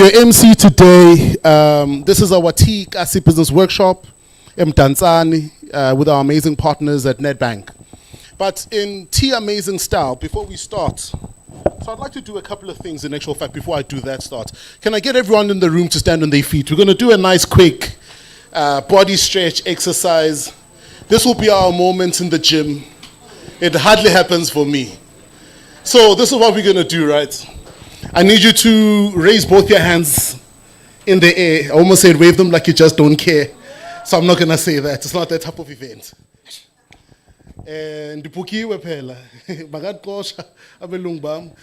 your MC today. This is our Tea Kasi Business Workshop, Mdantsane, with our amazing partners at Nedbank. But in Tea Amazing style, before we start, so I'd like to do a couple of things in actual fact before I do that start. Can I get everyone in the room to stand on their feet? We're going to do a nice quick body stretch exercise. This will be our moment in the gym. It hardly happens for me. So this is what we're going to do, right? I need you to raise both your hands in the air. I almost said wave them like you just don't care. So I'm not going to say that. It's not that type of event. And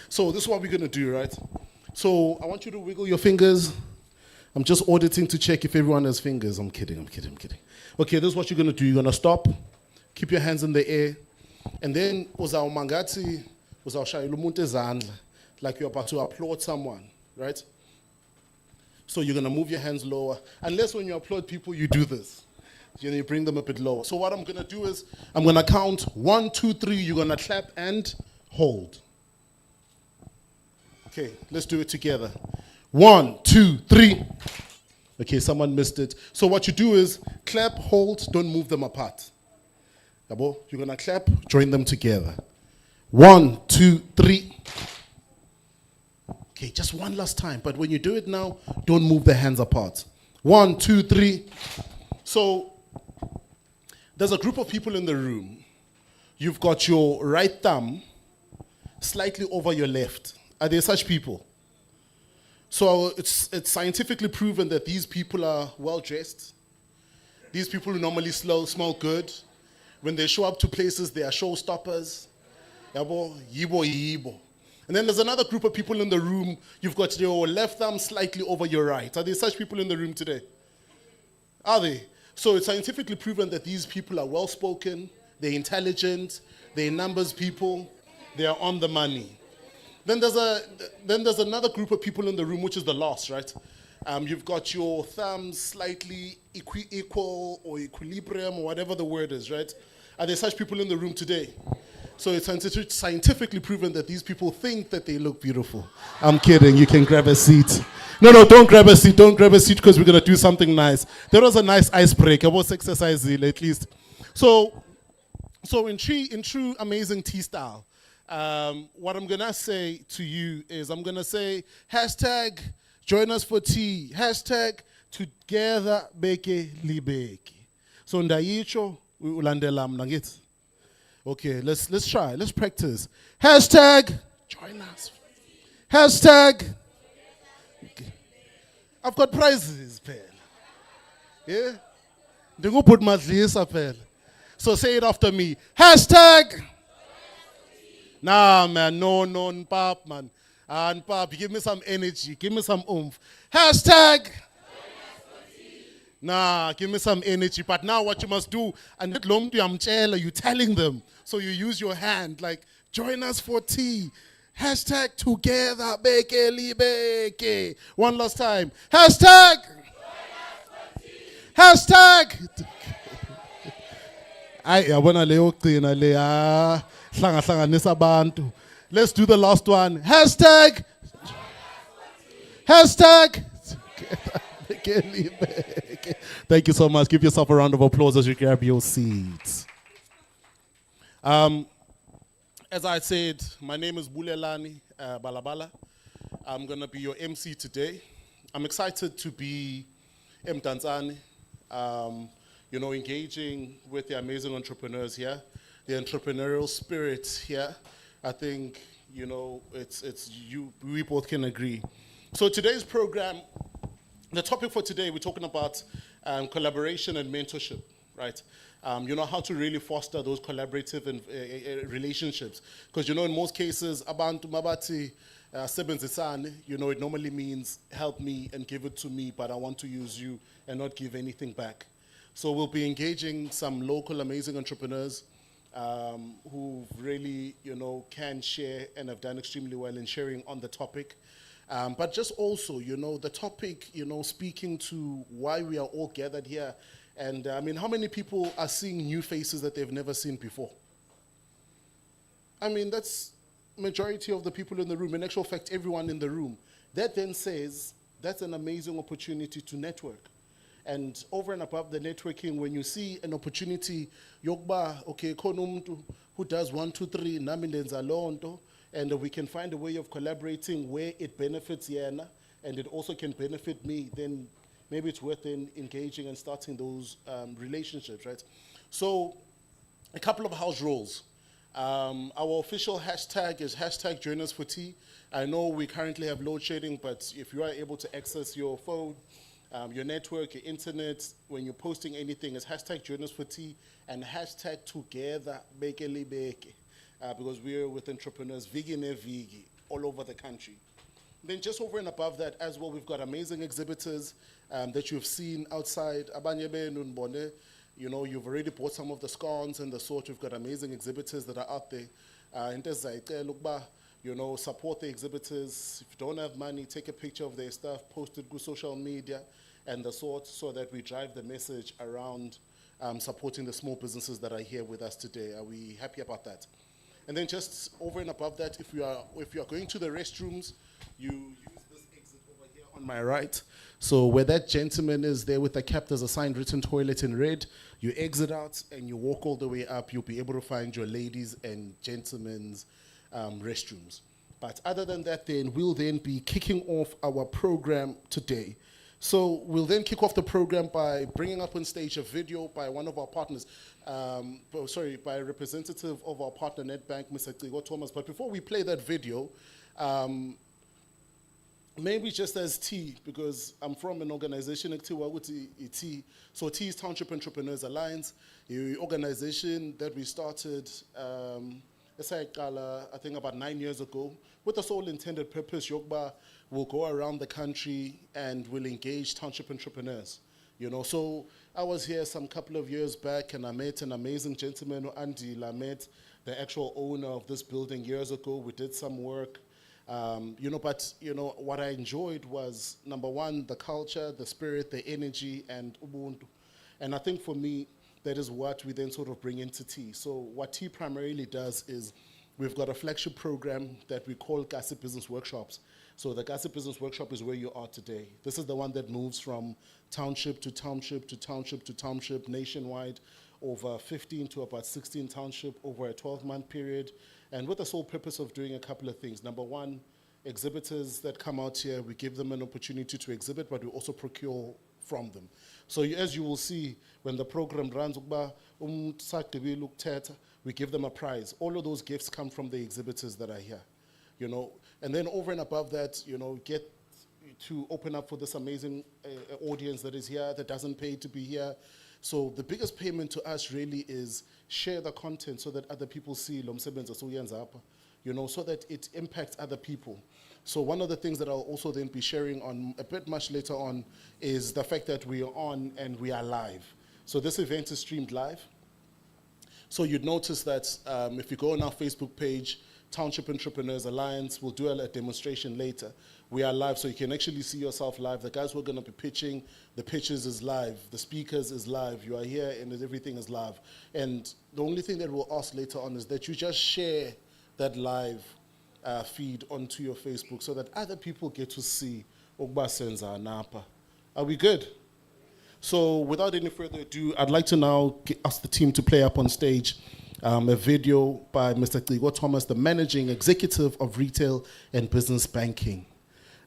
so this is what we're going to do, right? So I want you to wiggle your fingers. I'm just auditing to check if everyone has fingers. I'm kidding. Okay, this is what you're going to do. You're going to stop, keep your hands in the air, and then like you're about to applaud someone, right? So you're going to move your hands lower. Unless when you applaud people, you do this. You bring them a bit lower. So what I'm going to do is I'm going to count 1, 2, 3. You're going to clap and hold. Okay, let's do it together. 1, 2, 3. Okay, someone missed it. So what you do is clap, hold, don't move them apart. You're going to clap, join them together. 1, 2, 3. Okay, just one last time. But when you do it now, don't move the hands apart. 1, 2, 3. So there's a group of people in the room. You've got your right thumb slightly over your left. Are there such people? So it's scientifically proven that these people are well dressed. These people who normally smell good. When they show up to places, they are showstoppers. Yibo. And then there's another group of people in the room. You've got your left thumb slightly over your right. Are there such people in the room today? Are they? So it's scientifically proven that these people are well-spoken, they're intelligent, they're numbers people, they are on the money. Then there's another group of people in the room, which is the last, right? You've got your thumbs slightly equal or equilibrium or whatever the word is, right? Are there such people in the room today? So it's scientifically proven that these people think that they look beautiful. I'm kidding. You can grab a seat. No, don't grab a seat. Don't grab a seat because we're going to do something nice. There was a nice icebreaker. What's exercise at least? So in true amazing tea style, what I'm going to say to you is I'm going to say hashtag join us for tea. Hashtag together beke libeke. So ndayicho ulandela mnangit. Okay, let's try. Let's practice. Hashtag join us. Hashtag. Okay. I've got prizes, pal. Yeah? They go put my list up, pal. So say it after me. Hashtag. Nah, man. No, pap, man. And pap, give me some energy. Give me some oomph. Hashtag. Nah, give me some energy. But now what you must do, and you're telling them. So you use your hand, like, join us for tea. Hashtag together, beke libeke. One last time. Hashtag. Hashtag. Let's do the last one. Hashtag. Hashtag. Thank you so much. Give yourself a round of applause as you grab your seats. As I said, my name is Bulelani Balabala. I'm going to be your MC today. I'm excited to be Mdantsane, engaging with the amazing entrepreneurs here, the entrepreneurial spirit here. I think, we both can agree. So today's program, the topic for today, we're talking about collaboration and mentorship, right? How to really foster those collaborative and relationships. Because, in most cases, abantu mabati sebenzisane, it normally means help me and give it to me, but I want to use you and not give anything back. So we'll be engaging some local amazing entrepreneurs who really, can share and have done extremely well in sharing on the topic. But just also, the topic, speaking to why we are all gathered here. And how many people are seeing new faces that they've never seen before? That's majority of the people in the room. In actual fact, everyone in the room. That then says that's an amazing opportunity to network. And over and above the networking, when you see an opportunity, yokba, okay, khona umuntu who does 1, 2, 3, nami ndenza lonto, and we can find a way of collaborating where it benefits Yana, and it also can benefit me, then maybe it's worth then engaging and starting those relationships, right? So, a couple of house rules. Our official hashtag is hashtag join us for tea. I know we currently have load shedding, but if you are able to access your phone, your network, your internet, when you're posting anything, it's hashtag join us for tea and hashtag together bekele beke, because we're with entrepreneurs vigi ne vigi all over the country. Then just over and above that as well, we've got amazing exhibitors that you've seen outside. Abanye benu nbone, you know, you've already bought some of the scones and the sort. We've got amazing exhibitors that are out there. You know, support the exhibitors. If you don't have money, take a picture of their stuff, post it to social media and the sort, so that we drive the message around supporting the small businesses that are here with us today. Are we happy about that? And then just over and above that, if you are going to the restrooms, you use this exit over here on my right. So where that gentleman is there with the cap, there's a sign written toilet in red. You exit out and you walk all the way up. You'll be able to find your ladies and gentlemen's restrooms. But other than that, then we'll then be kicking off our program today. So we'll then kick off the program by bringing up on stage a video by one of our partners, by a representative of our partner Nedbank, Mr. Xigo Thomas. But before we play that video, maybe just as T, because I'm from an organization, T. So T is Township Entrepreneurs Alliance, an organization that we started I think about 9 years ago, with the sole intended purpose, Yogba will go around the country and will engage township entrepreneurs. You know, so I was here some couple of years back and I met an amazing gentleman, Andy Lamet, the actual owner of this building years ago. We did some work, you know, but you know, what I enjoyed was, number one, the culture, the spirit, the energy, and Ubuntu. And I think for me, that is what we then sort of bring into T. So what T primarily does is we've got a flagship program that we call Gossip Business Workshops. So the Gossip Business Workshop is where you are today. This is the one that moves from township to township to township to township nationwide, over 15 to about 16 township over a 12-month period, and with the sole purpose of doing a couple of things. Number one, exhibitors that come out here, we give them an opportunity to exhibit, but we also procure from them. So as you will see, when the program runs, we give them a prize. All of those gifts come from the exhibitors that are here, you know. And then over and above that, you know, get to open up for this amazing audience that is here, that doesn't pay to be here. So the biggest payment to us really is share the content so that other people see, you know, so that it impacts other people. So one of the things that I'll also then be sharing on a bit much later on is the fact that we are on and we are live. So this event is streamed live. So you'd notice that if you go on our Facebook page, Township Entrepreneurs Alliance, we'll do a demonstration later. We are live, so you can actually see yourself live. The guys who are going to be pitching, the pitches is live, the speakers is live, you are here and everything is live. And the only thing that we'll ask later on is that you just share that live feed onto your Facebook so that other people get to see Ogba Senza Napa. Are we good? So without any further ado, I'd like to now ask the team to play up on stage a video by Mr. Xigo Thomas, the Managing Executive of Retail and Business Banking.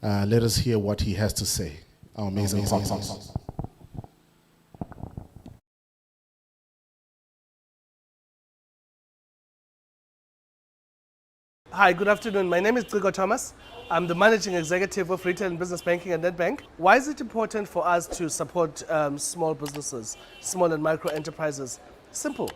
Let us hear what he has to say. Our amazing partners. Hi, good afternoon. My name is Xigo Thomas. I'm the Managing Executive of Retail and Business Banking at Nedbank. Why is it important for us to support small businesses, small and micro enterprises? Simple.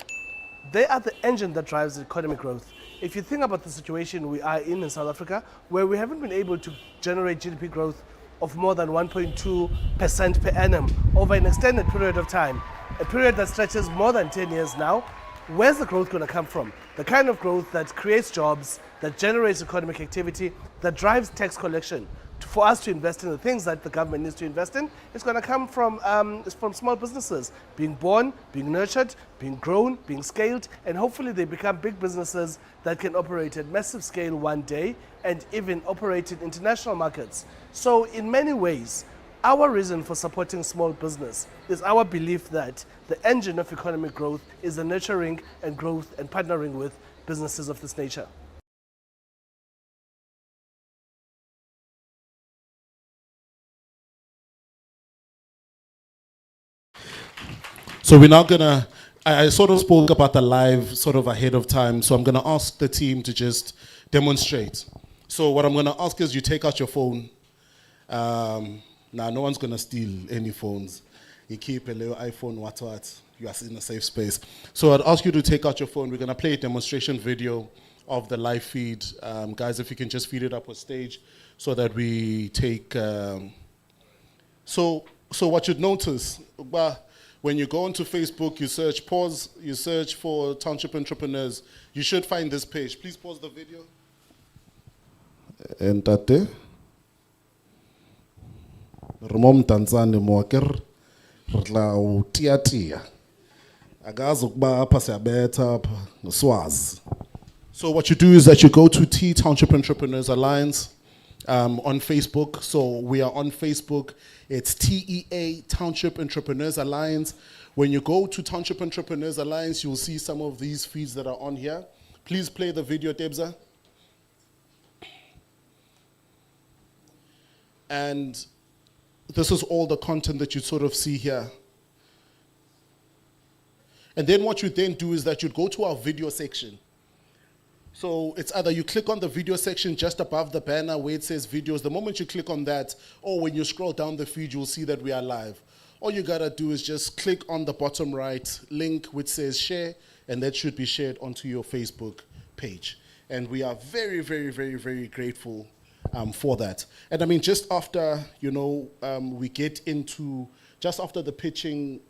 They are the engine that drives economic growth. If you think about the situation we are in South Africa, where we haven't been able to generate GDP growth of more than 1.2% per annum over an extended period of time, a period that stretches more than 10 years now, where's the growth going to come from? The kind of growth that creates jobs, that generates economic activity, that drives tax collection for us to invest in the things that the government needs to invest in, it's going to come from small businesses being born, being nurtured, being grown, being scaled, and hopefully they become big businesses that can operate at massive scale one day and even operate in international markets. So in many ways, our reason for supporting small business is our belief that the engine of economic growth is the nurturing and growth and partnering with businesses of this nature. So we're now gonna, I sort of spoke about the live sort of ahead of time, so I'm gonna ask the team to just demonstrate. So what I'm gonna ask is you take out your phone. Now no one's gonna steal any phones. You keep a little iPhone, what, you are in a safe space. So I'd ask you to take out your phone. We're gonna play a demonstration video of the live feed. Guys, if you can just feed it up on stage so that we take, so what you'd notice, when you go onto Facebook, you search pause, you search for Township Entrepreneurs, you should find this page. Please pause the video. Entate. Mdantsane moaker rtla o tia. Agazo kuba apha siyabetha apha noswazi. So what you do is that you go to T Township Entrepreneurs Alliance on Facebook. So we are on Facebook. It's TEA Township Entrepreneurs Alliance. When you go to Township Entrepreneurs Alliance, you'll see some of these feeds that are on here. Please play the video, Debza. And this is all the content that you sort of see here. And then what you then do is that you go to our video section. So it's either you click on the video section just above the banner where it says videos. The moment you click on that, or when you scroll down the feed, you'll see that we are live. All you gotta do is just click on the bottom right link which says share, and that should be shared onto your Facebook page. And we are very, very, very, very grateful for that. And I mean, just after, we get into, just after the pitching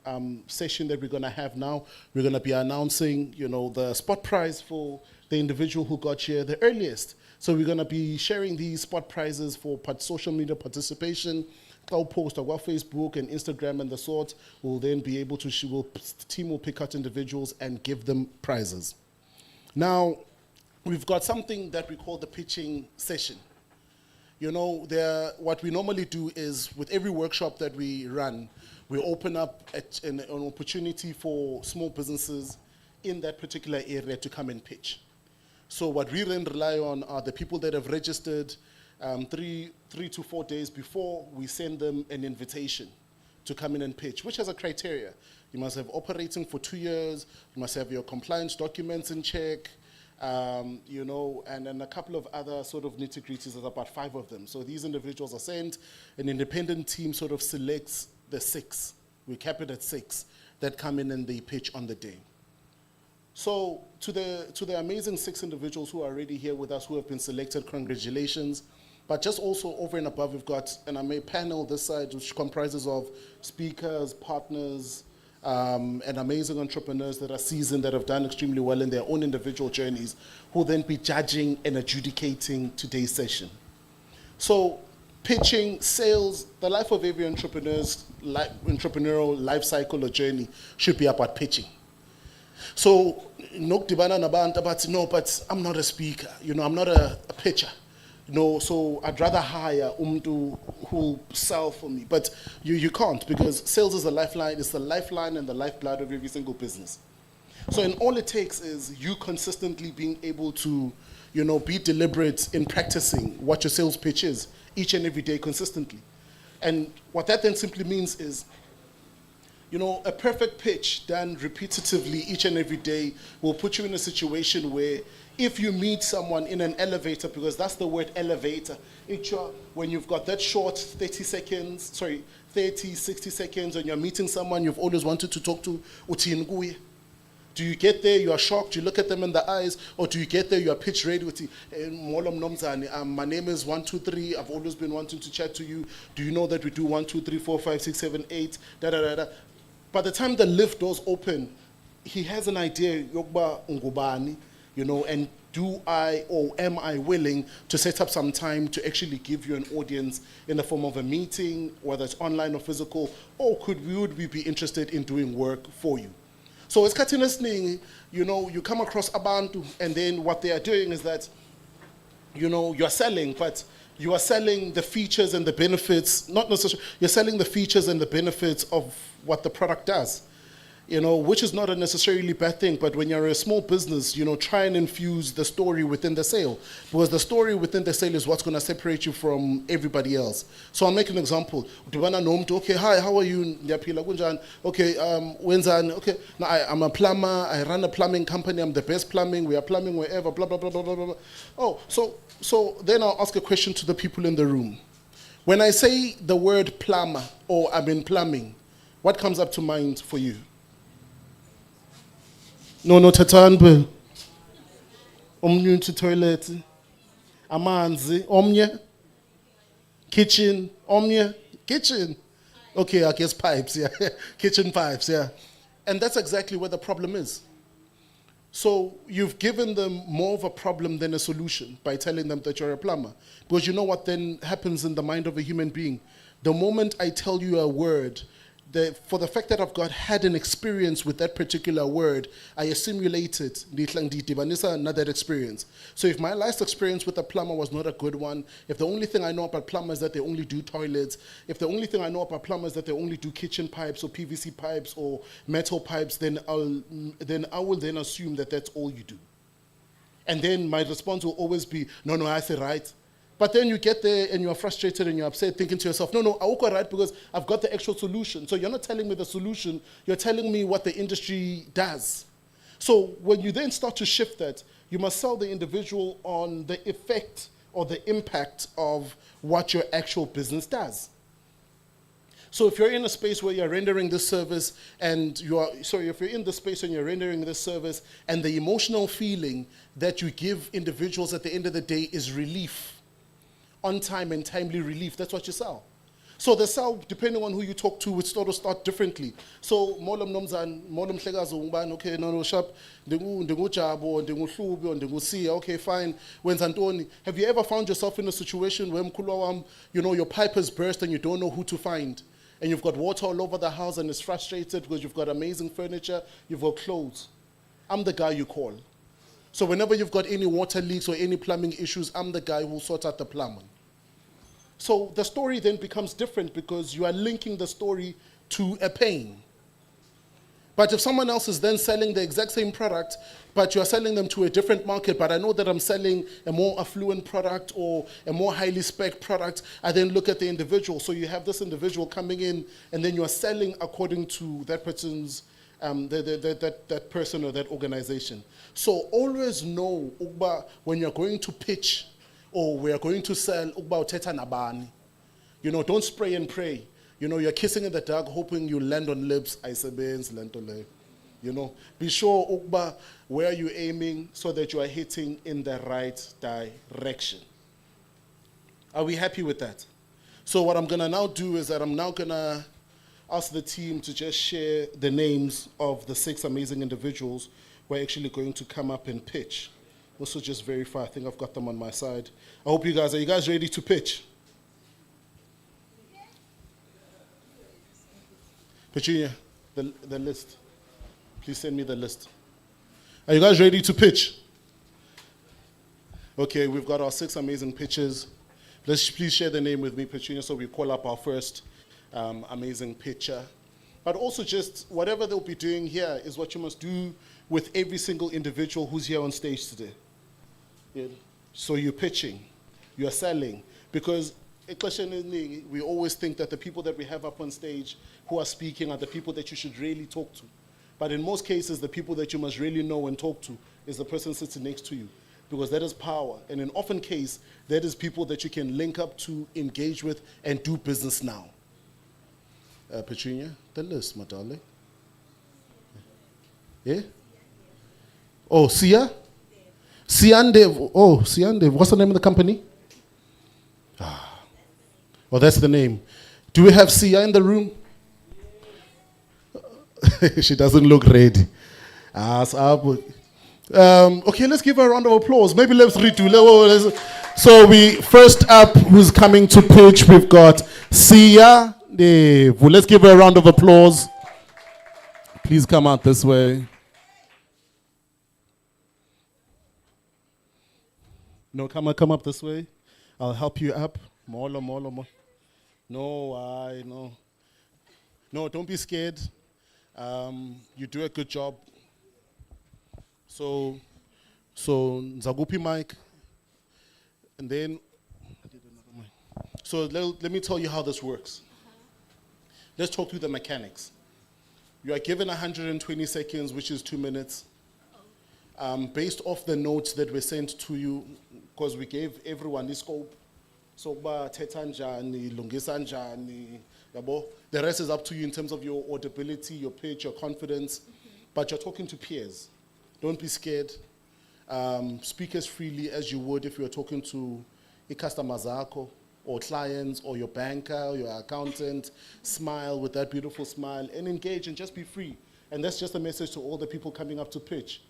session that we're gonna have now, we're gonna be announcing, the spot prize for the individual who got here the earliest. So we're gonna be sharing these spot prizes for social media participation. I'll post on Facebook and Instagram and the sort. We'll then be able to, the team will pick out individuals and give them prizes. Now, we've got something that we call the pitching session. What we normally do is with every workshop that we run, we open up an opportunity for small businesses in that particular area to come and pitch. So what we then rely on are the people that have registered 3 to 4 days before. We send them an invitation to come in and pitch, which has a criteria. You must have operating for 2 years, you must have your compliance documents in check, and then a couple of other sort of nitty-gritties. There's about 5 of them. So these individuals are sent, an independent team sort of selects the 6, we cap it at 6, that come in and they pitch on the day. So to the amazing 6 individuals who are already here with us, who have been selected, congratulations. But just also over and above, we've got a panel this side, which comprises of speakers, partners, and amazing entrepreneurs that are seasoned, that have done extremely well in their own individual journeys, who will then be judging and adjudicating today's session. So pitching, sales, the life of every entrepreneurial life cycle or journey should be about pitching. So, no, but I'm not a speaker, I'm not a pitcher. So I'd rather hire who will sell for me. But you can't, because sales is a lifeline. It's the lifeline and the lifeblood of every single business. So and all it takes is you consistently being able to, be deliberate in practicing what your sales pitch is each and every day consistently. And what that then simply means is, a perfect pitch done repetitively each and every day will put you in a situation where if you meet someone in an elevator, because that's the word elevator, when you've got that short 30, 60 seconds, and you're meeting someone you've always wanted to talk to, do you get there, you are shocked, you look at them in the eyes, or do you get there, you are pitch ready with my name is 123, I've always been wanting to chat to you, do you know that we do 1, 2, 3, 4, 5, 6, 7, 8, By the time the lift doors open, he has an idea, Yogba Ngubani, and do I or am I willing to set up some time to actually give you an audience in the form of a meeting, whether it's online or physical, or would we be interested in doing work for you? So it's continuously, you come across abantu, and then what they are doing is that, you're selling, but you are selling the features and the benefits, not necessarily, you're selling the features and the benefits of what the product does. Which is not a necessarily bad thing, but when you're a small business, try and infuse the story within the sale, because the story within the sale is what's going to separate you from everybody else. So I'll make an example. Okay, hi, how are you? Okay, wenzani? Okay, now I'm a plumber, I run a plumbing company, I'm the best plumbing, we are plumbing wherever, blah, blah, blah, blah, blah, blah. Oh, so then I'll ask a question to the people in the room. When I say the word plumber, or I'm in plumbing, what comes up to mind for you? No, tatanbe. Omnye to toilet. Amanzi. Omnye. Kitchen. Omnye. Kitchen. Okay, I guess pipes, yeah. Kitchen pipes, yeah. And that's exactly where the problem is. So you've given them more of a problem than a solution by telling them that you're a plumber. Because you know what then happens in the mind of a human being? The moment I tell you a word, for the fact that I've had an experience with that particular word, I assimilated that experience. So if my last experience with a plumber was not a good one, if the only thing I know about plumbers is that they only do toilets, if the only thing I know about plumbers is that they only do kitchen pipes or PVC pipes or metal pipes, then I will then assume that that's all you do. And then my response will always be, no, I say right. But then you get there and you're frustrated and you're upset, thinking to yourself, no, I will go right because I've got the actual solution. So you're not telling me the solution, you're telling me what the industry does. So when you then start to shift that, you must sell the individual on the effect or the impact of what your actual business does. So if you're in a space where you're rendering this service and if you're in the space and you're rendering this service and the emotional feeling that you give individuals at the end of the day is relief, on time and timely relief, that's what you sell. So the sell, depending on who you talk to, would sort of start differently. So molam nomzan, molam hlegazo, okay, no shop, ndengu jabo, ndengu hlubi, ndengu siya, okay, fine. When Antoni, have you ever found yourself in a situation where your pipe has burst and you don't know who to find? And you've got water all over the house and it's frustrated because you've got amazing furniture, you've got clothes. I'm the guy you call. So whenever you've got any water leaks or any plumbing issues, I'm the guy who will sort out the plumbing. So the story then becomes different because you are linking the story to a pain. But if someone else is then selling the exact same product, but you are selling them to a different market, but I know that I'm selling a more affluent product or a more highly spec product, I then look at the individual. So you have this individual coming in and then you are selling according to that person's that person or that organization. So always know when you're going to pitch or we are going to sell teta nabani. Don't spray and pray. You're kissing in the dark, hoping you land on lips. I sabenz lentole. Be sure where you're aiming so that you are hitting in the right direction. Are we happy with that? So what I'm gonna now do is that I'm now gonna ask the team to just share the names of the 6 amazing individuals who are actually going to come up and pitch. Also just verify, I think I've got them on my side. I hope are you guys ready to pitch? Petunia, the list. Please send me the list. Are you guys ready to pitch? Okay, we've got our 6 amazing pitchers. Let's please share the name with me, Petunia, so we call up our first amazing pitcher. But also just whatever they'll be doing here is what you must do with every single individual who's here on stage today. Yeah. So you're pitching, you're selling, because we always think that the people that we have up on stage who are speaking are the people that you should really talk to. But in most cases, the people that you must really know and talk to is the person sitting next to you, because that is power. And in often case, that is people that you can link up to, engage with, and do business now. Petunia, the list, my darling. Yeah? Oh, Sia? Siandev. Oh, Siandev. What's the name of the company? Oh, that's the name. Do we have Sia in the room? She doesn't look ready. Okay, let's give her a round of applause. Maybe let's redo. So we first up, who's coming to pitch? We've got Sia Devu. Let's give her a round of applause. Please come out this way. No, come up this way. I'll help you up. Molo. No, don't be scared. You do a good job. So Nzagupi mic, and then so let me tell you how this works. Let's talk through the mechanics. You are given 120 seconds, which is 2 minutes, based off the notes that were sent to you, because we gave everyone the scope. So the rest is up to you in terms of your audibility, your pitch, your confidence, but you're talking to peers. Don't be scared. Speak as freely as you would if you were talking to a customer or clients or your banker or your accountant. Smile with that beautiful smile and engage and just be free. And that's just a message to all the people coming up to pitch.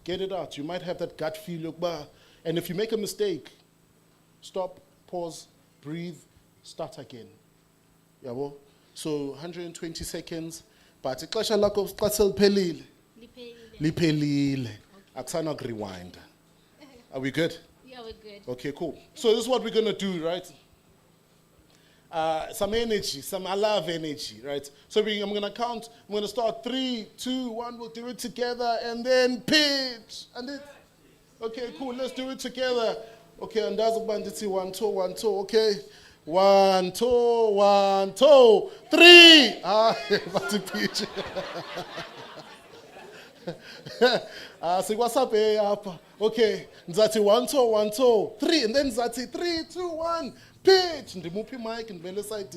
Get it out. You might have that gut feel. And if you make a mistake, stop, pause, breathe, start again. Yabo? So 120 seconds. But ixesha lakho xa seliphelile. Liphelile. Akusana rewind. Are we good? Yeah, we're good. Okay, cool. So this is what we're gonna do, right? Some energy, some alive energy, right? So I'm gonna count. I'm gonna start 3, 2, 1. We'll do it together, and then pitch. And then, okay, cool. Let's do it together. Okay, and that's a banditi 1, 2, 1, 2. Okay, 1, 2, 1, 2, 3. But pitch. So what's up, okay, Nzati 1, 2, 1, 2, 3, and then Nzati 3, 2, 1, pitch. And remove your mic and bend side.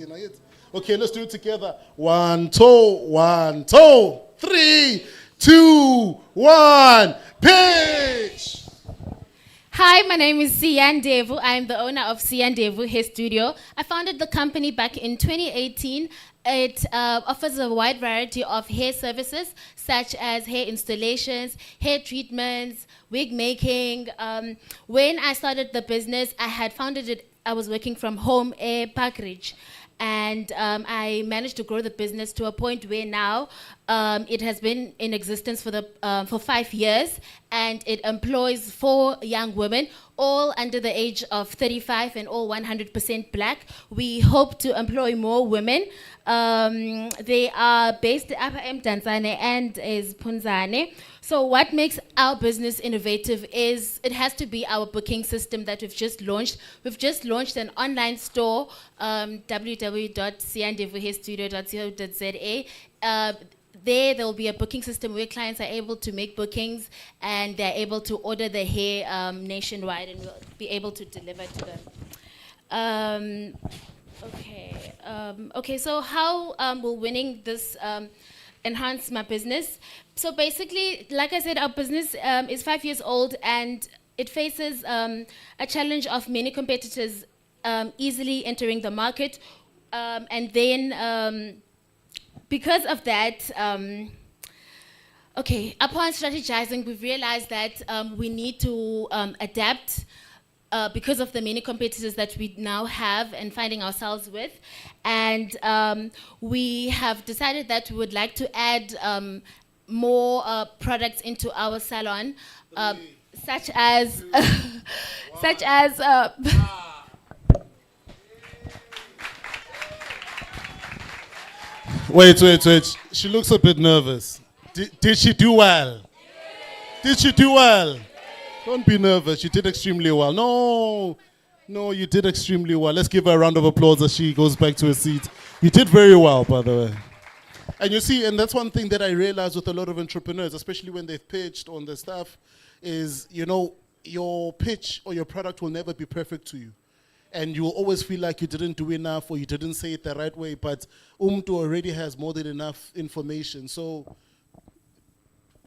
Okay, let's do it together. 1, 2, 1, 2, 3, 2, 1, pitch. Hi, my name is Sian Devu. I'm the owner of Sian Devu Hair Studio. I founded the company back in 2018. It offers a wide variety of hair services, such as hair installations, hair treatments, wig making. When I started the business, I had founded it, I was working from home at Parkridge. And I managed to grow the business to a point where now it has been in existence for 5 years, and it employs 4 young women, all under the age of 35 and all 100% black. We hope to employ more women. They are based at Mdantsane and is Punzane. So what makes our business innovative is it has to be our booking system that we've just launched. We've just launched an online store, www.siandevuhairstudio.co.za. There will be a booking system where clients are able to make bookings and they're able to order the hair nationwide, and we'll be able to deliver to them. Okay, so how will winning this enhance my business? So basically, like I said, our business is 5 years old, and it faces a challenge of many competitors easily entering the market. And then because of that, upon strategizing, we've realized that we need to adapt because of the many competitors that we now have and finding ourselves with. And we have decided that we would like to add more products into our salon, such as, Wait. She looks a bit nervous. Did she do well? Did she do well? Don't be nervous. You did extremely well. No, you did extremely well. Let's give her a round of applause as she goes back to her seat. You did very well, by the way. And you see, and that's one thing that I realize with a lot of entrepreneurs, especially when they've pitched on their stuff, is, your pitch or your product will never be perfect to you. And you will always feel like you didn't do enough or you didn't say it the right way, but Umtu already has more than enough information. So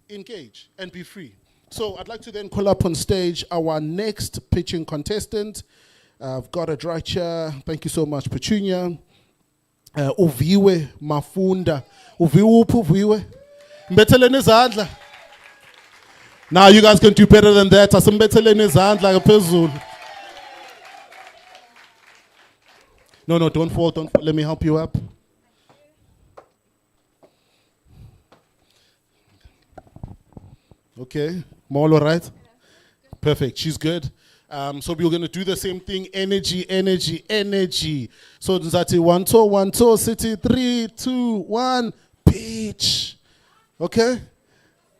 engage and be free. So I'd like to then call up on stage our next pitching contestant. I've got a dry chair. Thank you so much, Petunia. Uviwe Mafunda. Uviwe uphi uviwe? Mbetheleni izandla. Now you guys can do better than that. Asimbetheleni izandla phezulu. No, don't fall. Let me help you up. Okay, Mall, all right? Perfect, she's good. So we're going to do the same thing, energy. So Nzati, 1, 2, 1, 2, city, 3, 2, 1, pitch. Okay?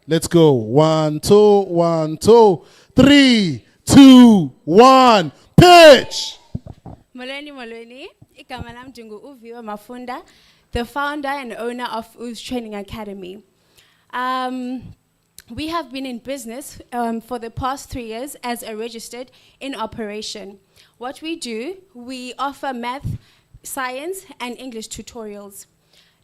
Let's go. 1, 2, 1, 2, 3, 2, 1, pitch. Molweni, igama lam ndingu-Uviwe Mafunda, the founder and owner of U's Training Academy. We have been in business for the past 3 years as a registered in operation. What we do, we offer math, science, and English tutorials.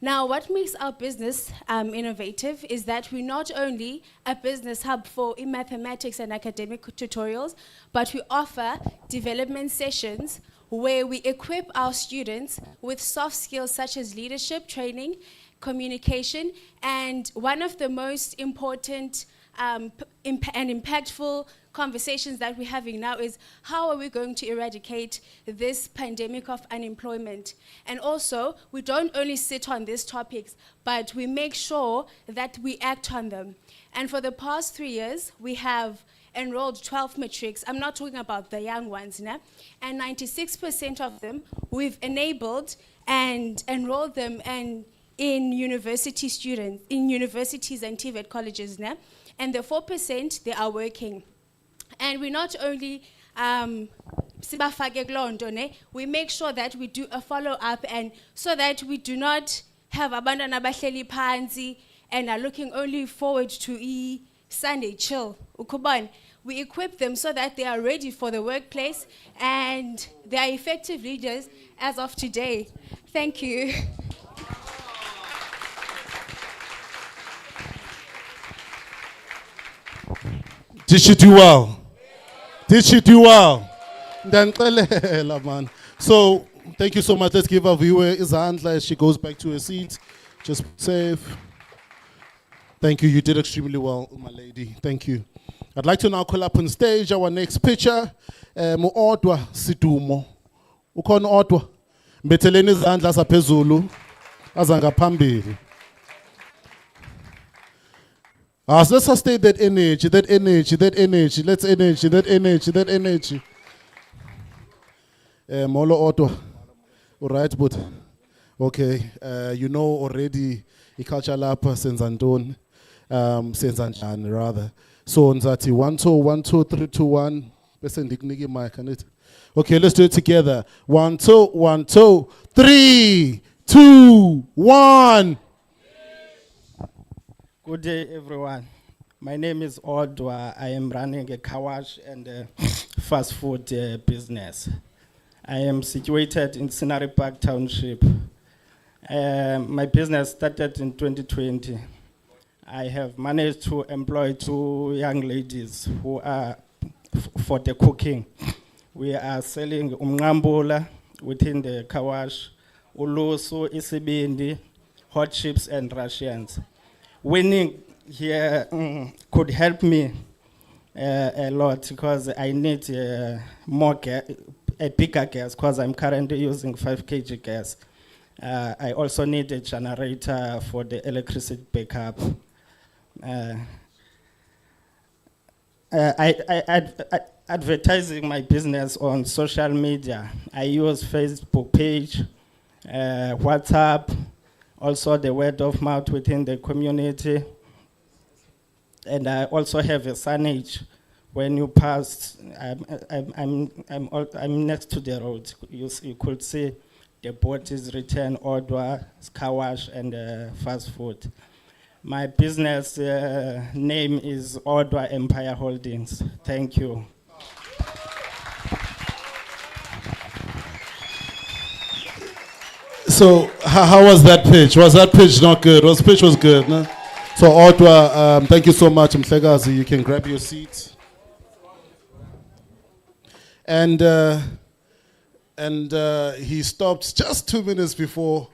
Now, what makes our business innovative is that we're not only a business hub for mathematics and academic tutorials, but we offer development sessions where we equip our students with soft skills such as leadership training, communication, and one of the most important and impactful conversations that we're having now is how are we going to eradicate this pandemic of unemployment? And also, we don't only sit on these topics, but we make sure that we act on them. And for the past 3 years, we have enrolled 12 matrics. I'm not talking about the young ones, né? And 96% of them, we've enabled and enrolled them in university students, in universities and TVET colleges, né? And the 4%, they are working. And we not only we make sure that we do a follow-up, and so that we do not have abantwana abahleli phansi and are looking only forward to Sunday chill. Ukubona, we equip them so that they are ready for the workplace and they are effective leaders as of today. Thank you. Did she do well? Did she do well? Man. So, thank you so much. Let's give our viewer his hand as she goes back to her seat. Just safe. Thank you. You did extremely well, my lady. Thank you. I'd like to now call up on stage our next pitcher. Mu-odwa Sidumo. Ukhona odwa. Mbetheleni izandla zaphezulu. Azangaphambili. So let's sustain that energy. Let's energy. Molo Otto. All right, but okay. You know already the culture lapa senzandon, senzanjan rather. So Nzati 1 2 1 2 3 2 1. Okay, let's do it together. 1 2 1 2 3 2 1. Good day, everyone. My name is Odwa. I am running a car wash and a fast food business. I am situated in Scenery Park Township. My business started in 2020. I have managed to employ 2 young ladies who are for the cooking. We are selling umngambula within the car wash, ulusu, isibindi, hot chips, and Russians. Winning here could help me a lot because I need more gas, a bigger gas, because I'm currently using 5 kg gas. I also need a generator for the electricity backup. Advertising my business on social media. I use Facebook page, WhatsApp, also the word of mouth within the community. And I also have a signage. When you pass, I'm next to the road. You could see the board is written Odwa, car wash, and fast food. My business name is Odwa Empire Holdings. Thank you. So how was that pitch? Was that pitch not good? Was pitch was good, no? So Odwa, thank you so much, Mhlegazi. You can grab your seat. And he stopped just 2 minutes before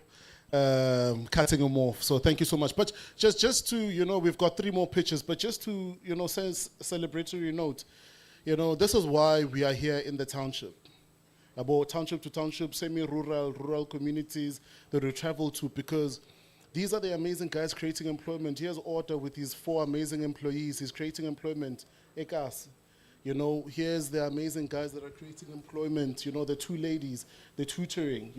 cutting them off. So thank you so much. But just to, we've got 3 more pictures, but just to, say a celebratory note, this is why we are here in the township. About township to township, semi-rural, rural communities that we travel to, because these are the amazing guys creating employment. Here's Order with his 4 amazing employees. He's creating employment. Ekas. Here's the amazing guys that are creating employment. The 2 ladies, the tutoring,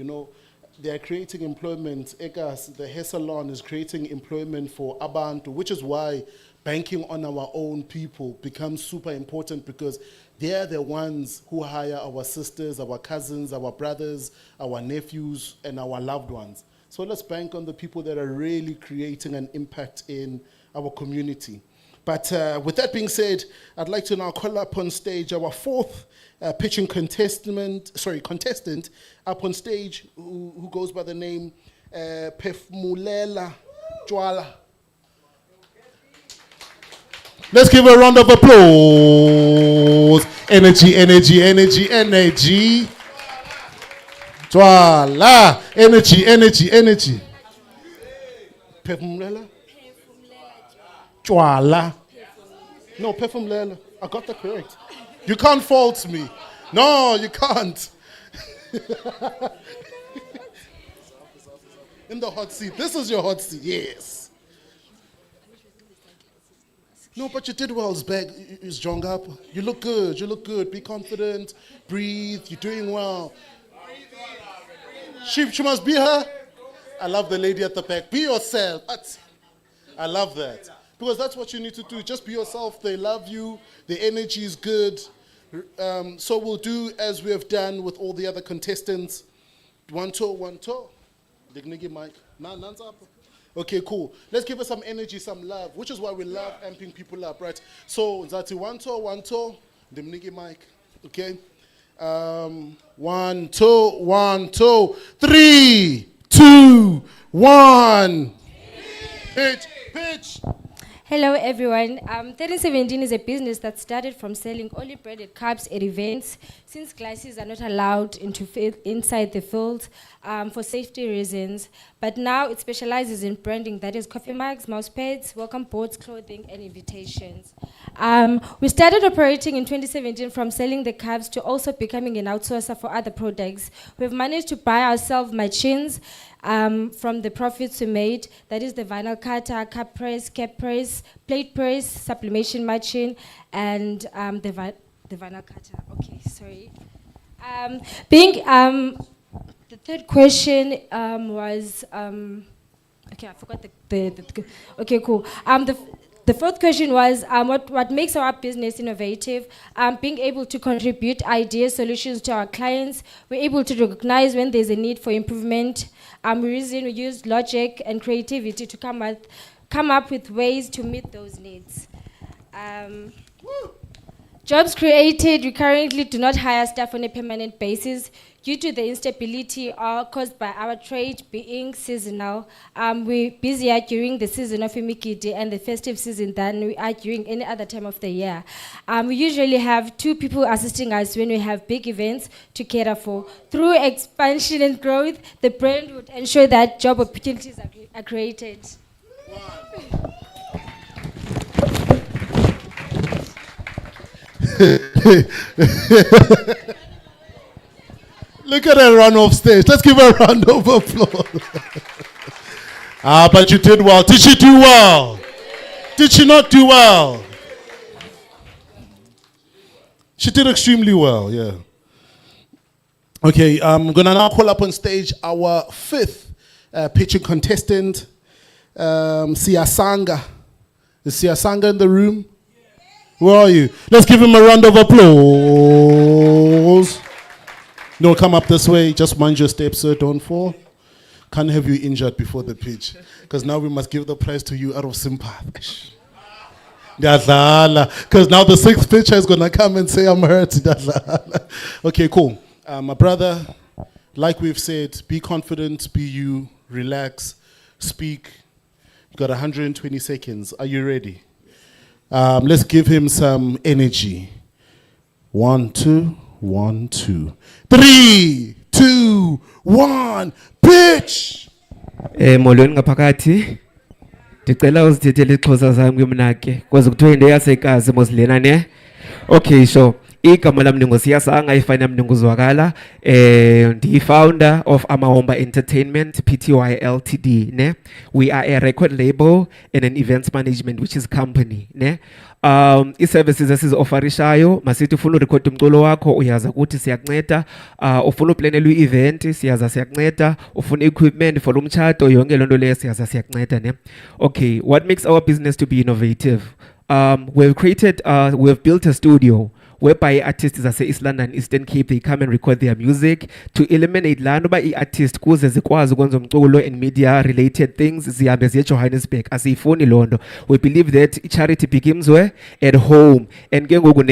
they are creating employment. Ekas, the hair salon, is creating employment for Abantu, which is why banking on our own people becomes super important, because they're the ones who hire our sisters, our cousins, our brothers, our nephews, and our loved ones. So let's bank on the people that are really creating an impact in our community. But with that being said, I'd like to now call up on stage our 4th pitching contestant up on stage, who goes by the name Pefmulela Jwala. Let's give her a round of applause. Energy, energy, energy, energy. Jwala. Energy, energy, energy. Pefmulela? Jwala. No, Pefmulela. I got that correct. You can't fault me. No, you can't. In the hot seat. This is your hot seat. Yes. No, but you did well, Zbeg. Is John up? You look good. You look good. Be confident. Breathe. You're doing well. She must be her. I love the lady at the back. Be yourself. I love that. Because that's what you need to do. Just be yourself. They love you. The energy is good. So we'll do as we have done with all the other contestants. One toe. Dignity Mike. Nan's up. Okay, cool. Let's give us some energy, some love, which is why we love amping people up, right? So, Zati, one toe. Dignity Mike. Okay? 1, 2, 3, 2, 1. Pitch. Hello everyone. 3017 is a business that started from selling only breaded cups at events, since glasses are not allowed inside the field for safety reasons. But now it specializes in branding, that is coffee mugs, mouse pads, welcome boards, clothing, and invitations. We started operating in 2017 from selling the cups to also becoming an outsourcer for other products. We've managed to buy ourselves machines from the profits we made, that is the vinyl cutter, cup press, cap press, plate press, sublimation machine, and the vinyl cutter. Okay, sorry. The third question was, okay, I forgot okay, cool. The fourth question was what makes our business innovative, being able to contribute ideas, solutions to our clients. We're able to recognize when there's a need for improvement. We use logic and creativity to come up with ways to meet those needs. Jobs created, we currently do not hire staff on a permanent basis due to the instability caused by our trade being seasonal. We're busier during the season of Imikiti and the festive season than we are during any other time of the year. We usually have 2 people assisting us when we have big events to cater for. Through expansion and growth, the brand would ensure that job opportunities are created. Look at her run off stage. Let's give her a round of applause. But you did well. Did she do well? Did she not do well? She did extremely well, yeah. Okay, I'm going to now call up on stage our 5th pitching contestant, Siasanga. Is Siasanga in the room? Where are you? Let's give him a round of applause. No, come up this way. Just mind your steps, sir. Don't fall. Can't have you injured before the pitch. Because now we must give the prize to you out of sympathy. Because now the 6th pitcher is going to come and say, I'm hurt. Okay, cool. My brother, like we've said, be confident, be you, relax, speak. You got 120 seconds. Are you ready? Let's give him some energy. 1, 2, 1, 2. 3, 2, 1, pitch! Molweni ngaphakathi. Ndicela uzithethele ixhosa zam ke mna ke because kuthiwa into yasekazi mosilena ne. Okay, sure. Igama lam ndingusiyasanga ifana yam ndinguzwakala. Ndi-founder of Amahomba Entertainment Pty Ltd ne. We are a record label and an events management which is company ne. I-services esizi-offerishayo masithi ufuna urekhoda umculo wakho uyaza kuthi siyakunceda. Ufuna uplanela i-event siyaza siyakunceda. Ufuna equipment for umtshato yonke loo nto leyo siyaza siyakunceda ne. Okay, what makes our business to be innovative? We've built a studio whereby artists zase-East London, Eastern Cape, they come and record their music to eliminate laa nto uba ii-artist kuze zikwazi ukwenza umculo and media related things zihambe ziye eJohannesburg. Asiyifuni loo nto. We believe that charity begins where? At home. And ke ngoku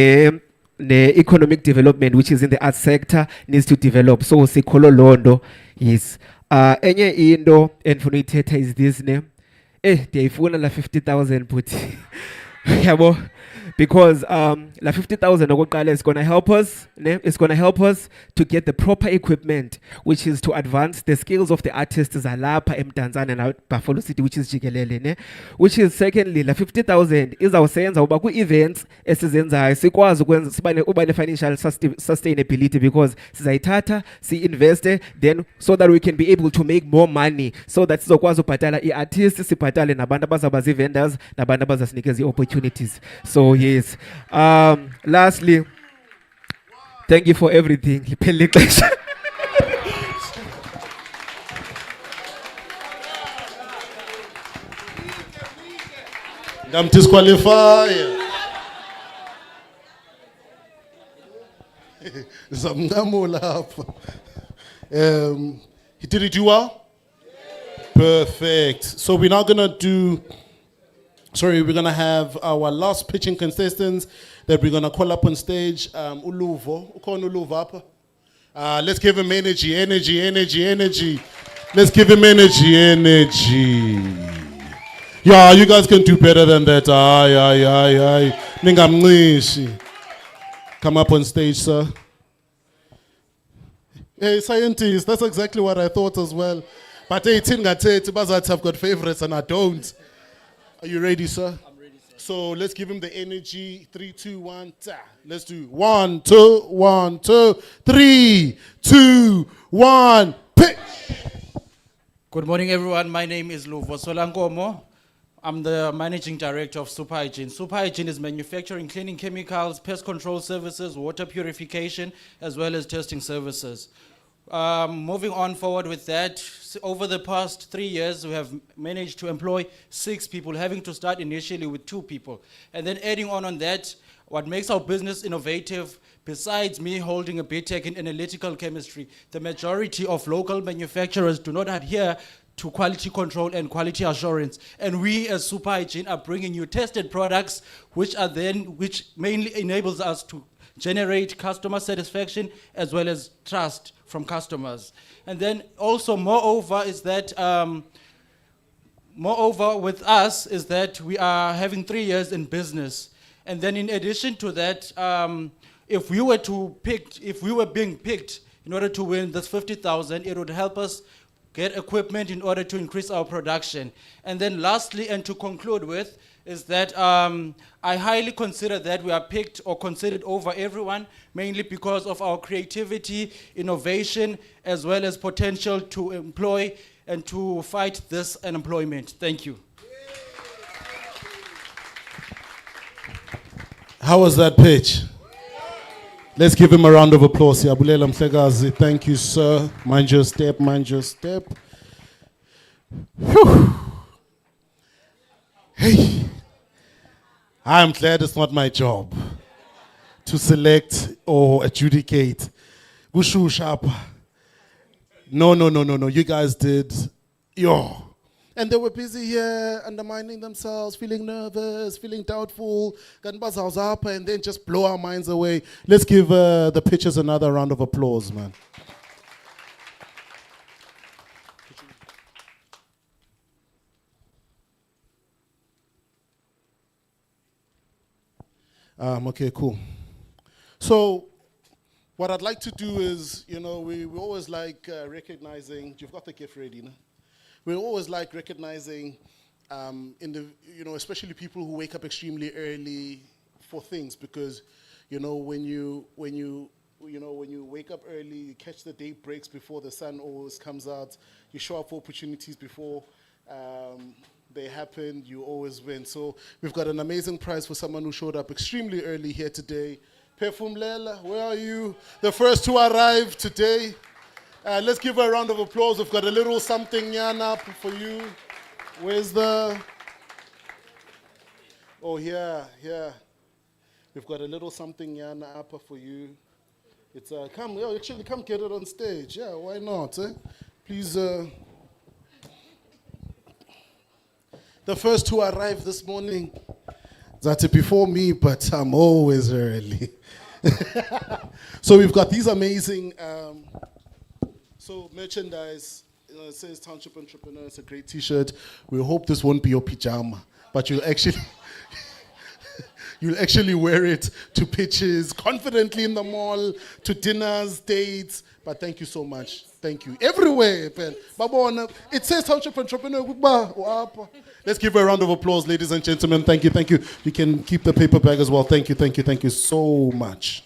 ne-economic development which is in the arts sector needs to develop. So sikholo loo nto. Yes. Enye into endifuna uyithetha is this ne. Ndiyayifuna la 50,000 but yabo. Because la 50,000 okokuqala is going to help us, ne? It's going to help us to get the proper equipment, which is to advance the skills of the artists zalapha eMdantsane and Buffalo City, which is jikelele, ne? Which is secondly, la 50,000 izawusenza uba ku-events esizenzayo sikwazi ukwenza uba ne-financial sustainability because sizayithatha si-investe then so that we can be able to make more money so that sizokwazi ubhatala i-artists sibhatale nabantu abazawuba zii-vendors nabantu abazasinikeza ii-opportunities. So yes. Lastly, thank you for everything. I'm disqualified. Did he do well? Perfect. So we're now gonna we're gonna have our last pitching contestants that we're gonna call up on stage. Uluvo, ukona Uluvo apha? Let's give him energy. Let's give him energy. Yeah, you guys can do better than that. Aye. Ningamnishi. Come up on stage, sir. Hey, scientist, that's exactly what I thought as well. But hey, I've got favorites and I don't. Are you ready, sir? I'm ready, sir. So let's give him the energy. 3, 2, 1, ta. Let's do 1, 2, 1, 2, 3, 2, 1, pitch. Good morning, everyone. My name is Luvo Solankomo. I'm the managing director of Super Hygiene. Super Hygiene is manufacturing cleaning chemicals, pest control services, water purification, as well as testing services. Moving on forward with that, over the past 3 years, we have managed to employ 6 people, having to start initially with 2 people. And then adding on that, what makes our business innovative, besides me holding a BTech in analytical chemistry, the majority of local manufacturers do not adhere to quality control and quality assurance. And we as Super Hygiene are bringing you tested products, which mainly enables us to generate customer satisfaction as well as trust from customers. And then also moreover with us is that we are having 3 years in business. And then in addition to that, if we were being picked in order to win this 50,000, it would help us get equipment in order to increase our production. And then lastly, and to conclude with, is that I highly consider that we are picked or considered over everyone, mainly because of our creativity, innovation, as well as potential to employ and to fight this unemployment. Thank you. How was that pitch? Let's give him a round of applause. Yabulela Mhlekazi. Thank you, sir. Mind your step. Whew. Hey. I'm glad it's not my job to select or adjudicate. Gushu Shapa. No. You guys did. And they were busy here, undermining themselves, feeling nervous, feeling doubtful, and then just blow our minds away. Let's give the pitchers another round of applause, man. Okay, cool. So what I'd like to do is, we always like recognizing, you've got the gift ready, no? we always like recognizing, especially people who wake up extremely early for things, because, when you wake up early, you catch the day breaks before the sun always comes out, you show up for opportunities before they happen, you always win. So we've got an amazing prize for someone who showed up extremely early here today. Pefumlela, where are you? The first to arrive today. Let's give her a round of applause. We've got a little something up for you. Where's the... Oh, here. We've got a little something up for you. It's come get it on stage. Yeah, why not? Please. The first to arrive this morning. That's it before me, but I'm always early. So we've got these amazing merchandise. It says Township Entrepreneur. It's a great T-shirt. We hope this won't be your pajama, but you'll actually wear it to pitches, confidently in the mall, to dinners, dates. But thank you so much. Thank you. Everywhere, Ben. It says Township Entrepreneur. Let's give her a round of applause, ladies and gentlemen. Thank you. You can keep the paper bag as well. Thank you so much.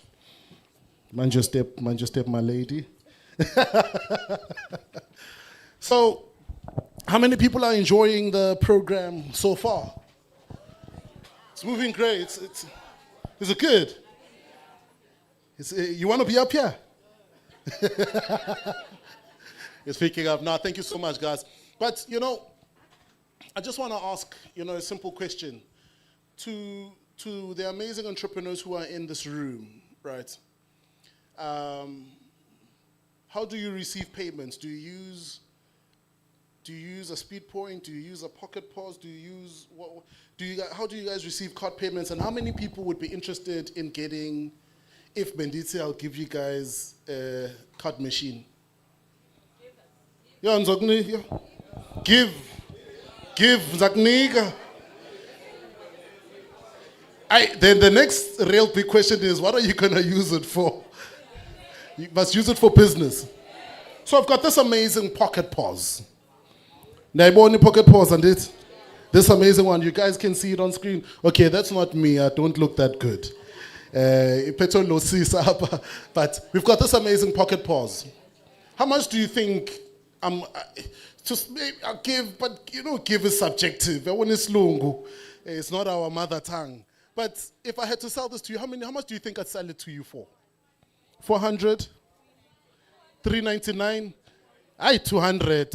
Mind your step, my lady. So, how many people are enjoying the program so far? It's moving great. Is it good? You want to be up here? It's picking up. Now, thank you so much, guys. But, I just want to ask, a simple question to the amazing entrepreneurs who are in this room, right? How do you receive payments? Do you use a speed point? Do you use a pocket pause? How do you guys receive card payments? And how many people would be interested in getting, if Mdantsane, I'll give you guys a card machine? Yeah, give, Zakniga. Then the next real big question is, what are you going to use it for? You must use it for business. So I've got this amazing pocket pause. Naiboni pocket pause and it. This amazing one. You guys can see it on screen. Okay, that's not me. I don't look that good. But we've got this amazing pocket pause. How much do you think I'll give, but give is subjective. It's not our mother tongue. But if I had to sell this to you, how much do you think I'd sell it to you for? 400? 399? 200.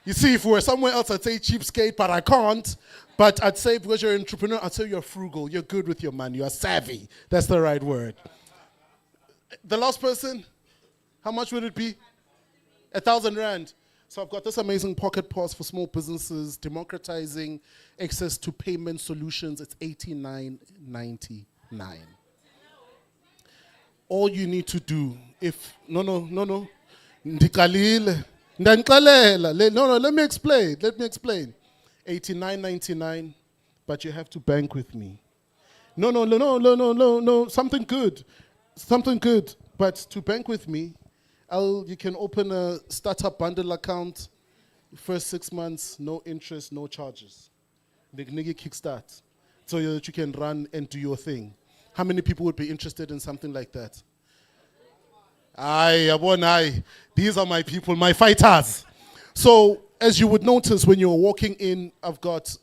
You see, if we were somewhere else, I'd say cheapskate, but I can't. But I'd say, because you're an entrepreneur, I'd say you're frugal. You're good with your money. You're savvy. That's the right word. The last person, how much would it be? 1,000 rand. So I've got this amazing pocket pause for small businesses, democratizing access to payment solutions. It's 89.99. All you need to do, no, Ndikalile. No, let me explain. 89.99, but you have to bank with me. No, something good. But to bank with me, you can open a startup bundle account. First 6 months, no interest, no charges. The nigga kickstart, so that you can run and do your thing. How many people would be interested in something like that? These are my people, my fighters. So, as you would notice when you're walking in,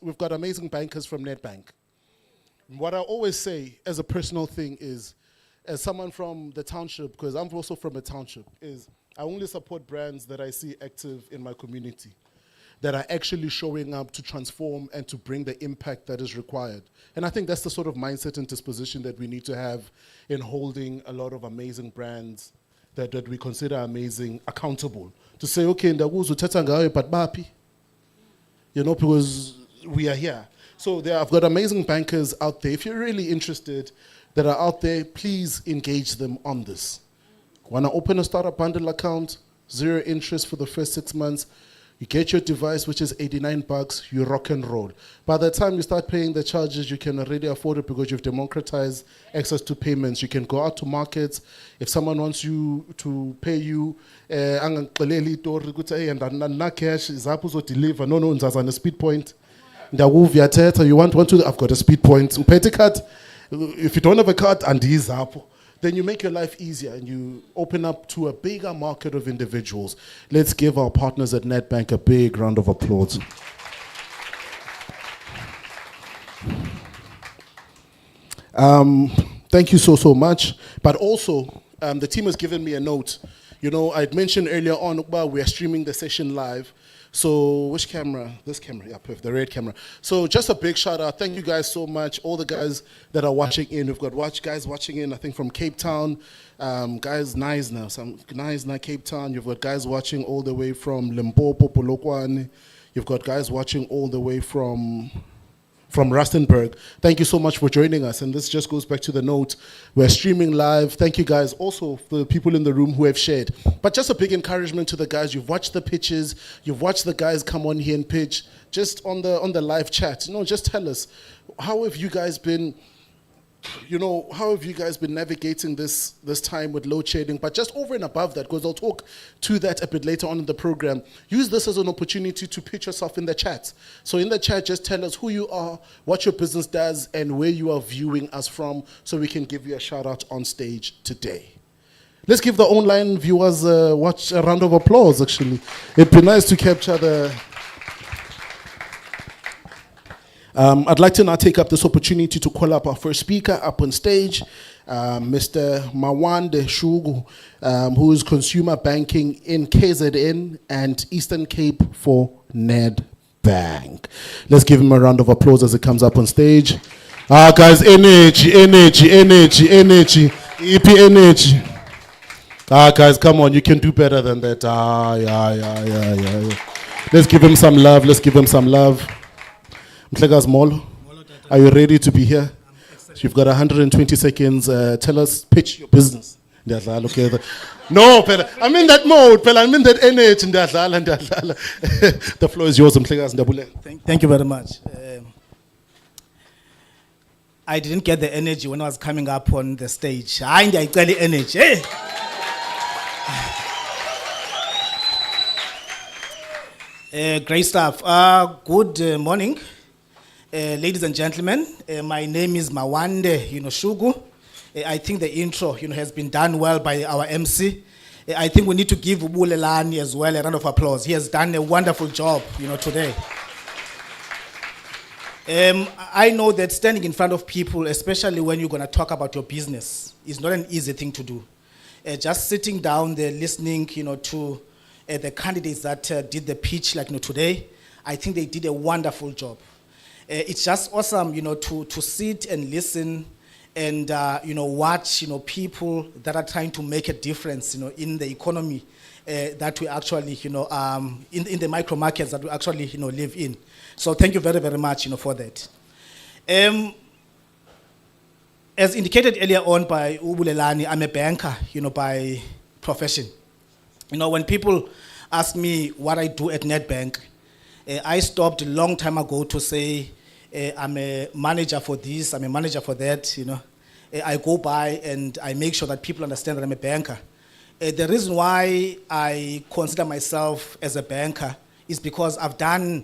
we've got amazing bankers from Nedbank. What I always say as a personal thing is, as someone from the township, because I'm also from a township, is I only support brands that I see active in my community, that are actually showing up to transform and to bring the impact that is required. And I think that's the sort of mindset and disposition that we need to have in holding a lot of amazing brands that we consider amazing accountable. To say, okay, but bapi, because we are here. So I've got amazing bankers out there. If you're really interested, that are out there, please engage them on this. Want to open a startup bundle account, 0 interest for the first 6 months. You get your device, which is 89 bucks, you rock and roll. By the time you start paying the charges, you can already afford it because you've democratized access to payments. You can go out to markets. If someone wants you to pay you, angaxeleli itori ukuthi hey and cash zapho uzodeliver. No, nzaza on a speed point. You want to, I've got a speed point. Uphethe card. If you don't have a card, and zapho. Then you make your life easier and you open up to a bigger market of individuals. Let's give our partners at Nedbank a big round of applause. Thank you so much. But also, the team has given me a note. You know, I'd mentioned earlier on, we are streaming the session live. So which camera? This camera, yeah, perfect, the red camera. So just a big shout out. Thank you guys so much. All the guys that are watching in. We've got guys watching in, I think from Cape Town. Guys, nice now. Some nice now, Cape Town. You've got guys watching all the way from Limpopo, Polokwane. You've got guys watching all the way from Rustenburg. Thank you so much for joining us. And this just goes back to the note. We're streaming live. Thank you guys also for the people in the room who have shared. But just a big encouragement to the guys. You've watched the pitches. You've watched the guys come on here and pitch. Just on the live chat. Just tell us, how have you guys been navigating this time with load shedding? But just over and above that, because I'll talk to that a bit later on in the program, use this as an opportunity to pitch yourself in the chat. So in the chat, just tell us who you are, what your business does, and where you are viewing us from, so we can give you a shout out on stage today. Let's give the online viewers a round of applause, actually. It'd be nice to capture the... I'd like to now take up this opportunity to call up our first speaker up on stage, Mr. Mawande Shugu, who is consumer banking in KZN and Eastern Cape for Nedbank. Let's give him a round of applause as he comes up on stage. Guys, energy. EP energy. Guys, come on, you can do better than that. Yeah. Let's give him some love. Mhlekazi Molo, are you ready to be here? You've got 120 seconds. Tell us, pitch your business. No, Pela, I'm in that mode, Pela. I'm in that energy. The floor is yours, Mhlekazi Ndabule. Thank you very much. I didn't get the energy when I was coming up on the stage. I got the energy. Hey. Great stuff. Good morning. Ladies and gentlemen, my name is Mawande, Shugu. I think the intro, has been done well by our MC. I think we need to give Ubulelani as well a round of applause. He has done a wonderful job, today. I know that standing in front of people, especially when you're going to talk about your business, is not an easy thing to do. Just sitting down there listening, to the candidates that did the pitch, like today, I think they did a wonderful job. It's just awesome, to sit and listen and, watch, people that are trying to make a difference, in the economy that we actually, in the micro markets that we actually, live in. So thank you very, very much, for that. As indicated earlier on by Ubulelani, I'm a banker, by profession. When people ask me what I do at Nedbank, I stopped a long time ago to say, I'm a manager for this, I'm a manager for that, I go by and I make sure that people understand that I'm a banker. The reason why I consider myself as a banker is because I've done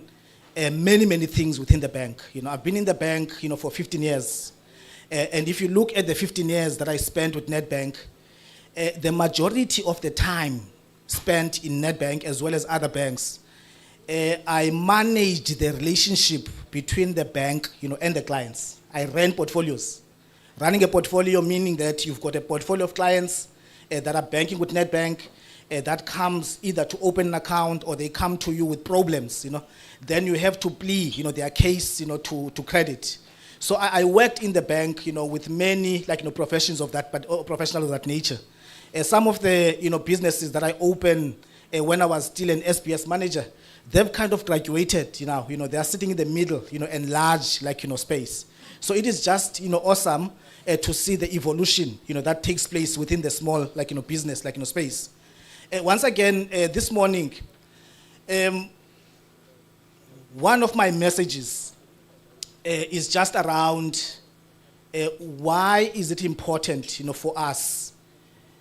many, many things within the bank. I've been in the bank, for 15 years. And if you look at the 15 years that I spent with Nedbank, the majority of the time spent in Nedbank as well as other banks, I managed the relationship between the bank, and the clients. I ran portfolios. Running a portfolio meaning that you've got a portfolio of clients that are banking with Nedbank that comes either to open an account or they come to you with problems, Then you have to plead, their case, to credit. So I worked in the bank, with many, professions of that, but professionals of that nature. Some of the, businesses that I opened when I was still an SBS manager, they've kind of graduated, they are sitting in the middle, and large, space. So it is just, awesome to see the evolution, that takes place within the small, business, space. Once again, this morning, one of my messages is just around why is it important, for us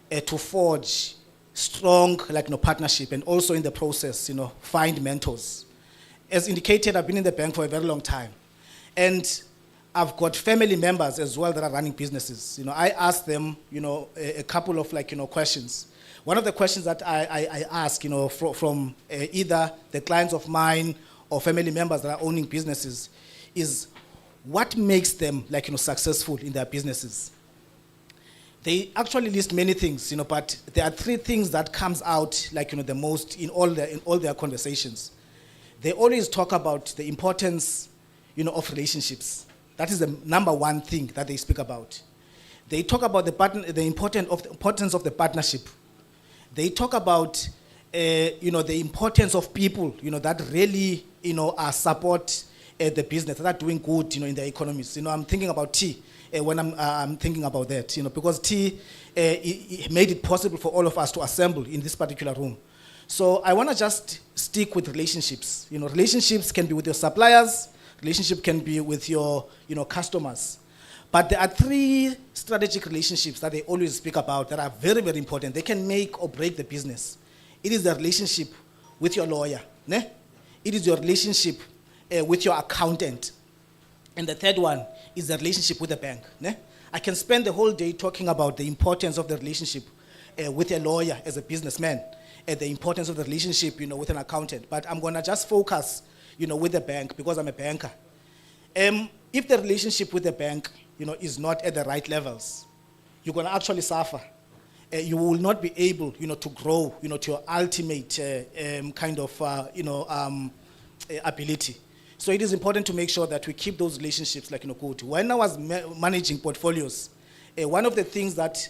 to forge strong, partnership, and also in the process, find mentors. As indicated, I've been in the bank for a very long time, and I've got family members as well that are running businesses. I ask them, a couple of questions. One of the questions that I ask, from either the clients of mine or family members that are owning businesses is what makes them successful in their businesses. They actually list many things, but there are three things that comes out the most in all their conversations. They always talk about the importance, of relationships. That is the number one thing that they speak about. They talk about the importance of the partnership. They talk about the importance of people, that really, support the business, that are doing good, in their economies. I'm thinking about tea when I'm thinking about that, because tea it made it possible for all of us to assemble in this particular room. So I want to just stick with relationships. Relationships can be with your suppliers, relationship can be with your, customers. But there are three strategic relationships that they always speak about that are very, very important. They can make or break the business. It is the relationship with your lawyer. Ne? It is your relationship with your accountant. And the third one is the relationship with the bank. Ne? I can spend the whole day talking about the importance of the relationship with a lawyer as a businessman, and the importance of the relationship, with an accountant. But I'm going to just focus, with the bank because I'm a banker. If the relationship with the bank, is not at the right levels, you're going to actually suffer. You will not be able, to grow, to your ultimate ability. So it is important to make sure that we keep those relationships good. When I was managing portfolios, one of the things that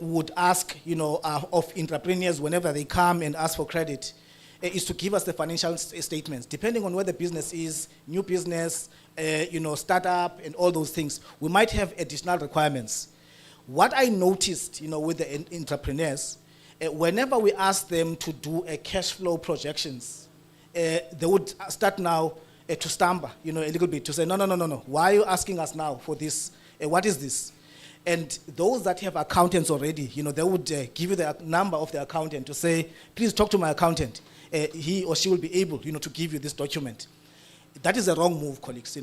would ask, of entrepreneurs whenever they come and ask for credit is to give us the financial statements. Depending on where the business is, new business, startup, and all those things, we might have additional requirements. What I noticed, with the entrepreneurs, whenever we ask them to do a cash flow projections, they would start now to stumble, a little bit, to say, no. Why are you asking us now for this? What is this? And those that have accountants already, they would give you the number of the accountant to say, please talk to my accountant. He or she will be able, to give you this document. That is a wrong move, colleagues.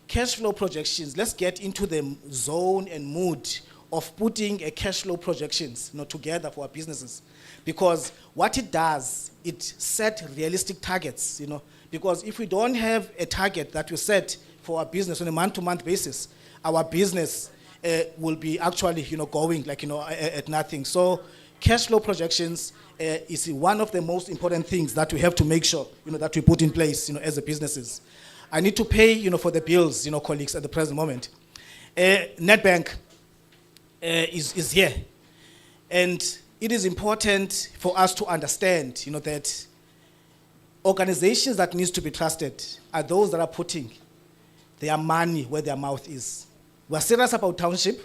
Cash flow projections. Let's get into the zone and mood of putting a cash flow projections, together for our businesses, because what it does, it set realistic targets. Because if we don't have a target that we set for our business on a month-to-month basis, our business will be actually, going at nothing. So cash flow projections is one of the most important things that we have to make sure, that we put in place, as a businesses. I need to pay, for the bills, colleagues, at the present moment. Nedbank is here. And it is important for us to understand, that organizations that needs to be trusted are those that are putting their money where their mouth is. We're serious about township,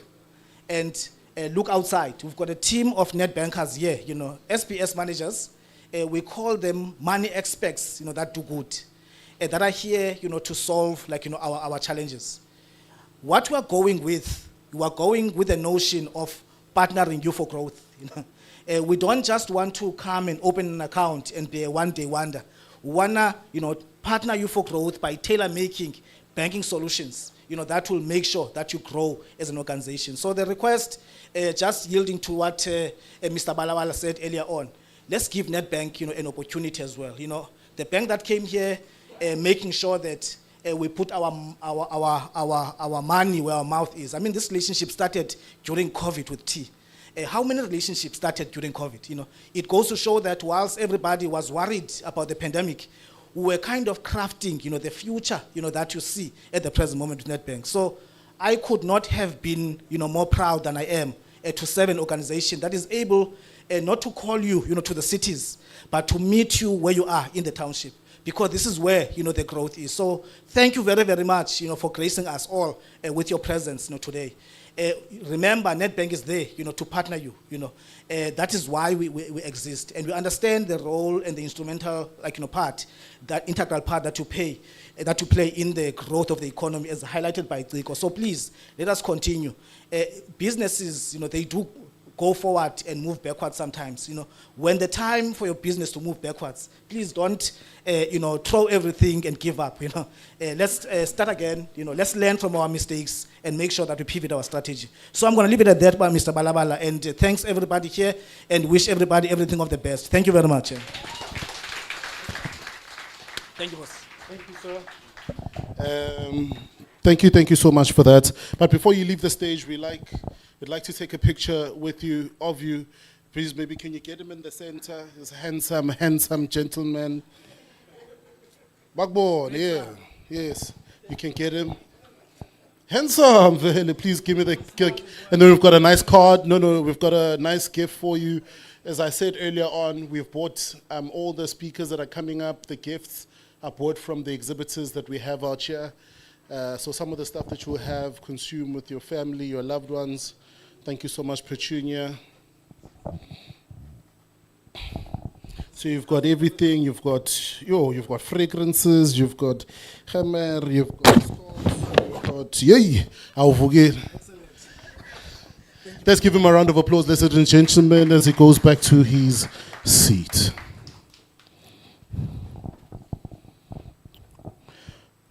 and look outside. We've got a team of net bankers here, SPS managers. We call them money experts, that do good, that are here, to solve, our challenges. What we're going with the notion of partnering you for growth. We don't just want to come and open an account and be a one-day wonder. We wanna, partner you for growth by tailor-making banking solutions, that will make sure that you grow as an organization. So the request, just yielding to what Mr. Balawala said earlier on, let's give Nedbank, an opportunity as well. The bank that came here, making sure that we put our money where our mouth is. I mean, this relationship started during COVID with T. How many relationships started during COVID? It goes to show that whilst everybody was worried about the pandemic, we were kind of crafting, the future, that you see at the present moment with Nedbank. So I could not have been, more proud than I am to serve an organization that is able not to call you, to the cities, but to meet you where you are in the township, because this is where, the growth is. So thank you very, very much, for gracing us all with your presence, today. Remember, Nedbank is there, to partner you, That is why we exist. And we understand the role and the instrumental, part, that integral part that you play in the growth of the economy as highlighted by Zico. So please, let us continue. Businesses, they do go forward and move backwards sometimes, When the time for your business to move backwards, please don't, throw everything and give up, Let's start again, let's learn from our mistakes and make sure that we pivot our strategy. So I'm going to leave it at that, Mr. Balabala, and thanks everybody here and wish everybody everything of the best. Thank you very much. Thank you, boss. Thank you, sir. Thank you so much for that. But before you leave the stage, we'd like to take a picture with you, of you. Please, maybe can you get him in the center? This handsome gentleman. Backbone, yeah. Yes, you can get him. Handsome, Vele, please give me the gift. And then we've got a nice card. No, we've got a nice gift for you. As I said earlier on, we've bought all the speakers that are coming up, the gifts are bought from the exhibitors that we have out here. So some of the stuff that you have consumed with your family, your loved ones. Thank you so much, Petunia. So you've got everything. You've got fragrances. You've got hammer. You've got yay. I'll forget. Let's give him a round of applause, ladies and gentlemen, as he goes back to his seat.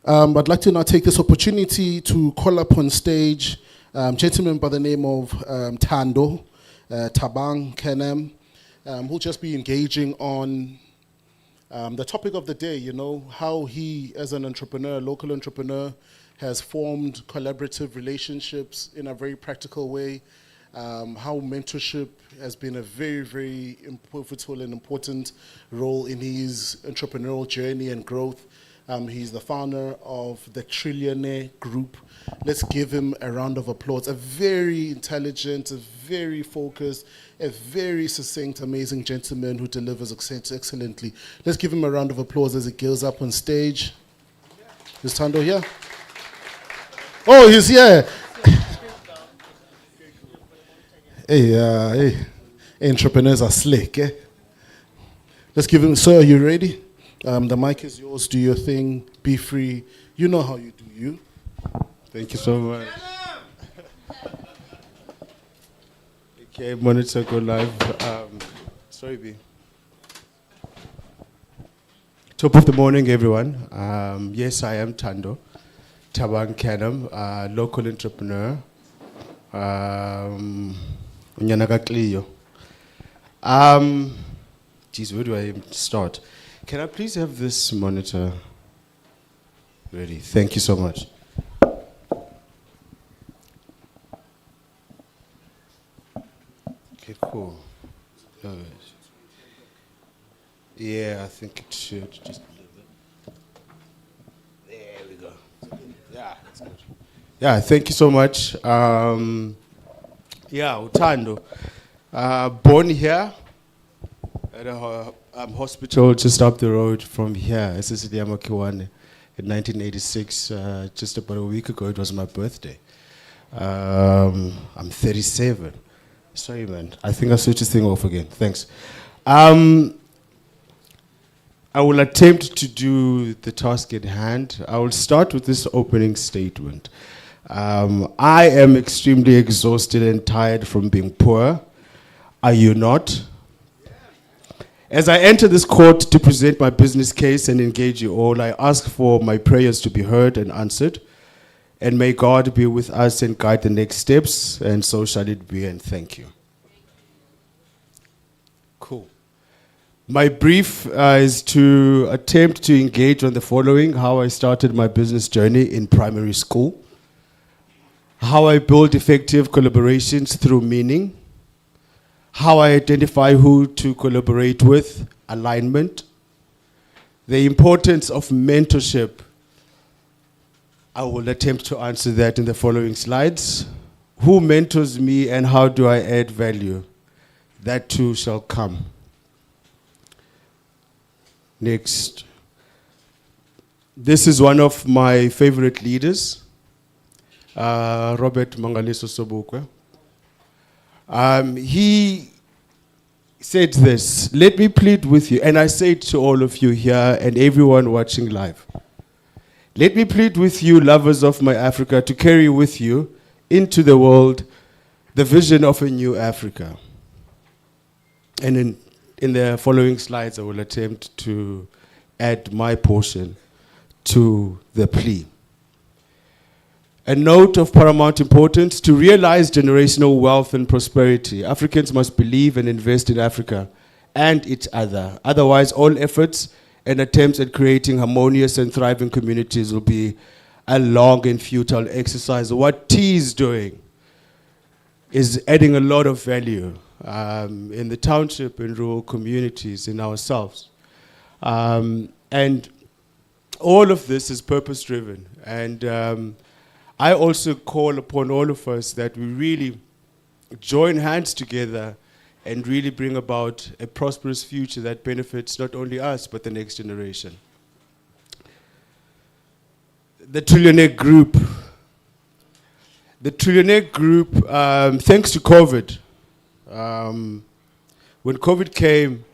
I'd like to now take this opportunity to call up on stage gentleman by the name of Tando Tabang Kenem, who'll just be engaging on the topic of the day, how he, as an entrepreneur, local entrepreneur, has formed collaborative relationships in a very practical way, how mentorship has been a very, very pivotal and important role in his entrepreneurial journey and growth. He's the founder of the Trillionaire Group. Let's give him a round of applause. A very intelligent, a very focused, a very succinct, amazing gentleman who delivers excellently. Let's give him a round of applause as he goes up on stage. Is Tando here? Oh, he's here. Hey, entrepreneurs are slick, eh? Let's give him, sir, are you ready? The mic is yours, do your thing, be free. You know how you do you. Thank you so much. Okay, monitor go live. Sorry, B. Top of the morning, everyone. Yes, I am Tando Tabang Kenem, local entrepreneur. Unyanaka Clio. Geez, where do I start? Can I please have this monitor ready? Thank you so much. Okay, cool. No, yeah, I think it should just a little bit. There we go. Yeah, that's good. Yeah, thank you so much. Utando. Born here at a hospital just up the road from here, Siciliano Kiwane, in 1986. Just about a week ago, it was my birthday. I'm 37. Sorry, man. I think I switched this thing off again. Thanks. I will attempt to do the task at hand. I will start with this opening statement. I am extremely exhausted and tired from being poor. Are you not? As I enter this court to present my business case and engage you all, I ask for my prayers to be heard and answered. And may God be with us and guide the next steps, and so shall it be, and thank you. Cool. My brief is to attempt to engage on the following: how I started my business journey in primary school, how I build effective collaborations through meaning, how I identify who to collaborate with, alignment, the importance of mentorship. I will attempt to answer that in the following slides. Who mentors me and how do I add value? That too shall come. Next. This is one of my favorite leaders. Robert Mangaliso Sobukwe. He said this, let me plead with you, and I say it to all of you here and everyone watching live. Let me plead with you, lovers of my Africa, to carry with you into the world the vision of a new Africa. And in the following slides, I will attempt to add my portion to the plea. A note of paramount importance: to realize generational wealth and prosperity, Africans must believe and invest in Africa and each other. Otherwise, all efforts and attempts at creating harmonious and thriving communities will be a long and futile exercise. What T is doing is adding a lot of value in the township, in rural communities, in ourselves. And all of this is purpose-driven. And I also call upon all of us that we really join hands together and really bring about a prosperous future that benefits not only us, but the next generation. The Trillionaire Group. The Trillionaire Group, thanks to COVID, when COVID came,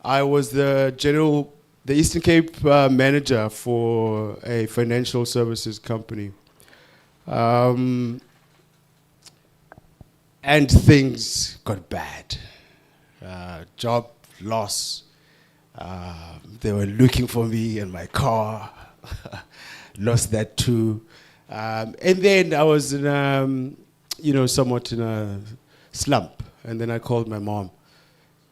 I was the Eastern Cape manager for a financial services company. And things got bad. Job loss. They were looking for me in my car. Lost that too. And then I was in, somewhat in a slump. And then I called my mom.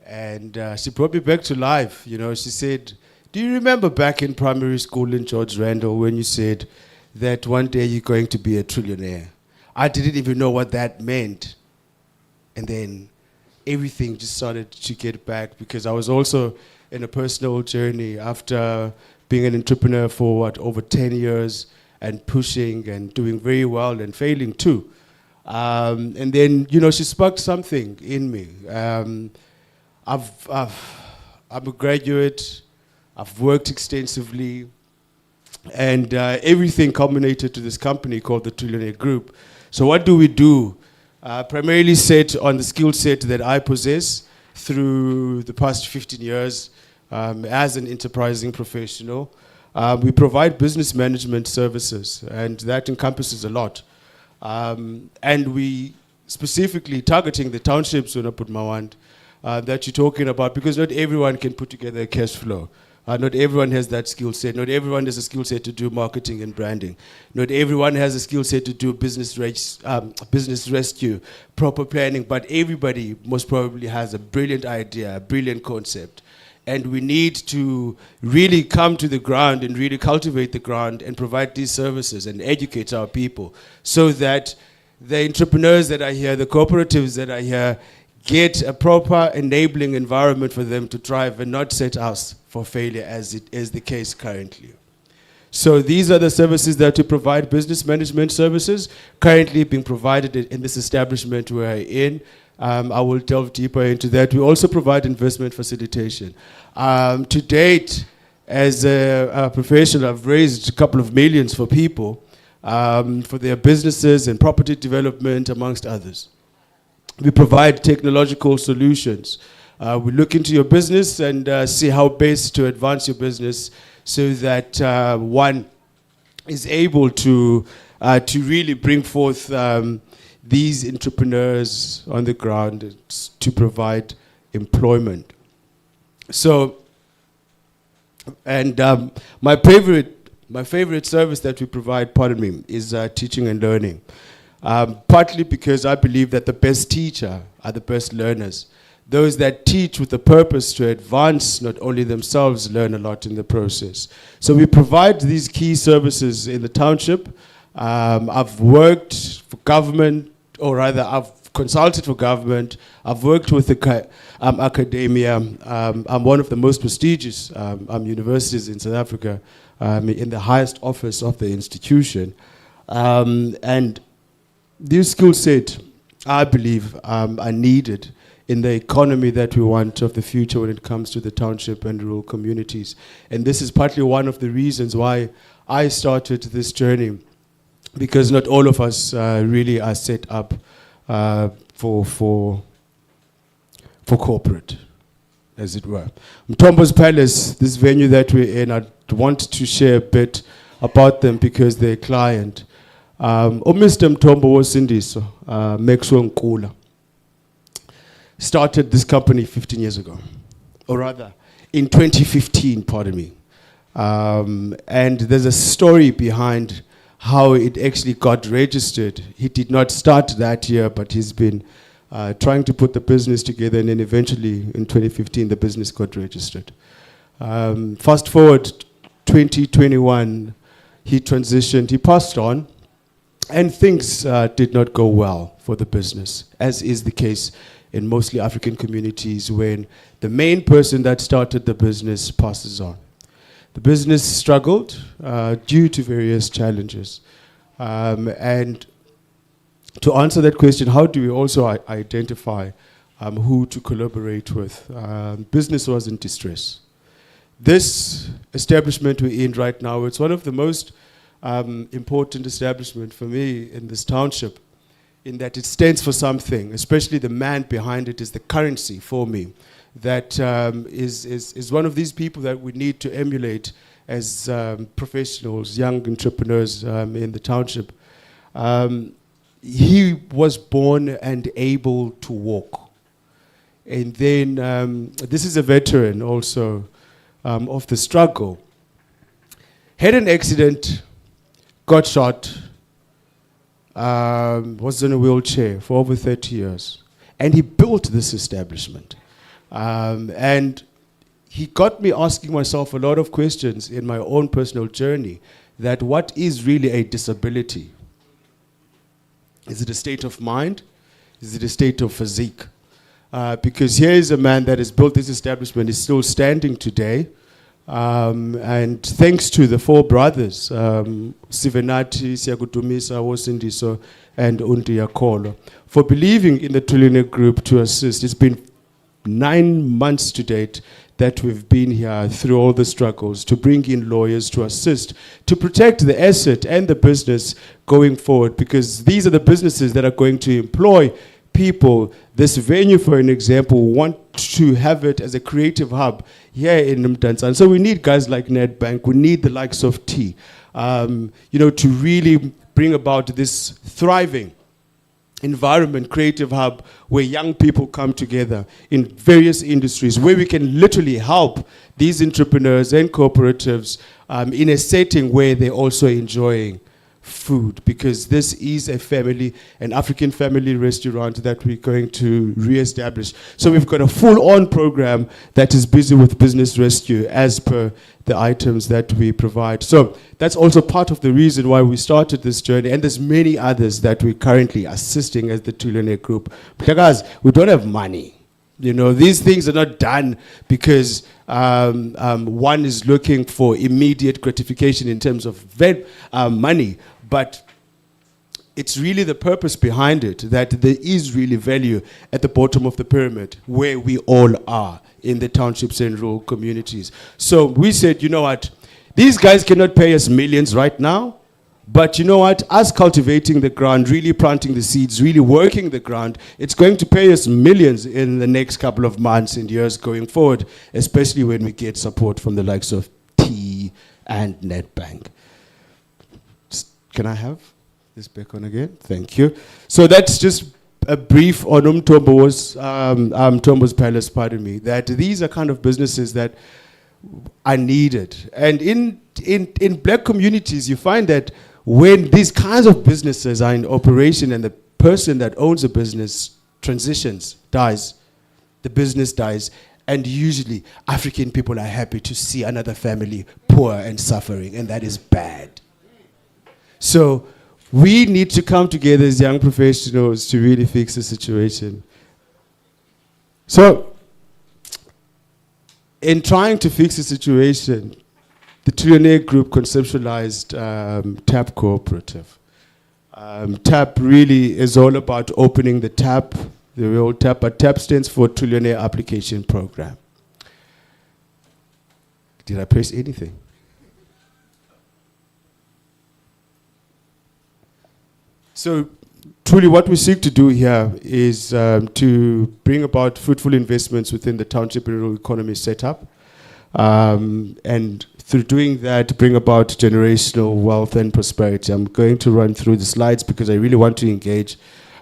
And she brought me back to life. She said, do you remember back in primary school in George Randall when you said that one day you're going to be a trillionaire? I didn't even know what that meant. And then everything just started to get back, because I was also in a personal journey after being an entrepreneur for over 10 years and pushing and doing very well and failing too. And then, she sparked something in me. I'm a graduate. I've worked extensively, and everything culminated to this company called the Trillionaire Group. So what do we do? Primarily set on the skill set that I possess through the past 15 years as an enterprising professional. We provide business management services, and that encompasses a lot. And we specifically targeting the townships, that you're talking about, because not everyone can put together a cash flow. Not everyone has that skill set. Not everyone has a skill set to do marketing and branding. Not everyone has a skill set to do business rescue, proper planning, but everybody most probably has a brilliant idea, a brilliant concept. And we need to really come to the ground and really cultivate the ground and provide these services and educate our people so that the entrepreneurs that are here, the cooperatives that are here, get a proper enabling environment for them to thrive and not set us for failure, as it is the case currently. So these are the services that we provide: business management services, currently being provided in this establishment we're in. I will delve deeper into that. We also provide investment facilitation. To date, as a professional, I've raised a couple of millions for people, for their businesses and property development, amongst others. We provide technological solutions. We look into your business and see how best to advance your business so that one is able to really bring forth these entrepreneurs on the ground to provide employment. So, and my favorite service that we provide, is teaching and learning. Partly because I believe that the best teacher are the best learners. Those that teach with a purpose to advance not only themselves, learn a lot in the process. So we provide these key services in the township. I've worked for government, or rather I've consulted for government. I've worked with the academia. I'm one of the most prestigious universities in South Africa, in the highest office of the institution. And these skill set, I believe, are needed in the economy that we want of the future when it comes to the township and rural communities. And this is partly one of the reasons why I started this journey because not all of us really are set up for corporate, as it were. Mtombo's Palace, this venue that we're in, I want to share a bit about them because they're a client. Mr. Mtombo Wosindiso, Maxwell Nkula, started this company 15 years ago, or rather, in 2015, pardon me. And there's a story behind how it actually got registered. He did not start that year, but he's been trying to put the business together, and then eventually in 2015 the business got registered. Fast forward 2021, he transitioned, he passed on, and things did not go well for the business, as is the case in mostly African communities when the main person that started the business passes on. The business struggled due to various challenges. And to answer that question, how do we also identify who to collaborate with? Business was in distress. This establishment we're in right now, it's one of the most important establishments for me in this township, in that it stands for something, especially the man behind it is the currency for me. That is one of these people that we need to emulate as professionals, young entrepreneurs in the township. He was born and able to walk. And then this is a veteran also of the struggle. Had an accident, got shot, was in a wheelchair for over 30 years. And he built this establishment. And he got me asking myself a lot of questions in my own personal journey, that what is really a disability? Is it a state of mind? Is it a state of physique? Because here is a man that has built this establishment, is still standing today. And thanks to the four brothers, Sivenati, Siakutumisa, Wosindiso, and Undiyakolo, for believing in the Trillionaire Group to assist. It's been 9 months to date that we've been here through all the struggles to bring in lawyers to assist, to protect the asset and the business going forward, because these are the businesses that are going to employ people. This venue, for an example, want to have it as a creative hub here in Mdantsane. So we need guys like Nedbank, we need the likes of T, to really bring about this thriving environment, creative hub, where young people come together in various industries, where we can literally help these entrepreneurs and cooperatives in a setting where they're also enjoying food, because this is a family, an African family restaurant that we're going to re-establish. So we've got a full-on program that is busy with business rescue as per the items that we provide. So that's also part of the reason why we started this journey, and there's many others that we're currently assisting as the Trillionaire Group. Because we don't have money. These things are not done because one is looking for immediate gratification in terms of money, but it's really the purpose behind it, that there is really value at the bottom of the pyramid where we all are in the townships and rural communities. So we said, you know what, these guys cannot pay us millions right now, but you know what, us cultivating the ground, really planting the seeds, really working the ground, it's going to pay us millions in the next couple of months and years going forward, especially when we get support from the likes of T and Nedbank. Can I have this back on again? Thank you. So that's just a brief on Mtombo's Palace, pardon me, that these are kind of businesses that are needed. And in black communities, you find that when these kinds of businesses are in operation and the person that owns a business transitions, dies, the business dies, and usually African people are happy to see another family poor and suffering, and that is bad. So we need to come together as young professionals to really fix the situation. So in trying to fix the situation, the Trillionaire Group conceptualized TAP Cooperative. TAP really is all about opening the tap, the real tap, but TAP stands for Trillionaire Application Program. Did I press anything? So truly what we seek to do here is to bring about fruitful investments within the township and rural economy setup. And through doing that, bring about generational wealth and prosperity. I'm going to run through the slides because I really want to engage.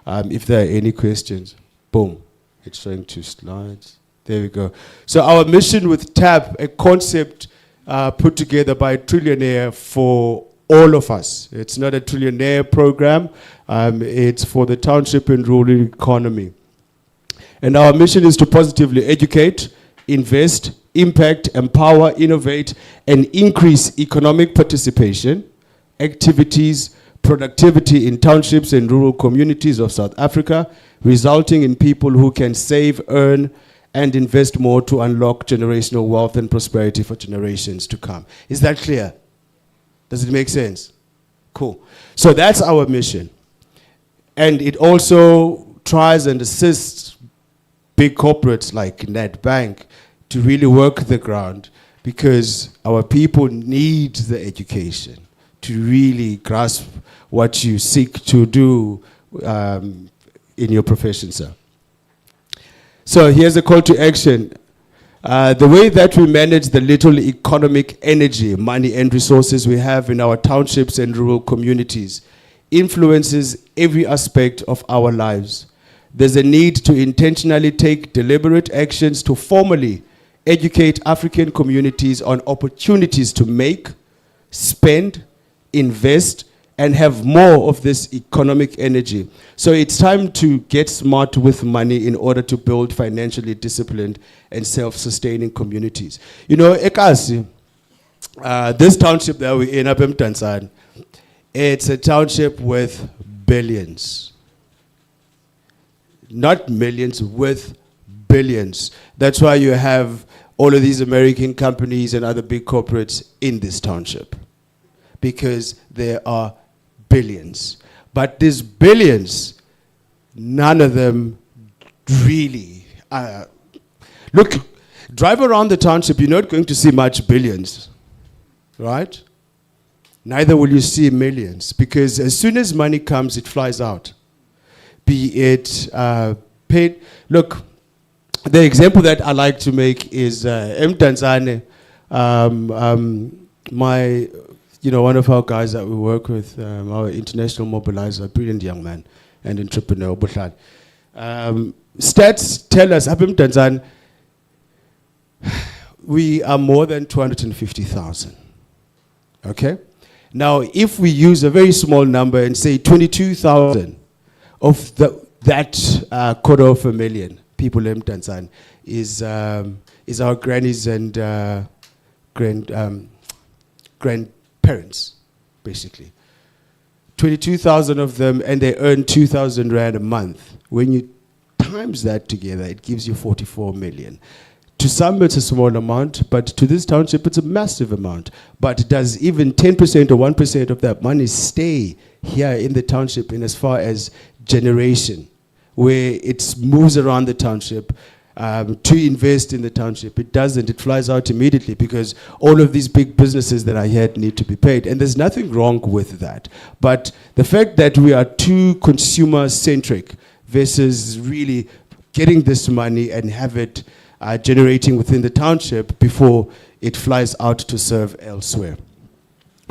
If there are any questions, boom, it's showing 2 slides. There we go. So our mission with TAP, a concept put together by a trillionaire for all of us. It's not a trillionaire program. It's for the township and rural economy. And our mission is to positively educate, invest, impact, empower, innovate, and increase economic participation, activities, productivity in townships and rural communities of South Africa, resulting in people who can save, earn, and invest more to unlock generational wealth and prosperity for generations to come. Is that clear? Does it make sense? Cool. So that's our mission. And it also tries and assists big corporates like Nedbank to really work the ground, because our people need the education to really grasp what you seek to do in your profession, sir. So here's a call to action. The way that we manage the little economic energy, money, and resources we have in our townships and rural communities influences every aspect of our lives. There's a need to intentionally take deliberate actions to formally educate African communities on opportunities to make, spend, invest, and have more of this economic energy. So it's time to get smart with money in order to build financially disciplined and self-sustaining communities. You know, Ekasi, this township that we're in up in Mdantsane, it's a township with billions. Not millions, with billions. That's why you have all of these American companies and other big corporates in this township, because there are billions. But these billions, none of them really look, drive around the township, you're not going to see much billions, right? Neither will you see millions, because as soon as money comes, it flies out. Be it paid. Look, the example that I like to make is Mdantsane. One of our guys that we work with, our international mobilizer, brilliant young man and entrepreneur, Buhlan. Stats tell us, up in Mdantsane, we are more than 250,000. Okay? Now, if we use a very small number and say 22,000 of that 250,000 people in Mdantsane is our grannies and grandparents, basically. 22,000 of them, and they earn 2,000 rand a month. When you times that together, it gives you 44 million. To some, it's a small amount, but to this township, it's a massive amount. But does even 10% or 1% of that money stay here in the township in as far as generation, where it moves around the township to invest in the township? It doesn't. It flies out immediately, because all of these big businesses that I had need to be paid. And there's nothing wrong with that. But the fact that we are too consumer-centric versus really getting this money and have it generating within the township before it flies out to serve elsewhere.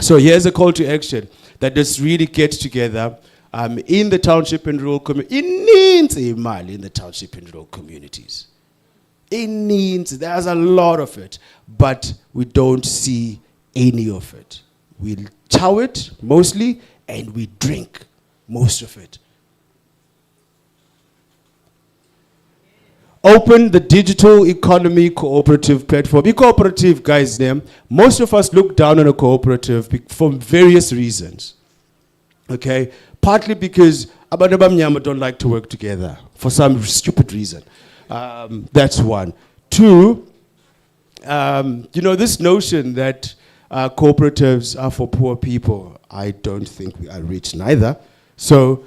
So here's a call to action that this really gets together in the township and rural community. It needs a mile in the township and rural communities. It needs, there's a lot of it, but we don't see any of it. We chow it mostly, and we drink most of it. Open the digital economy cooperative platform. The cooperative, guys, name. Most of us look down on a cooperative for various reasons. Okay? Partly because abantu abamnyama don't like to work together for some stupid reason. That's one. Two, this notion that cooperatives are for poor people, I don't think we are rich neither. So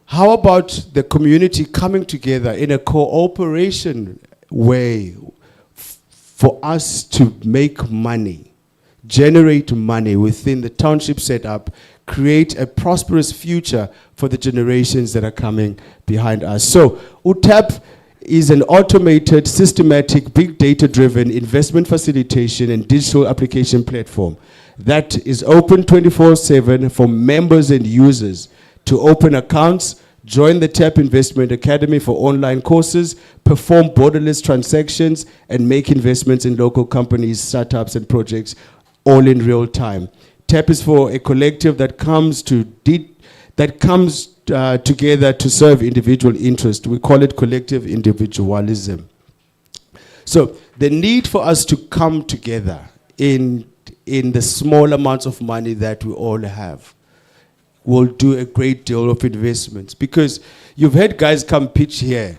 how about the community coming together in a cooperation way for us to make money, generate money within the township setup, create a prosperous future for the generations that are coming behind us. So UTAP is an automated, systematic, big data-driven investment facilitation and digital application platform that is open 24/7 for members and users to open accounts, join the TAP Investment Academy for online courses, perform borderless transactions, and make investments in local companies, startups, and projects all in real time. TAP is for a collective that comes together to serve individual interest. We call it collective individualism. So the need for us to come together in the small amounts of money that we all have will do a great deal of investments, because you've had guys come pitch here.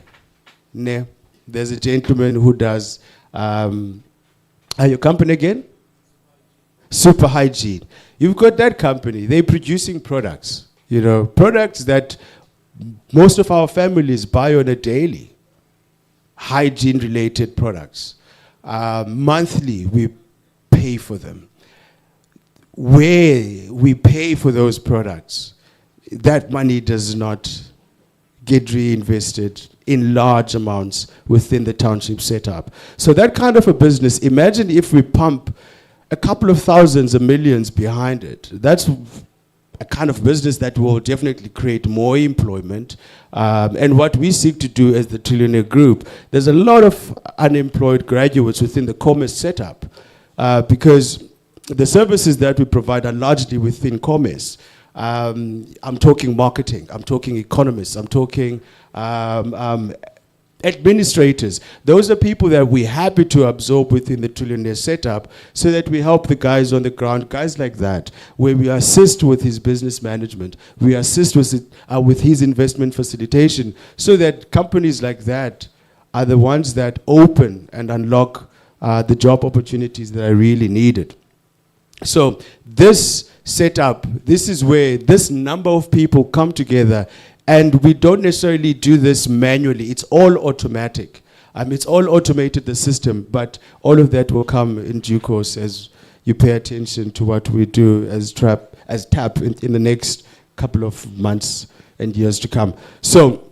There's a gentleman who does, your company again? Super Hygiene. You've got that company. They're producing products, products that most of our families buy on a daily. Hygiene-related products. Monthly, we pay for them. Where we pay for those products, that money does not get reinvested in large amounts within the township setup. So that kind of a business, imagine if we pump a couple of thousands of millions behind it. That's a kind of business that will definitely create more employment. And what we seek to do as the Trillionaire Group, there's a lot of unemployed graduates within the commerce setup, because the services that we provide are largely within commerce. I'm talking marketing, I'm talking economists, I'm talking administrators. Those are people that we're happy to absorb within the Trillionaire setup, so that we help the guys on the ground, guys like that, where we assist with his business management, we assist with his investment facilitation, so that companies like that are the ones that open and unlock the job opportunities that are really needed. So this setup, this is where this number of people come together, and we don't necessarily do this manually. It's all automatic. It's all automated, the system, but all of that will come in due course as you pay attention to what we do as TAP in the next couple of months and years to come. So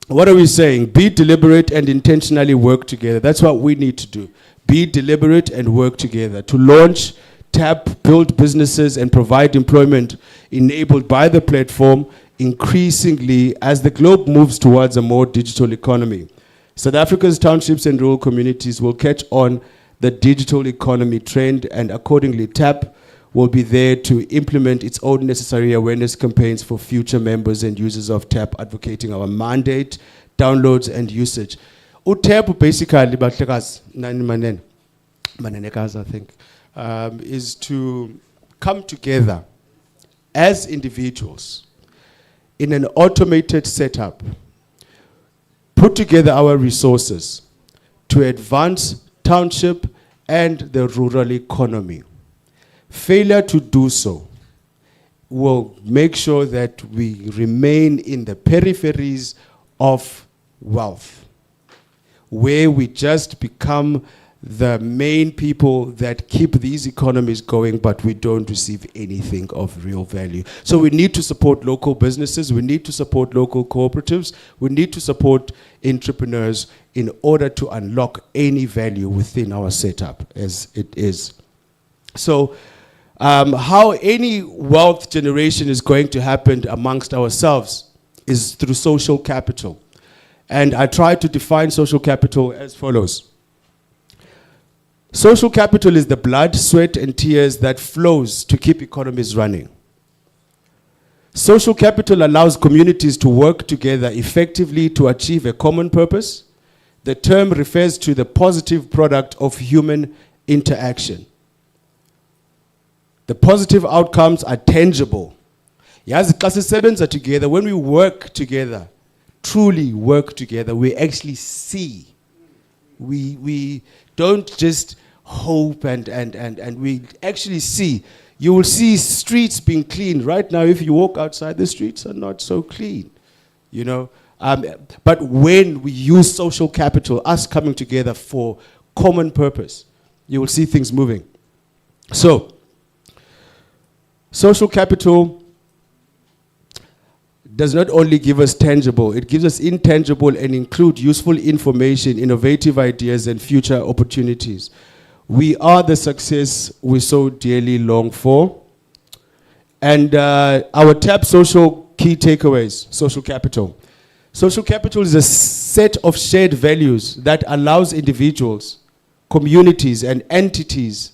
what are we saying? Be deliberate and intentionally work together. That's what we need to do. Be deliberate and work together to launch TAP, build businesses, and provide employment enabled by the platform increasingly as the globe moves towards a more digital economy. South Africa's townships and rural communities will catch on the digital economy trend, and accordingly, TAP will be there to implement its own necessary awareness campaigns for future members and users of TAP, advocating our mandate, downloads, and usage. UTAP basically, Manenekazi, I think, is to come together as individuals in an automated setup, put together our resources to advance township and the rural economy. Failure to do so will make sure that we remain in the peripheries of wealth, where we just become the main people that keep these economies going, but we don't receive anything of real value. So we need to support local businesses, we need to support local cooperatives, we need to support entrepreneurs in order to unlock any value within our setup as it is. So how any wealth generation is going to happen amongst ourselves is through social capital. And I try to define social capital as follows. Social capital is the blood, sweat, and tears that flows to keep economies running. Social capital allows communities to work together effectively to achieve a common purpose. The term refers to the positive product of human interaction. The positive outcomes are tangible. Yes, classes are together. When we work together, truly work together, we actually see. We don't just hope and we actually see. You will see streets being cleaned. Right now, if you walk outside, the streets are not so clean, you know. But when we use social capital, us coming together for common purpose, you will see things moving. So, social capital does not only give us tangible, it gives us intangible and include useful information, innovative ideas, and future opportunities. We are the success we so dearly long for. And our TAP social key takeaways, social capital. Social capital is a set of shared values that allows individuals, communities, and entities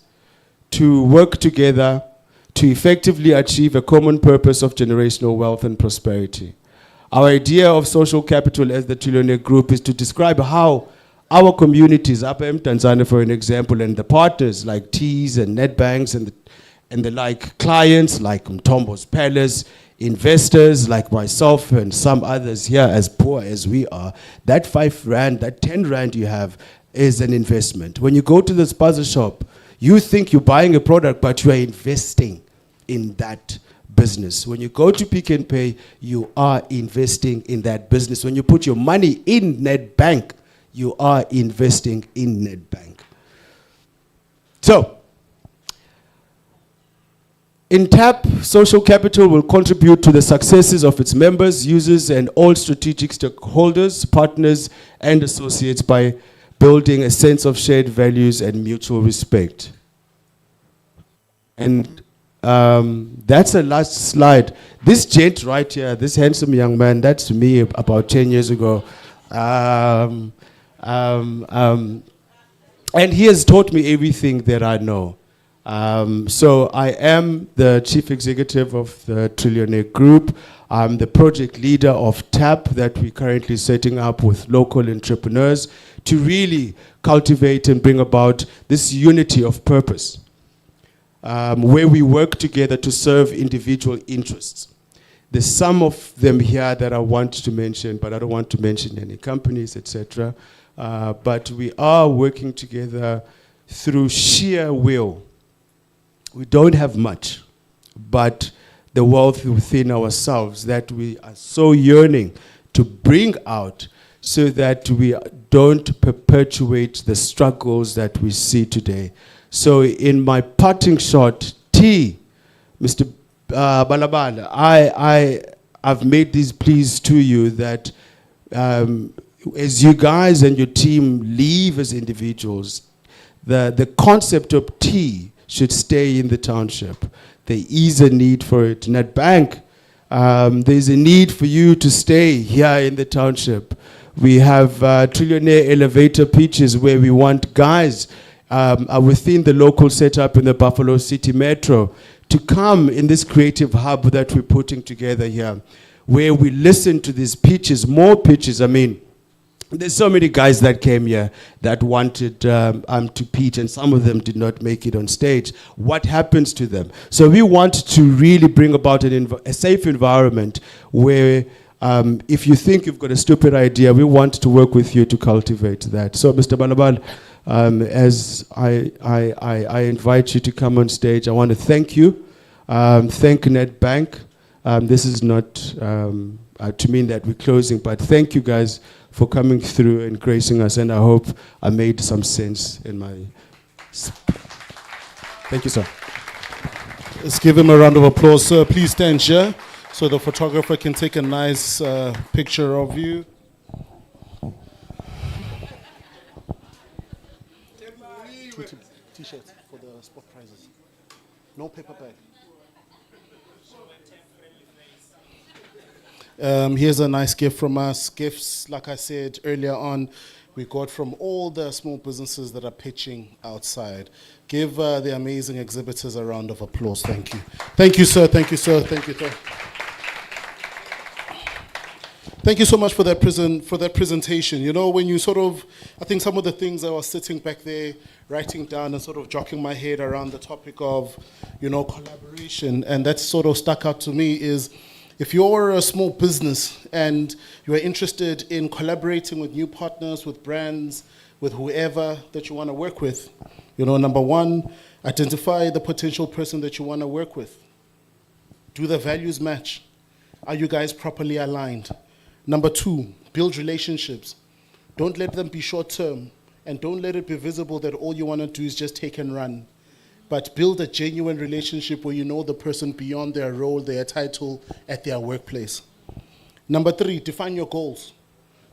to work together to effectively achieve a common purpose of generational wealth and prosperity. Our idea of social capital as the Trillionaire Group is to describe how our communities, Upper Mdantsane for an example, and the partners like Tees and Nedbanks and the like clients like Mtombo's Palace, investors like myself and some others here, as poor as we are, that 5 rand, that 10 rand you have is an investment. When you go to the spaza shop, you think you're buying a product, but you are investing in that business. When you go to Pick n Pay, you are investing in that business. When you put your money in Nedbank, you are investing in Nedbank. So, in TAP, social capital will contribute to the successes of its members, users, and all strategic stakeholders, partners, and associates by building a sense of shared values and mutual respect. And that's the last slide. This gent right here, this handsome young man, that's me about 10 years ago. And he has taught me everything that I know. So I am the chief executive of the Trillionaire Group. I'm the project leader of TAP that we're currently setting up with local entrepreneurs to really cultivate and bring about this unity of purpose, where we work together to serve individual interests. There's some of them here that I want to mention, but I don't want to mention any companies, etc. But we are working together through sheer will. We don't have much, but the wealth within ourselves that we are so yearning to bring out so that we don't perpetuate the struggles that we see today. So in my parting shot, Mr. Balabala, I've made these pleas to you that as you guys and your team leave as individuals, the concept of tea should stay in the township. There is a need for it. Nedbank, there's a need for you to stay here in the township. We have Trillionaire elevator pitches where we want guys within the local setup in the Buffalo City Metro to come in this creative hub that we're putting together here, where we listen to these pitches, more pitches. I mean, there's so many guys that came here that wanted to pitch, and some of them did not make it on stage. What happens to them? So we want to really bring about a safe environment where if you think you've got a stupid idea, we want to work with you to cultivate that. So Mr. Balabal, as I invite you to come on stage, I want to thank you. Thank Nedbank. This is not to mean that we're closing, but thank you guys for coming through and gracing us, and I hope I made some sense in my... Thank you, sir. Let's give him a round of applause, sir. Please stand here so the photographer can take a nice picture of you. T-shirts for the spot prizes. No paper bag. Here's a nice gift from us. Gifts, like I said earlier on, we got from all the small businesses that are pitching outside. Give the amazing exhibitors a round of applause. Thank you. Thank you, sir. Thank you, sir. Thank you, sir. Thank you so much for that presentation. You know, when you sort of, I think some of the things I was sitting back there, writing down and sort of jogging my head around the topic of, you know, collaboration, and that sort of stuck out to me is, if you're a small business and you are interested in collaborating with new partners, with brands, with whoever that you want to work with, you know, number one, identify the potential person that you want to work with. Do the values match? Are you guys properly aligned? Number two, build relationships. Don't let them be short term, and don't let it be visible that all you want to do is just take and run. But build a genuine relationship where you know the person beyond their role, their title at their workplace. Number 3, define your goals.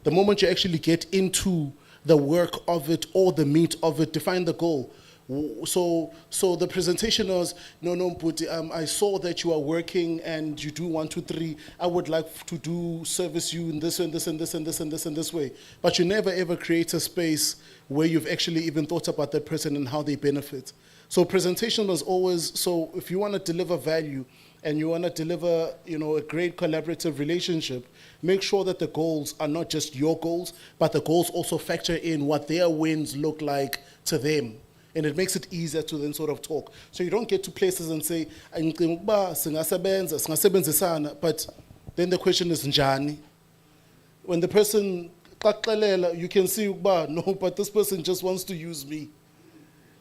The moment you actually get into the work of it or the meat of it, define the goal. So the presentation was, no, but I saw that you are working and you do 1, 2, 3. I would like to do service you in this and this and this and this and this and this way. But you never ever create a space where you've actually even thought about that person and how they benefit. So presentation was always, so if you want to deliver value and you want to deliver, a great collaborative relationship, make sure that the goals are not just your goals, but the goals also factor in what their wins look like to them. And it makes it easier to then sort of talk. So you don't get to places and say, but then the question is, njani? When the person, you can see, no, but this person just wants to use me.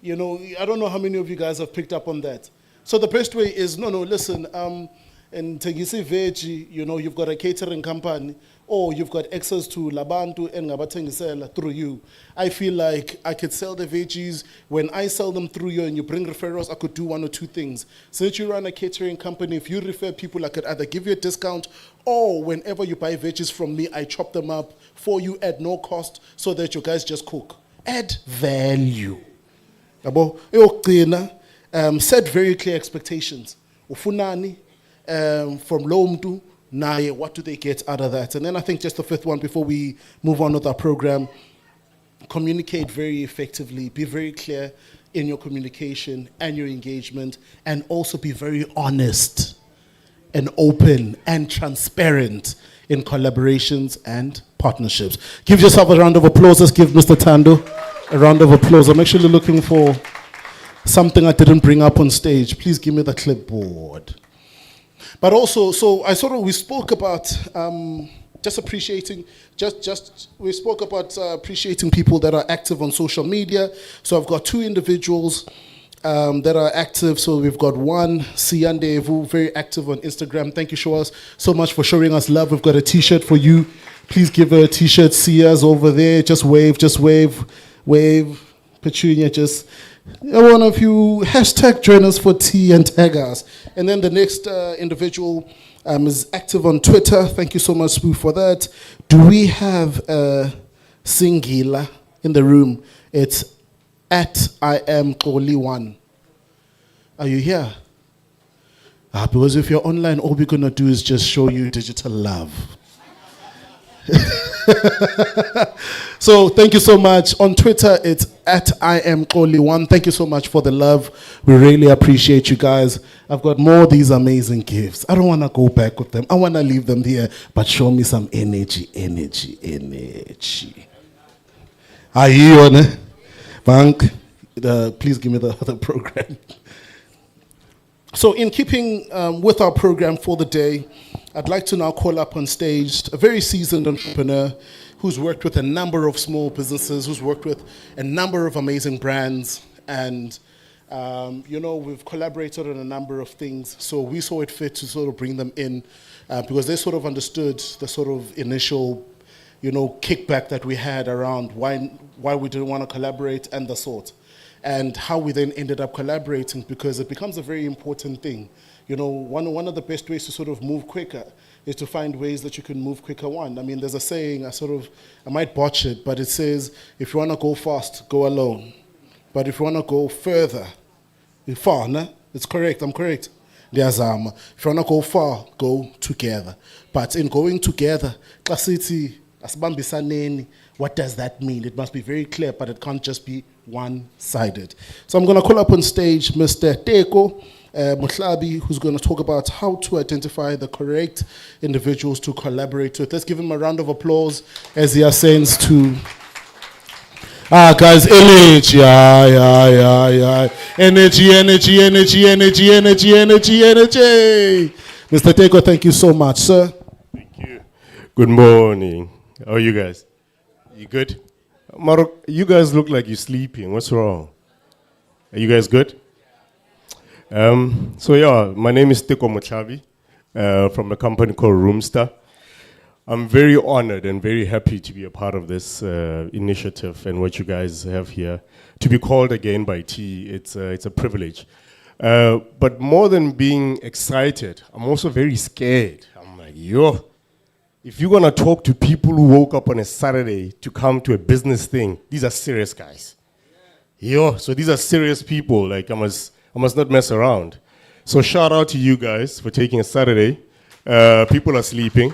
I don't know how many of you guys have picked up on that. So the best way is, no, listen, and Tegisi Veggie, you've got a catering company, or you've got access to Labantu and Ngabatengisela through you. I feel like I could sell the veggies. When I sell them through you and you bring referrals, I could do 1 or 2 things. Since you run a catering company, if you refer people, I could either give you a discount, or whenever you buy veggies from me, I chop them up for you at no cost so that you guys just cook. Add value. Set very clear expectations. Ufunani, from Lomdu, Naye, what do they get out of that? And then I think just the 5th one before we move on with our program, communicate very effectively, be very clear in your communication and your engagement, and also be very honest and open and transparent in collaborations and partnerships. Give yourself a round of applause. Let's give Mr. Tando a round of applause. I'm actually looking for something I didn't bring up on stage. Please give me the clipboard. But also, we spoke about appreciating people that are active on social media. So I've got 2 individuals that are active. So we've got one, Siyandevu, very active on Instagram. Thank you, Shoas, so much for showing us love. We've got a t-shirt for you. Please give her a t-shirt. Sia's over there. Just wave. Petunia, just... I want a few hashtag join us for tea and tag us. And then the next individual is active on Twitter. Thank you so much, Spoo, for that. Do we have a Singila in the room? It's at I am Koli1. Are you here? Because if you're online, all we're going to do is just show you digital love. So thank you so much. On Twitter, it's at I am Koli1. Thank you so much for the love. We really appreciate you guys. I've got more of these amazing gifts. I don't want to go back with them. I want to leave them here, but show me some energy. Are you on it? Bank, please give me the program. So in keeping with our program for the day, I'd like to now call up on stage a very seasoned entrepreneur who's worked with a number of small businesses, who's worked with a number of amazing brands, and we've collaborated on a number of things. So we saw it fit to sort of bring them in because they sort of understood the sort of initial, kickback that we had around why we didn't want to collaborate and the sort, and how we then ended up collaborating, because it becomes a very important thing. One of the best ways to sort of move quicker is to find ways that you can move quicker. I mean, there's a saying, I might botch it, but it says, if you want to go fast, go alone. But if you want to go further, far, nah? It's correct, I'm correct. If you want to go far, go together. But in going together, what does that mean? It must be very clear, but it can't just be one-sided. So I'm going to call up on stage Mr. Teko Mutlabi, who's going to talk about how to identify the correct individuals to collaborate with. Let's give him a round of applause as he ascends to... guys, energy, yeah. Energy. Mr. Teko, thank you so much, sir. Thank you. Good morning. How are you guys? You good? Marok, you guys look like you're sleeping. What's wrong? Are you guys good? My name is Teko Mutlabi from a company called Roomster. I'm very honored and very happy to be a part of this initiative and what you guys have here. To be called again by T, it's a privilege. But more than being excited, I'm also very scared. I'm like, If you're gonna talk to people who woke up on a Saturday to come to a business thing, these are serious guys. Yo, so these are serious people. Like I must not mess around. So shout out to you guys for taking a Saturday. People are sleeping.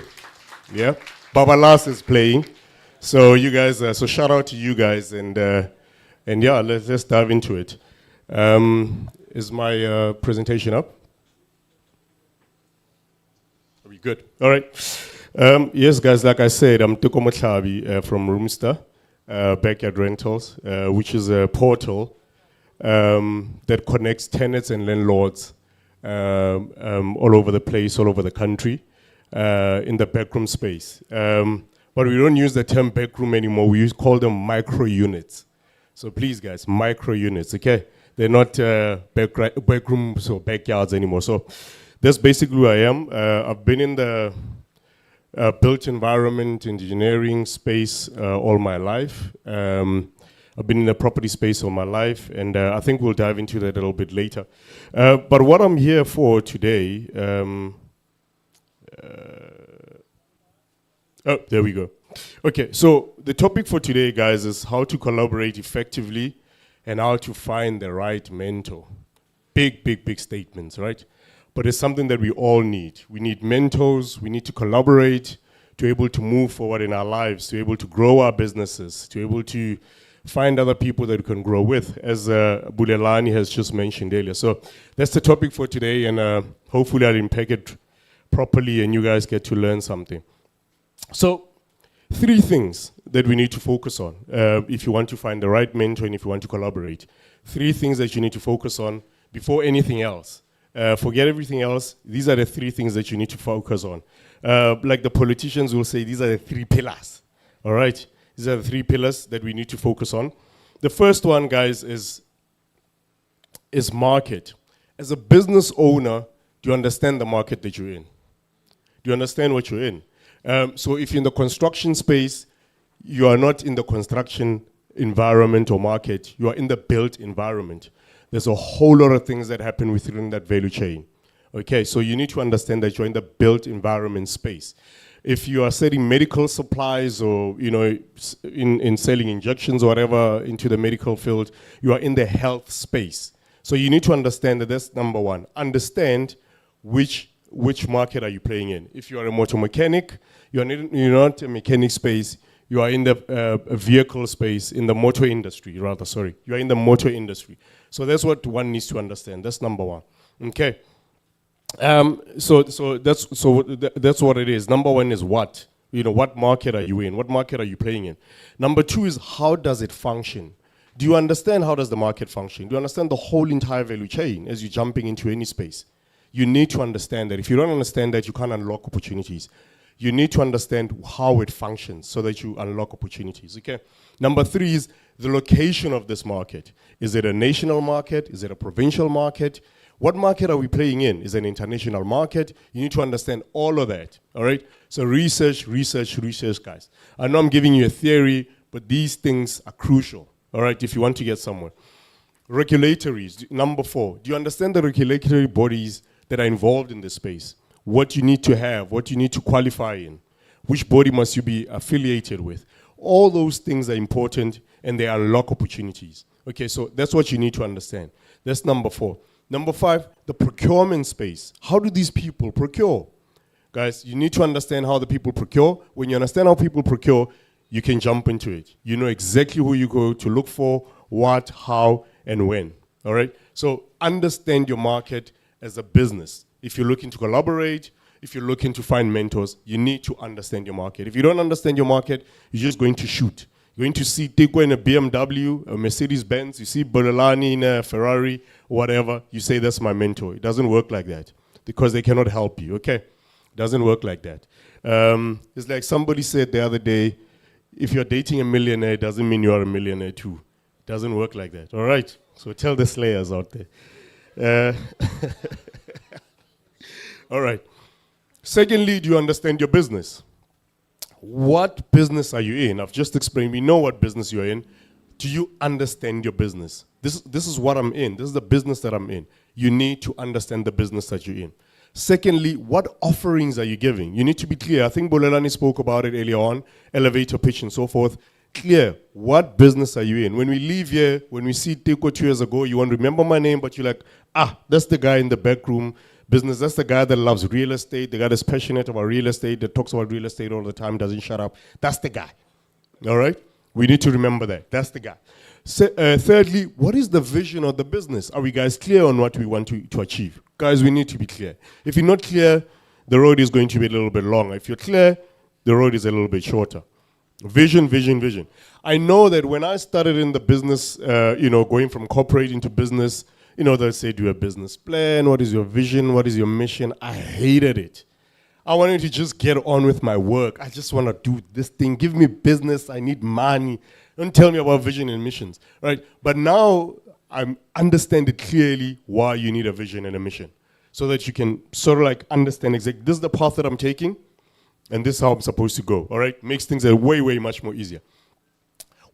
Yeah, Baba Las is playing. So you guys, so shout out to you guys, and yeah, let's dive into it. Is my presentation up? Are we good? All right. Yes, guys, like I said, I'm Tuko Motlabi from Roomster, Backyard Rentals, which is a portal that connects tenants and landlords all over the place, all over the country, in the backroom space. But we don't use the term backroom anymore. We call them micro units. So please, guys, micro units, okay? They're not backrooms or backyards anymore. So that's basically who I am. I've been in the built environment engineering space all my life. I've been in the property space all my life, and I think we'll dive into that a little bit later. But what I'm here for today, oh, there we go. Okay, so the topic for today, guys, is how to collaborate effectively and how to find the right mentor. Big, big, big statements, right? But it's something that we all need. We need mentors, we need to collaborate to be able to move forward in our lives, to be able to grow our businesses, to be able to find other people that we can grow with, as Bulelani has just mentioned earlier. So that's the topic for today, and hopefully I'll unpack it properly and you guys get to learn something. So 3 things that we need to focus on if you want to find the right mentor and if you want to collaborate. 3 things that you need to focus on before anything else. Forget everything else. These are the 3 things that you need to focus on. Like the politicians will say, these are the 3 pillars. All right? These are the 3 pillars that we need to focus on. The first one, guys, is market. As a business owner, do you understand the market that you're in? Do you understand what you're in? So if you're in the construction space, you are not in the construction environment or market. You are in the built environment. There's a whole lot of things that happen within that value chain. Okay, so you need to understand that you're in the built environment space. If you are selling medical supplies or, you know, in selling injections or whatever into the medical field, you are in the health space. So you need to understand that that's number one. Understand which market are you playing in. If you are a motor mechanic, you're not a mechanic space, you are in the vehicle space, in the motor industry, rather, sorry. You are in the motor industry. So that's what one needs to understand. That's number one. Okay. So that's what it is. Number one is what? You know, what market are you in? What market are you playing in? Number 2 is how does it function? Do you understand how does the market function? Do you understand the whole entire value chain as you're jumping into any space? You need to understand that. If you don't understand that, you can't unlock opportunities. You need to understand how it functions so that you unlock opportunities, okay? Number 3 is the location of this market. Is it a national market? Is it a provincial market? What market are we playing in? Is it an international market? You need to understand all of that, all right? So research, guys. I know I'm giving you a theory, but these things are crucial, all right, if you want to get somewhere. Regulatories, number 4. Do you understand the regulatory bodies that are involved in this space? What you need to have, what you need to qualify in, which body must you be affiliated with. All those things are important and they unlock opportunities. Okay, so that's what you need to understand. That's number 4. Number 5, the procurement space. How do these people procure? Guys, you need to understand how the people procure. When you understand how people procure, you can jump into it. You know exactly who you go to look for, what, how, and when. All right? So understand your market as a business. If you're looking to collaborate, if you're looking to find mentors, you need to understand your market. If you don't understand your market, you're just going to shoot. You're going to see Tiko in a BMW, a Mercedes-Benz, you see Bolelani in a Ferrari, whatever, you say, that's my mentor. It doesn't work like that because they cannot help you, okay? It doesn't work like that. It's like somebody said the other day, if you're dating a millionaire, it doesn't mean you are a millionaire too. It doesn't work like that, all right? So tell the slayers out there. All right. Secondly, do you understand your business? What business are you in? I've just explained. We know what business you're in. Do you understand your business? This is what I'm in. This is the business that I'm in. You need to understand the business that you're in. Secondly, what offerings are you giving? You need to be clear. I think Bolelani spoke about it earlier on, elevator pitch and so forth. Clear, what business are you in? When we leave here, when we see Teko 2 years ago, you won't remember my name, but you're like, that's the guy in the back room business. That's the guy that loves real estate, the guy that's passionate about real estate, that talks about real estate all the time, doesn't shut up. That's the guy. All right? We need to remember that. That's the guy. Thirdly, what is the vision of the business? Are we guys clear on what we want to achieve? Guys, we need to be clear. If you're not clear, the road is going to be a little bit longer. If you're clear, the road is a little bit shorter. Vision, vision, vision. I know that when I started in the business, going from corporate into business, they say, do a business plan. What is your vision? What is your mission? I hated it. I wanted to just get on with my work. I just want to do this thing. Give me business. I need money. Don't tell me about vision and missions, right? But now I understand it clearly why you need a vision and a mission, so that you can sort of like understand exactly, this is the path that I'm taking, and this is how I'm supposed to go, all right? Makes things way, way much more easier.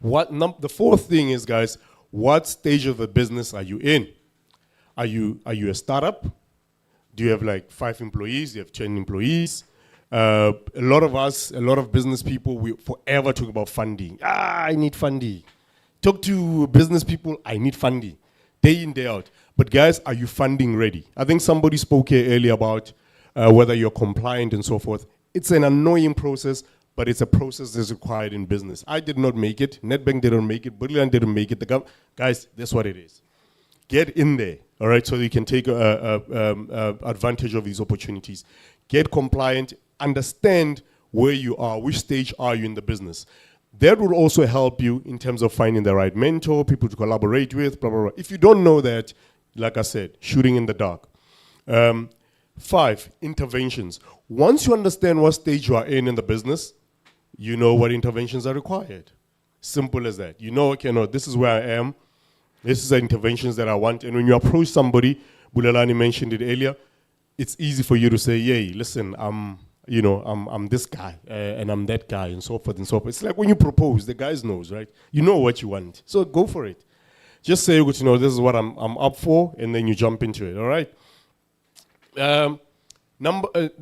The fourth thing is, guys, what stage of the business are you in? Are you a startup? Do you have like 5 employees? Do you have 10 employees? A lot of us, a lot of business people, we forever talk about funding. I need funding. Talk to business people, I need funding. Day in, day out. But guys, are you funding ready? I think somebody spoke here earlier about whether you're compliant and so forth. It's an annoying process, but it's a process that's required in business. I did not make it. Nedbank didn't make it. Budland didn't make it. Guys, that's what it is. Get in there, all right, so you can take advantage of these opportunities. Get compliant. Understand where you are, which stage are you in the business. That will also help you in terms of finding the right mentor, people to collaborate with, blah, blah, blah. If you don't know that, like I said, shooting in the dark. 5, interventions. Once you understand what stage you are in the business, you know what interventions are required. Simple as that. You know, okay, no, this is where I am. This is the interventions that I want. And when you approach somebody, Bulelani mentioned it earlier, it's easy for you to say, yay, listen, I'm this guy, and I'm that guy, and so forth and so forth. It's like when you propose, the guy knows, right? You know what you want, so go for it. Just say, this is what I'm up for, and then you jump into it, all right? The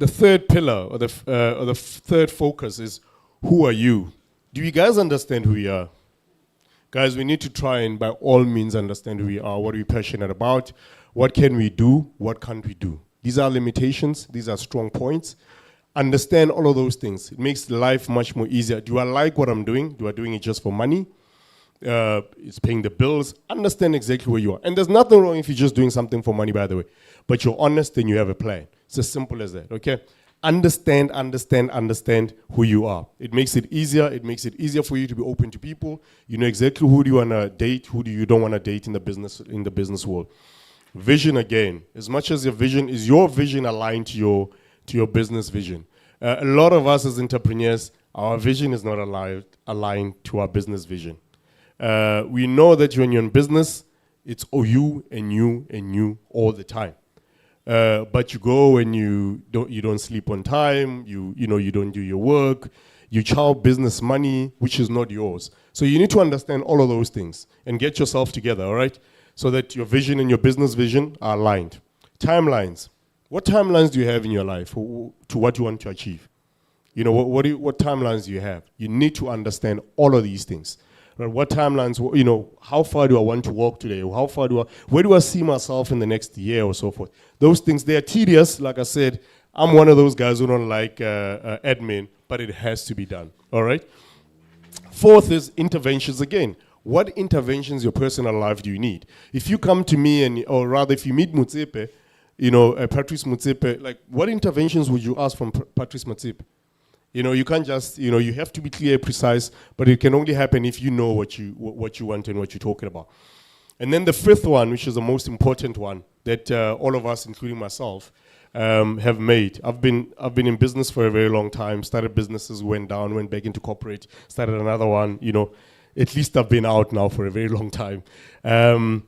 third pillar, or the third focus is, who are you? Do you guys understand who we are? Guys, we need to try and by all means understand who we are, what are we passionate about, what can we do, what can't we do. These are limitations, these are strong points. Understand all of those things. It makes life much more easier. Do I like what I'm doing? Do I doing it just for money? It's paying the bills. Understand exactly where you are. And there's nothing wrong if you're just doing something for money, by the way. But you're honest and you have a plan. It's as simple as that, okay? Understand who you are. It makes it easier. It makes it easier for you to be open to people. You know exactly who do you want to date, who do you don't want to date in the business world. Vision again. As much as your vision aligned to your business vision. A lot of us as entrepreneurs, our vision is not aligned to our business vision. We know that when you're in business, it's you and you and you all the time. But you go and you don't sleep on time, you don't do your work, you chow business money, which is not yours. So you need to understand all of those things and get yourself together, all right? So that your vision and your business vision are aligned. Timelines. What timelines do you have in your life to what you want to achieve? What timelines do you have? You need to understand all of these things. Right? What timelines, how far do I want to walk today? Where do I see myself in the next year or so forth? Those things, they are tedious. Like I said, I'm one of those guys who don't like admin, but it has to be done, all right? 4th is interventions again. What interventions in your personal life do you need? If you come to me, or rather if you meet Mutsepe, Patrice Mutsepe, like what interventions would you ask from Patrice Mutsepe? You can't just, you have to be clear, precise, but it can only happen if you know what you want and what you're talking about. And then the 5th one, which is the most important one that all of us, including myself, have made. I've been in business for a very long time, started businesses, went down, went back into corporate, started another one, at least I've been out now for a very long time. And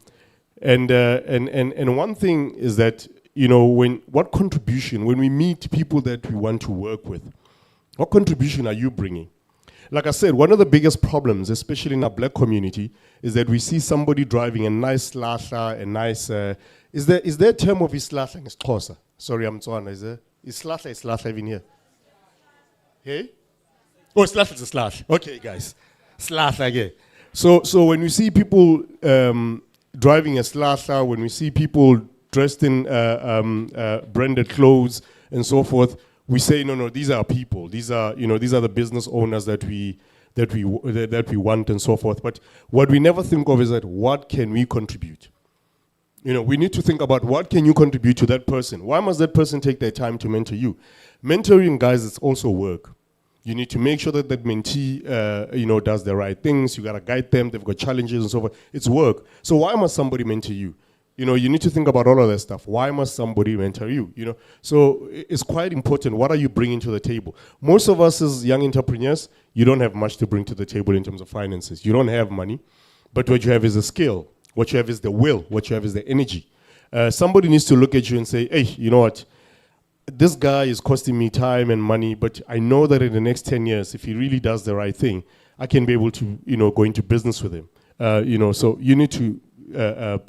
one thing is that, what contribution, when we meet people that we want to work with, what contribution are you bringing? Like I said, one of the biggest problems, especially in our black community, is that we see somebody driving a nice lahla, a nice, is there a term of islahla in Xhosa? Sorry, I'm Tswana, is it? Is Slahla even here? Hey? Oh, Slahla is a slash. Okay, guys. Slahla again. So when we see people driving a Slahla, when we see people dressed in branded clothes and so forth, we say, no, these are people. These are the business owners that we want and so forth. But what we never think of is that what can we contribute? We need to think about what can you contribute to that person. Why must that person take their time to mentor you? Mentoring, guys, is also work. You need to make sure that that mentee, does the right things. You gotta guide them. They've got challenges and so forth. It's work. So why must somebody mentor you? You need to think about all of that stuff. Why must somebody mentor you? So it's quite important. What are you bringing to the table? Most of us as young entrepreneurs, you don't have much to bring to the table in terms of finances. You don't have money, but what you have is a skill. What you have is the will. What you have is the energy. Somebody needs to look at you and say, hey, you know what? This guy is costing me time and money, but I know that in the next 10 years, if he really does the right thing, I can be able to, go into business with him. So you need to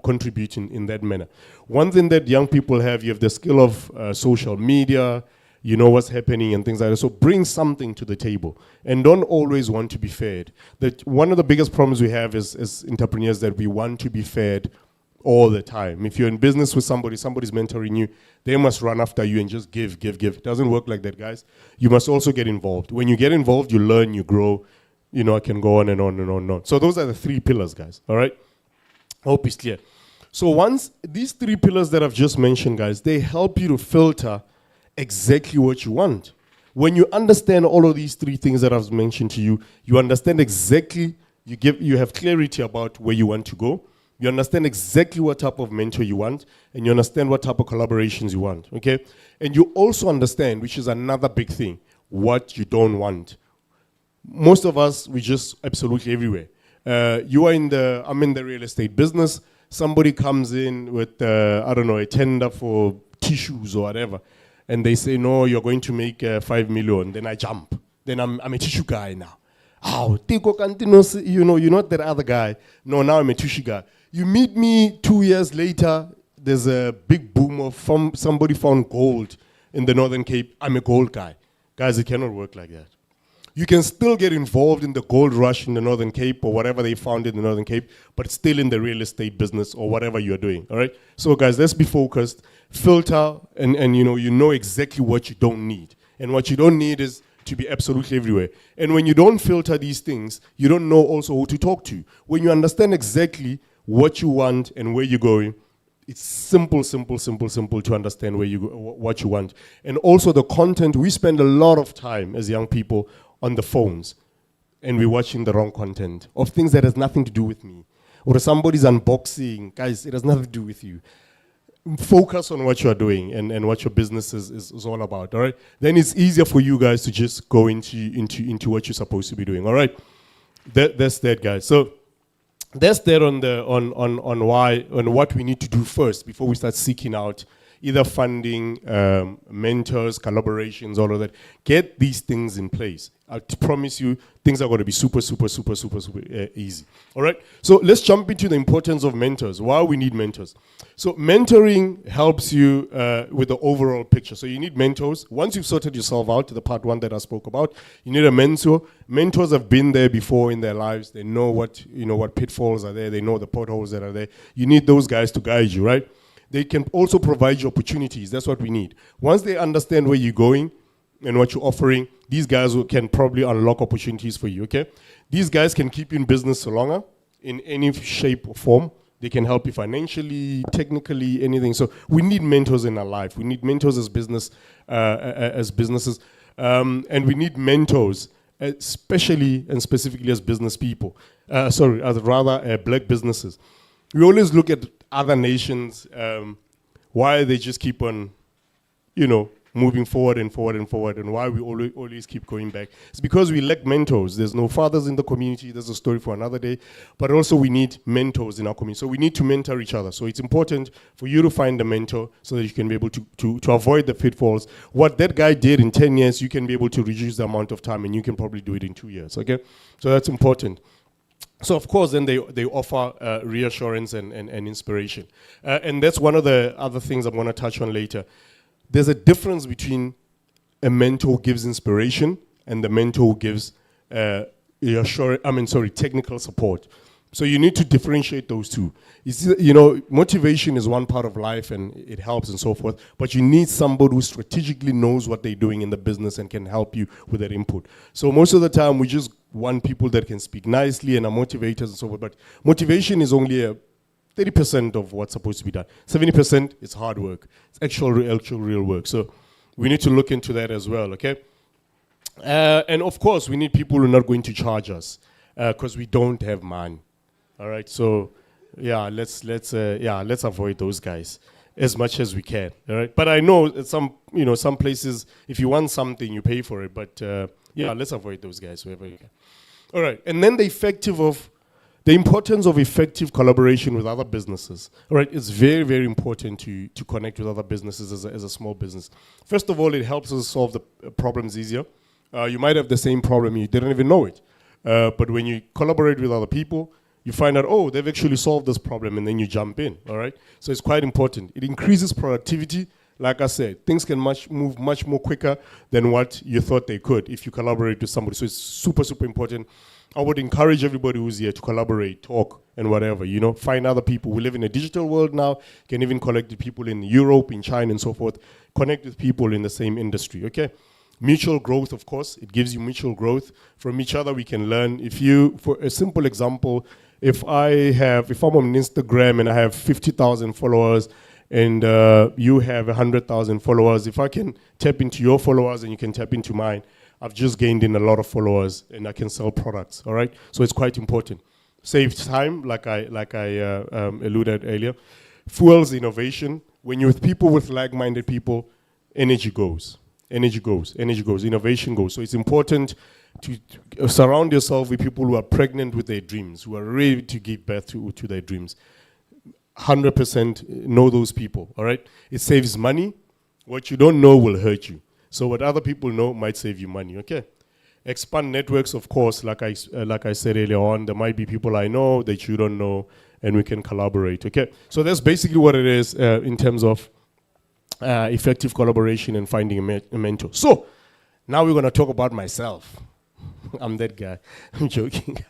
contribute in that manner. One thing that young people have, you have the skill of social media, you know what's happening and things like that. So bring something to the table and don't always want to be fed. That one of the biggest problems we have as entrepreneurs that we want to be fed all the time. If you're in business with somebody's mentoring you, they must run after you and just give. It doesn't work like that, guys. You must also get involved. When you get involved, you learn, you grow. I can go on and on and on and on. So those are the 3 pillars, guys, all right? Hope it's clear. So once these 3 pillars that I've just mentioned, guys, they help you to filter exactly what you want. When you understand all of these 3 things that I've mentioned to you, you understand exactly, you have clarity about where you want to go. You understand exactly what type of mentor you want, and you understand what type of collaborations you want, okay? And you also understand, which is another big thing, what you don't want. Most of us, we just absolutely everywhere. I'm in the real estate business. Somebody comes in with, a tender for tissues or whatever, and they say, no, you're going to make 5 million. Then I jump. Then I'm a tissue guy now. Oh, you're not that other guy. No, now I'm a tissue guy. You meet me 2 years later, there's a big boom of somebody found gold in the Northern Cape. I'm a gold guy. Guys, it cannot work like that. You can still get involved in the gold rush in the Northern Cape or whatever they found in the Northern Cape, but still in the real estate business or whatever you're doing, all right? So guys, let's be focused, filter, and you know exactly what you don't need. And what you don't need is to be absolutely everywhere. And when you don't filter these things, you don't know also who to talk to. When you understand exactly what you want and where you're going, it's simple to understand where you go, what you want. And also the content, we spend a lot of time as young people on the phones, and we're watching the wrong content of things that has nothing to do with me. Or somebody's unboxing, guys, it has nothing to do with you. Focus on what you're doing and what your business is all about, all right? Then it's easier for you guys to just go into what you're supposed to be doing, all right? That's that, guys. So that's that on what we need to do first before we start seeking out either funding, mentors, collaborations, all of that. Get these things in place. I promise you, things are going to be super easy. All right? So let's jump into the importance of mentors. Why we need mentors. So mentoring helps you with the overall picture. So you need mentors. Once you've sorted yourself out, the part 1 that I spoke about, you need a mentor. Mentors have been there before in their lives. They know what pitfalls are there. They know the potholes that are there. You need those guys to guide you, right? They can also provide you opportunities. That's what we need. Once they understand where you're going and what you're offering, these guys can probably unlock opportunities for you, okay? These guys can keep you in business longer in any shape or form. They can help you financially, technically, anything. So we need mentors in our life. We need mentors as businesses. And we need mentors, especially and specifically as business people. Black businesses. We always look at other nations, why they just keep on, moving forward and why we always keep going back. It's because we lack mentors. There's no fathers in the community. There's a story for another day. But also we need mentors in our community. So we need to mentor each other. So it's important for you to find a mentor so that you can be able to avoid the pitfalls. What that guy did in 10 years, you can be able to reduce the amount of time, and you can probably do it in 2 years, okay? So that's important. So of course, then they offer reassurance and inspiration. And that's one of the other things I'm going to touch on later. there's a difference between a mentor who gives inspiration and the mentor who gives technical support. So you need to differentiate those two. Motivation is one part of life and it helps and so forth, but you need somebody who strategically knows what they're doing in the business and can help you with that input. So most of the time we just want people that can speak nicely and are motivators and so forth, but motivation is only 30% of what's supposed to be done. 70% is hard work. It's actual real work. So we need to look into that as well, okay? And of course, we need people who are not going to charge us because we don't have money. All right, so yeah, let's avoid those guys as much as we can. All right, but I know at some places, if you want something, you pay for it. But let's avoid those guys wherever you can. All right, and then the importance of effective collaboration with other businesses. All right, it's very, very important to connect with other businesses as a small business. First of all, it helps us solve the problems easier. You might have the same problem, you didn't even know it. But when you collaborate with other people, you find out, oh, they've actually solved this problem, and then you jump in, all right? So it's quite important. It increases productivity. Like I said, things can move much more quicker than what you thought they could if you collaborate with somebody. So it's super, super important. I would encourage everybody who's here to collaborate, talk, and whatever, find other people. We live in a digital world now. You can even connect with people in Europe, in China, and so forth. Connect with people in the same industry, okay? Mutual growth, of course. It gives you mutual growth. From each other, we can learn. For a simple example, if I'm on Instagram and I have 50,000 followers and you have 100,000 followers, if I can tap into your followers and you can tap into mine, I've just gained in a lot of followers and I can sell products, all right? So it's quite important. Saves time, like I alluded earlier. Fuels innovation. When you're with people, with like-minded people, energy goes. Innovation goes. So it's important to surround yourself with people who are pregnant with their dreams, who are ready to give birth to their dreams. 100% know those people, all right? It saves money. What you don't know will hurt you. So what other people know might save you money, okay? Expand networks, of course, like I said earlier on. There might be people I know that you don't know, and we can collaborate, okay? So that's basically what it is in terms of effective collaboration and finding a mentor. So now we're going to talk about myself. I'm that guy. I'm joking.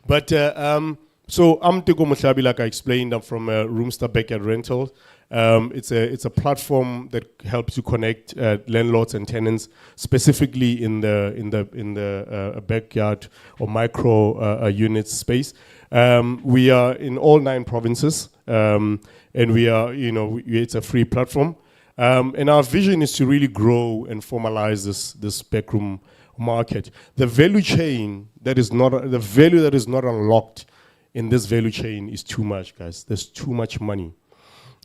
But so I'm Teko Motlabi, like I explained. I'm from Roomster Backyard Rental. It's a platform that helps you connect landlords and tenants, specifically in the backyard or micro unit space. We are in all 9 provinces, and we are, it's a free platform. And our vision is to really grow and formalize this backroom market. The value that is not unlocked in this value chain is too much, guys. There's too much money.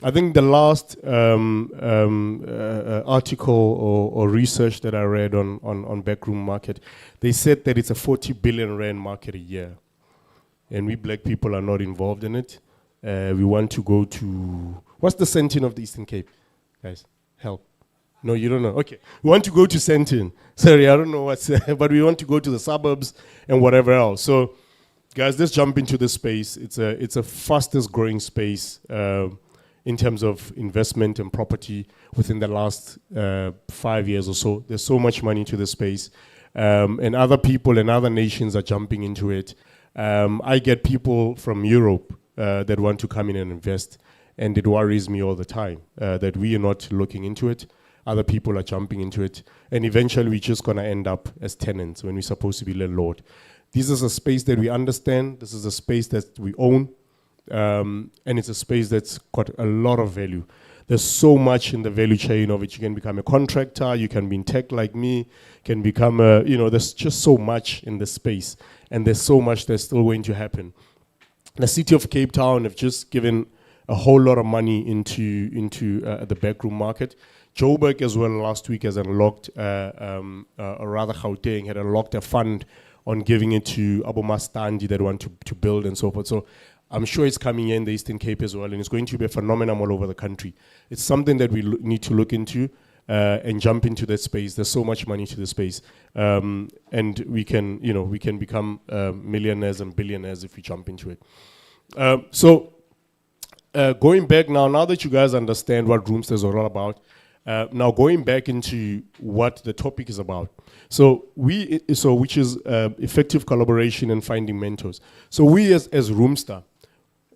I think the last article or research that I read on backroom market, they said that it's a 40 billion rand market a year, and we black people are not involved in it. We want to go to, what's the Sentin of the Eastern Cape, guys? Help. No, you don't know. Okay. We want to go to Sentin. Sorry, I don't know what's but we want to go to the suburbs and whatever else. So, guys, let's jump into this space. It's a fastest growing space in terms of investment and property within the last 5 years or so. There's so much money into this space. And other people and other nations are jumping into it. I get people from Europe that want to come in and invest. And it worries me all the time that we are not looking into it. Other people are jumping into it. And eventually we're just going to end up as tenants when we're supposed to be landlord. This is a space that we understand. This is a space that we own. And it's a space that's got a lot of value. There's so much in the value chain of it. You can become a contractor. You can be in tech like me. Can become there's just so much in the space. And there's so much that's still going to happen. The city of Cape Town have just given a whole lot of money into the backroom market. Joburg as well last week has unlocked, Gauteng had unlocked a fund on giving it to Mdantsane that want to build and so forth. So I'm sure it's coming in the Eastern Cape as well, and it's going to be a phenomenon all over the country. It's something that we need to look into and jump into that space. There's so much money to the space, and we can become millionaires and billionaires if we jump into it. Going back now that you guys understand what Roomster is all about, Now going back into what the topic is about. Which is effective collaboration and finding mentors. So we as Roomstar,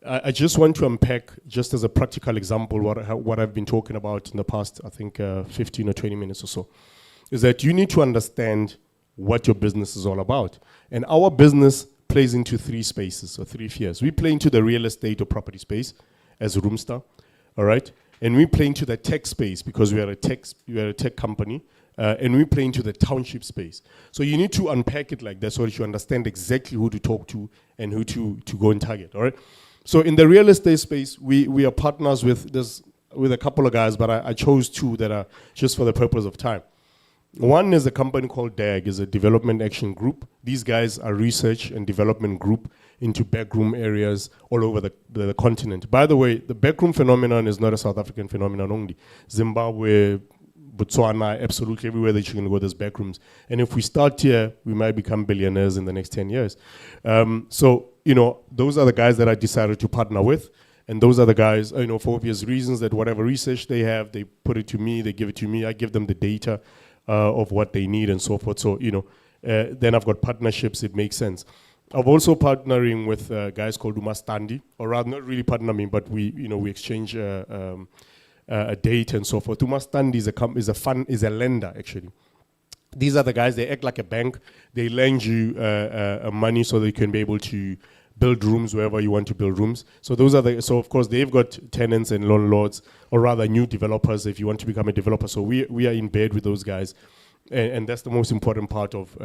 I just want to unpack, just as a practical example, what I've been talking about in the past, I think 15 or 20 minutes or so, is that you need to understand what your business is all about. And our business plays into three spaces, or three spheres. We play into the real estate or property space as Roomstar, all right? And we play into the tech space because we are a tech company, and we play into the township space. So you need to unpack it like that so that you understand exactly who to talk to and who to go and target, all right? So in the real estate space, we are partners with a couple of guys, but I chose two that are just for the purpose of time. One is a company called DAG, is a development action group. These guys are research and development group into backroom areas all over the continent. By the way, the backroom phenomenon is not a South African phenomenon only. Zimbabwe, Botswana, absolutely everywhere that you're going to go, there's backrooms. And if we start here, we might become billionaires in the next 10 years. So, those are the guys that I decided to partner with. And those are the guys, for obvious reasons, that whatever research they have, they put it to me, they give it to me, I give them the data of what they need and so forth. So, then I've got partnerships, it makes sense. I've also partnering with guys called Mdantsane, or rather not really partnering, but we exchange a date and so forth. Mdantsane is a lender actually. These are the guys, they act like a bank. They lend you money so they can be able to build rooms wherever you want to build rooms. So so of course they've got tenants and landlords, or rather new developers if you want to become a developer. So we are in bed with those guys. And that's the most important part of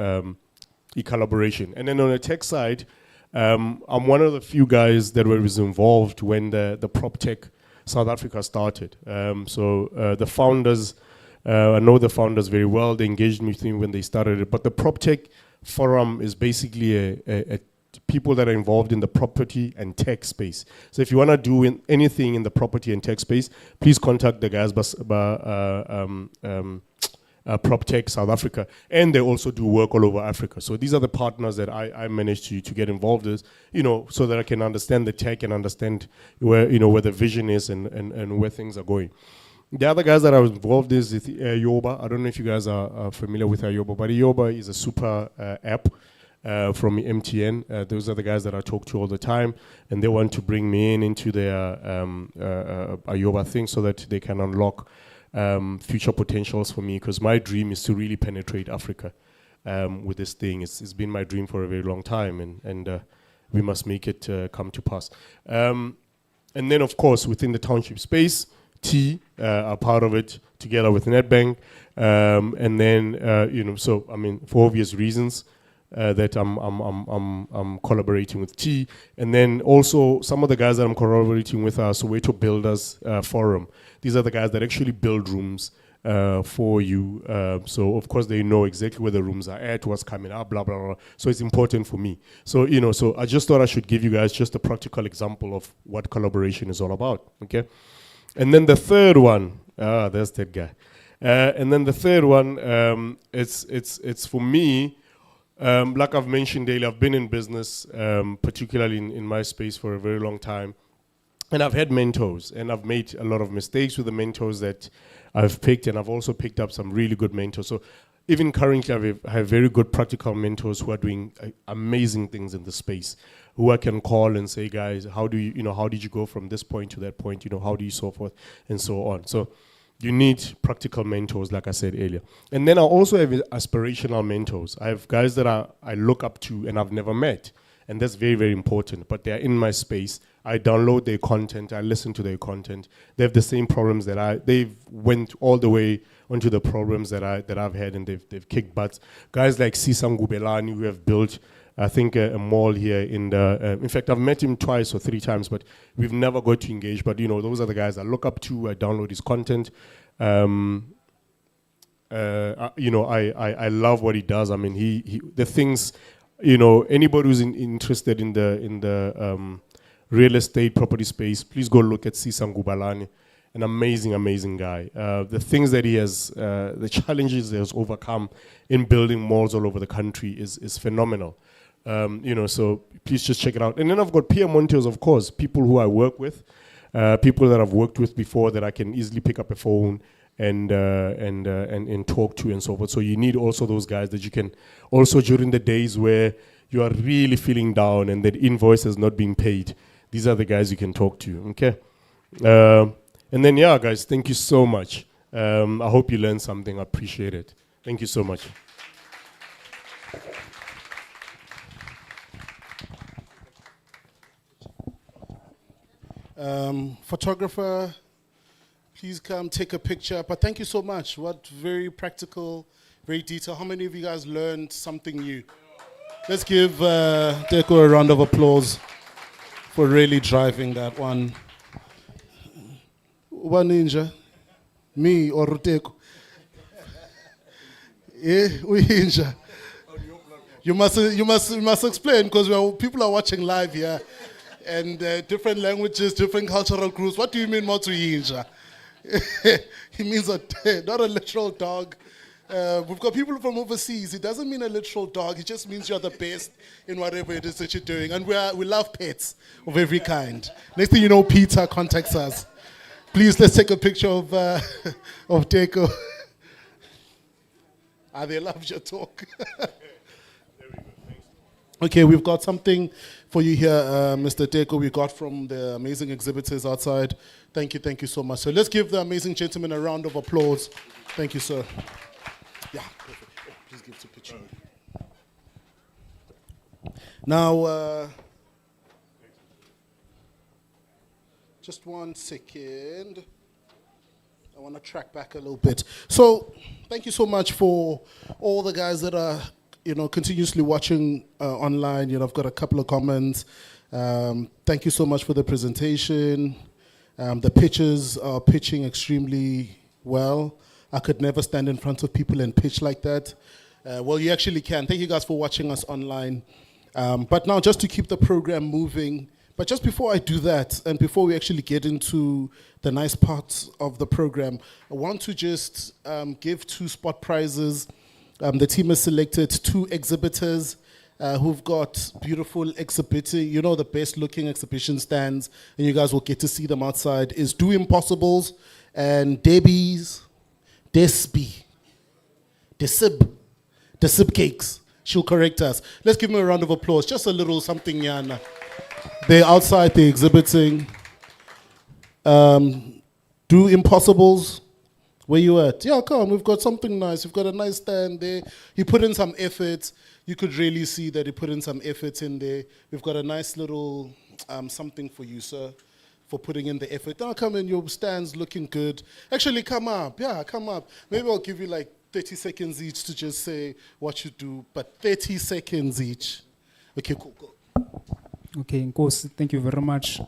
collaboration. And then on the tech side, I'm one of the few guys that was involved when the prop tech South Africa started. The founders, I know the founders very well. They engaged with me when they started it. But the prop tech forum is basically a people that are involved in the property and tech space. So if you want to do anything in the property and tech space, please contact the guys Prop Tech South Africa, and they also do work all over Africa. So these are the partners that I managed to get involved with, so that I can understand the tech and understand where the vision is and where things are going. The other guys that I was involved is Yoba. I don't know if you guys are familiar with Yoba, but Yoba is a super app from MTN. Those are the guys that I talk to all the time, and they want to bring me into their Yoba thing so that they can unlock future potentials for me, because my dream is to really penetrate Africa with this thing. It's been my dream for a very long time, and we must make it come to pass. And then, of course, within the township space, T are part of it together with Nedbank, and then for obvious reasons. That I'm collaborating with T, and then also some of the guys that I'm collaborating with are Soweto Builders Forum. These are the guys that actually build rooms for you. So of course they know exactly where the rooms are at, what's coming up, blah blah blah. So it's important for me. So so I just thought I should give you guys just a practical example of what collaboration is all about. Okay, and then the third one, there's that guy, and then the third one, it's for me. Like I've mentioned daily, I've been in business, particularly in my space, for a very long time. And I've had mentors, and I've made a lot of mistakes with the mentors that I've picked, and I've also picked up some really good mentors. So even currently, I have very good practical mentors who are doing amazing things in the space, who I can call and say, guys, how did you go from this point to that point? How do you so forth and so on? So you need practical mentors, like I said earlier. And then I also have aspirational mentors. I have guys that I look up to and I've never met. And that's very, very important. But they're in my space. I download their content. I listen to their content. They have the same problems that they've went all the way onto the problems that I've had, and they've kicked butts. Guys like Sisang Gubelani, who have built, I think, a mall here in fact, I've met him twice or three times, but we've never got to engage. But, those are the guys I look up to. I download his content. I love what he does. I mean, he the things, anybody who's interested in the real estate property space, please go look at Sisang Gubelani. An amazing, amazing guy. The things that he has, the challenges he has overcome in building malls all over the country is phenomenal. So please just check it out. And then I've got peer mentors, of course, people who I work with, people that I've worked with before that I can easily pick up a phone and talk to and so forth. So you need also those guys that you can also, during the days where you are really feeling down and that invoice is not being paid, these are the guys you can talk to. Okay. And then, yeah, guys, thank you so much. I hope you learned something. I appreciate it. Thank you so much. Photographer, please come take a picture. But thank you so much. What very practical, very detailed. How many of you guys learned something new? Let's give Deco a round of applause for really driving that one. One ninja, me or Deco? Yeah, we ninja. You must explain, because people are watching live here, and different languages, different cultural groups. What do you mean Motu Yinja? He means not a literal dog. We've got people from overseas. It doesn't mean a literal dog. It just means you're the best in whatever it is that you're doing. And we love pets of every kind. Next thing you know, Peter contacts us. Please, let's take a picture of Deco. They love your talk. Okay, we've got something for you here, Mr. Deco, we got from the amazing exhibitors outside. Thank you so much. So let's give the amazing gentleman a round of applause. Thank you, sir. Yeah, perfect. Please give us a picture. Now, just 1 second. I want to track back a little bit. So, thank you so much for all the guys that are continuously watching online. I've got a couple of comments. Thank you so much for the presentation. The pitchers are pitching extremely well. I could never stand in front of people and pitch like that. Well, you actually can. Thank you guys for watching us online. But now, just to keep the program moving, but just before I do that, and before we actually get into the nice parts of the program, I want to just give 2 spot prizes. The team has selected 2 exhibitors who've got beautiful exhibiting, the best looking exhibition stands, and you guys will get to see them outside, is Do Impossibles and Desib Cakes. She'll correct us. Let's give them a round of applause. Just a little something, Yana. They're outside, they're exhibiting. Do Impossibles. Where you at? Yeah, come on, we've got something nice. We've got a nice stand there. He put in some effort. You could really see that he put in some effort in there. We've got a nice little something for you, sir, for putting in the effort. Now come in, your stand's looking good. Actually, come up. Yeah, come up. Maybe I'll give you like 30 seconds each to just say what you do, but 30 seconds each. Okay, cool. Okay, Nkosi, thank you very much.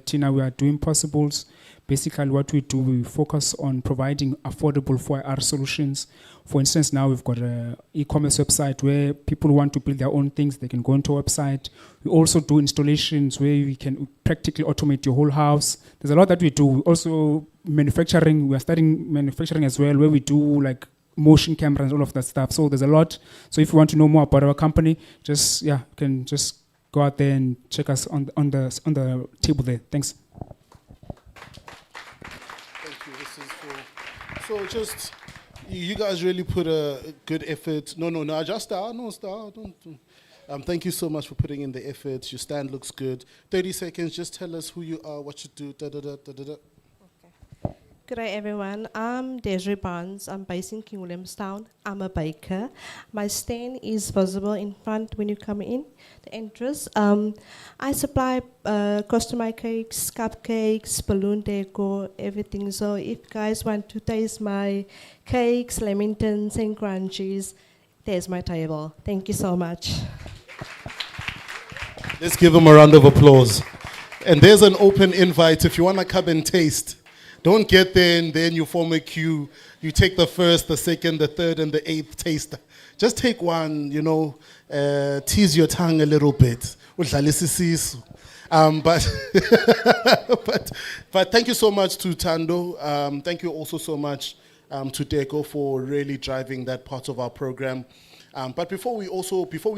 Tina, we are doing possibles. Basically, what we do, we focus on providing affordable 4R solutions. For instance, now we've got an e-commerce website where people want to build their own things. They can go into a website. We also do installations where we can practically automate your whole house. There's a lot that we do. We also manufacturing. We are starting manufacturing as well, where we do like motion cameras and all of that stuff. So there's a lot. So if you want to know more about our company, you can just go out there and check us on the table there. Thanks. So just, you guys really put a good effort. No, just start. No, start. Don't. Thank you so much for putting in the effort. Your stand looks good. 30 seconds, just tell us who you are, what you do, da-da-da. Good day, everyone. I'm Desiree Barnes. I'm based in King Williamstown. I'm a baker. My stand is visible in front when you come in, the entrance. I supply customized cakes, cupcakes, balloon decor, everything. So if you guys want to taste my cakes, lamingtons, and crunchies, there's my table. Thank you so much. Let's give them a round of applause. And there's an open invite if you want to come and taste. Don't get there and then you form a queue. You take the first, the second, the third, and the 8th taster. Just take one, tease your tongue a little bit. But thank you so much to Tando. Thank you also so much to Deco for really driving that part of our program. But before we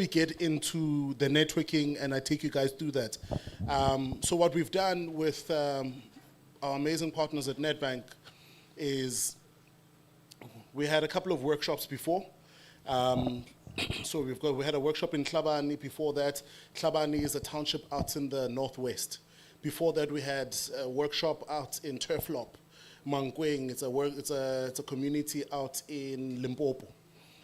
get into the networking, and I take you guys through that. So what we've done with our amazing partners at Nedbank is We had a couple of workshops before. So we had a workshop in Tlhabane. Before that, Tlhabane is a township out in the northwest. Before that, we had a workshop out in Turflop. Mankweng, it's a community out in Limpopo.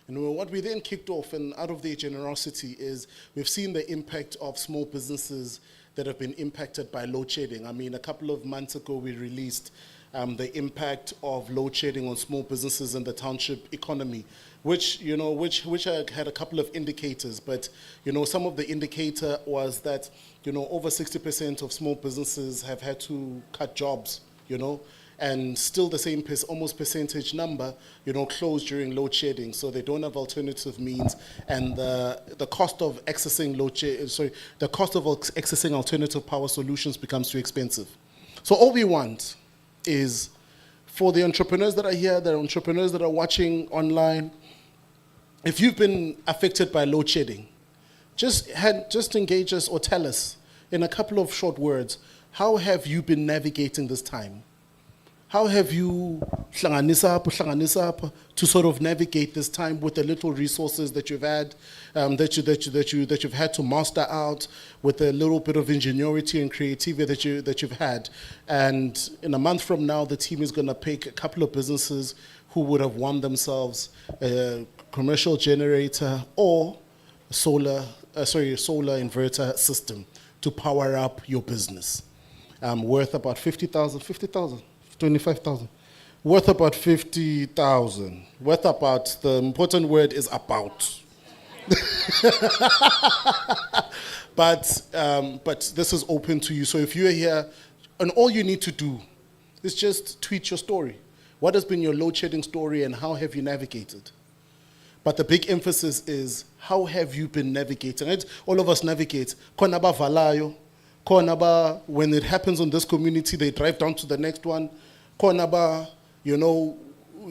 And what we then kicked off, and out of their generosity, is we've seen the impact of small businesses that have been impacted by load shedding. I mean, a couple of months ago, we released the impact of load shedding on small businesses in the township economy, which had a couple of indicators. But some of the indicator was that over 60% of small businesses have had to cut jobs. And still the same almost percentage number, closed during load shedding, so they don't have alternative means, and the cost of accessing accessing alternative power solutions becomes too expensive. So all we want is for the entrepreneurs that are here, the entrepreneurs that are watching online, if you've been affected by load shedding, just engage us or tell us in a couple of short words, how have you been navigating this time? How have you hlanganisa to sort of navigate this time with the little resources that you've had, that you've had to master out, with the little bit of ingenuity and creativity that you've had? And in a month from now, the team is going to pick a couple of businesses who would have won themselves a commercial generator or solar inverter system to power up your business, worth about 25,000, worth about 50,000, worth about, the important word is about. But this is open to you. So if you're here, and all you need to do is just tweet your story. What has been your load shedding story and how have you navigated? But the big emphasis is, how have you been navigating? All of us navigate. Konaba valayo, konaba, when it happens on this community, they drive down to the next one. Konaba,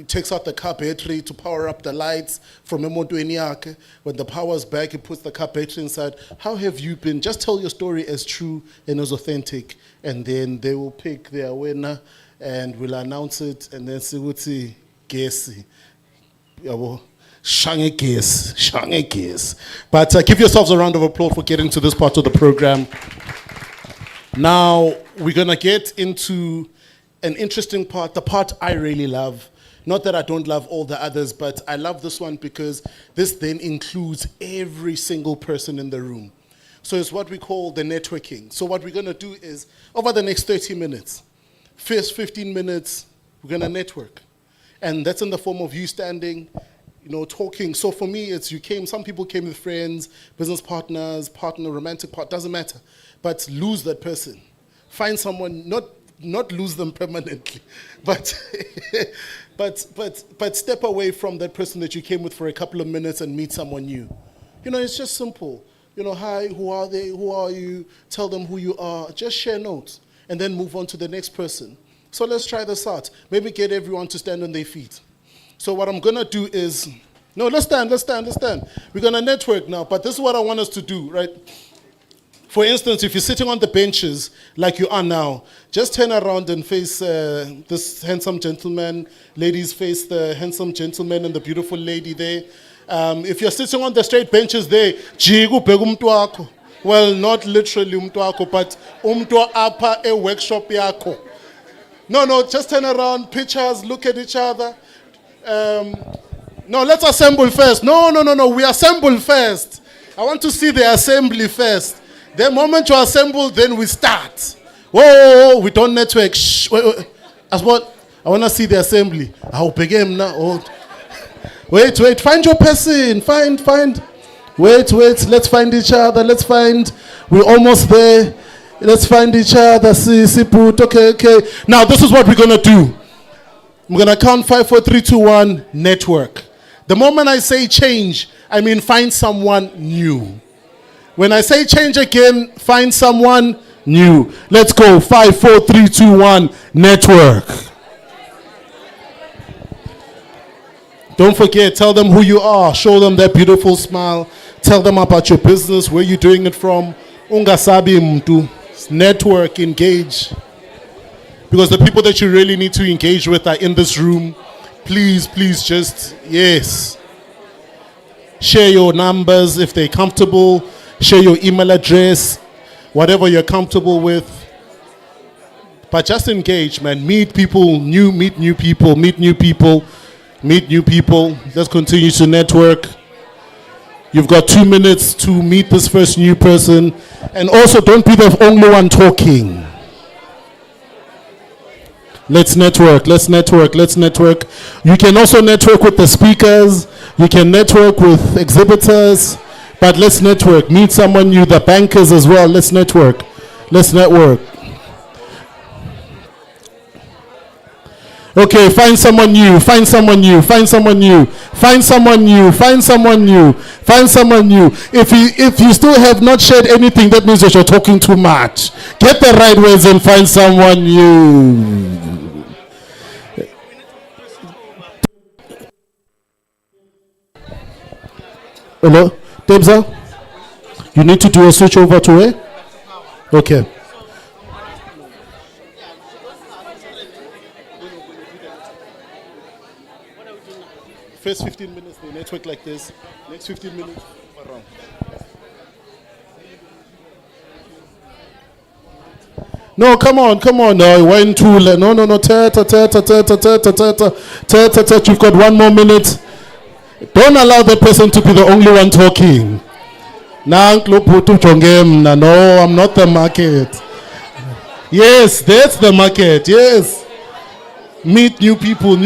takes out the car battery to power up the lights from Emotweni. When the power's back, it puts the car battery inside. How have you been? Just tell your story as true and as authentic, and then they will pick their winner and we'll announce it, and then see what see guess. Shange guess. But give yourselves a round of applause for getting to this part of the program. Now we're gonna get into an interesting part, the part I really love. Not that I don't love all the others, but I love this one because this then includes every single person in the room. So it's what we call the networking. So what we're gonna do is, over the next 30 minutes, first 15 minutes, we're gonna network. And that's in the form of you standing, talking. So for me, it's some people came with friends, business partners, romantic partner, doesn't matter. But lose that person. Find someone, not lose them permanently, but step away from that person that you came with for a couple of minutes and meet someone new. It's just simple. Hi, who are they? Who are you? Tell them who you are. Just share notes and then move on to the next person. So let's try this out. Maybe get everyone to stand on their feet. So what I'm gonna do is, let's stand. We're gonna network now, but this is what I want us to do, right? For instance, if you're sitting on the benches like you are now, just turn around and face this handsome gentleman. Ladies, face the handsome gentleman and the beautiful lady there. If you're sitting on the straight benches there, jigu bheka umuntu wakho. Well, not literally umuntu wakho, but umuntu apha e workshop yakho. No, just turn around, pictures, look at each other. No, let's assemble first. No, we assemble first. I want to see the assembly first. The moment you assemble, then we start. Whoa, we don't network. Shh, wait. As what? I want to see the assembly. I'll begin now. Oh. Wait, find your person. Find. Wait, let's find each other. We're almost there. Let's find each other. See, put. Okay. Now, this is what we're going to do. I'm going to count 5, 4, 3, 2, 1, network. The moment I say change, I mean find someone new. When I say change again, find someone new. Let's go. 5, 4, 3, 2, 1, network. Don't forget, tell them who you are. Show them that beautiful smile. Tell them about your business, where you're doing it from. Ungasabi mtu. Network, engage. Because the people that you really need to engage with are in this room. please, just, yes. Share your numbers if they're comfortable. Share your email address, whatever you're comfortable with. But just engage, man. Meet people, meet new people. Let's continue to network. You've got 2 minutes to meet this first new person. And also, don't be the only one talking. Let's network. You can also network with the speakers. You can network with exhibitors. But let's network. Meet someone new, the bankers as well. Let's network. Okay, find someone new. If you still have not shared anything, that means that you're talking too much. Get the right words and find someone new. Hello, Debza? You need to do a switch over to where? Okay. First 15 minutes, they network like this. Next 15 minutes, around. No, come on. No, one, two. No. Teta. You've got 1 more minute. Don't allow that person to be the only one talking. No, I'm not the market. Yes, that's the market. Yes. Meet new people.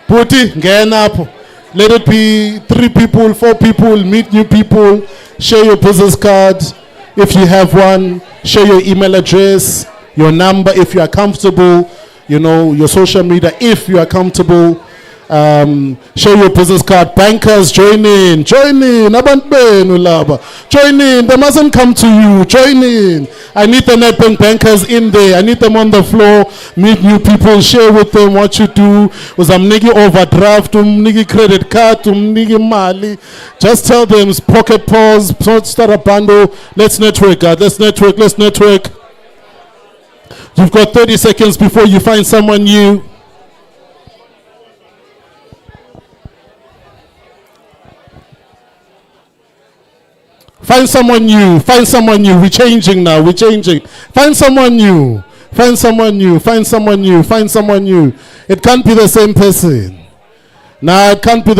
Puti, get up. Let it be 3 people, 4 people. Meet new people. Share your business card if you have one. Share your email address, your number if you are comfortable. Your social media if you are comfortable. Share your business card. Bankers, join in. Abantu benu laba. Join in. They mustn't come to you. Join in. I need the Nedbank bankers in there. I need them on the floor. Meet new people. Share with them what you do. Uzamniki overdraft, umniki credit card, umniki mali. Just tell them pocket pause, start a bundle. Let's network, God. Let's network. You've got 30 seconds before you find someone new. Find someone new. We're changing now. Find someone new. It can't be the same person. It can't be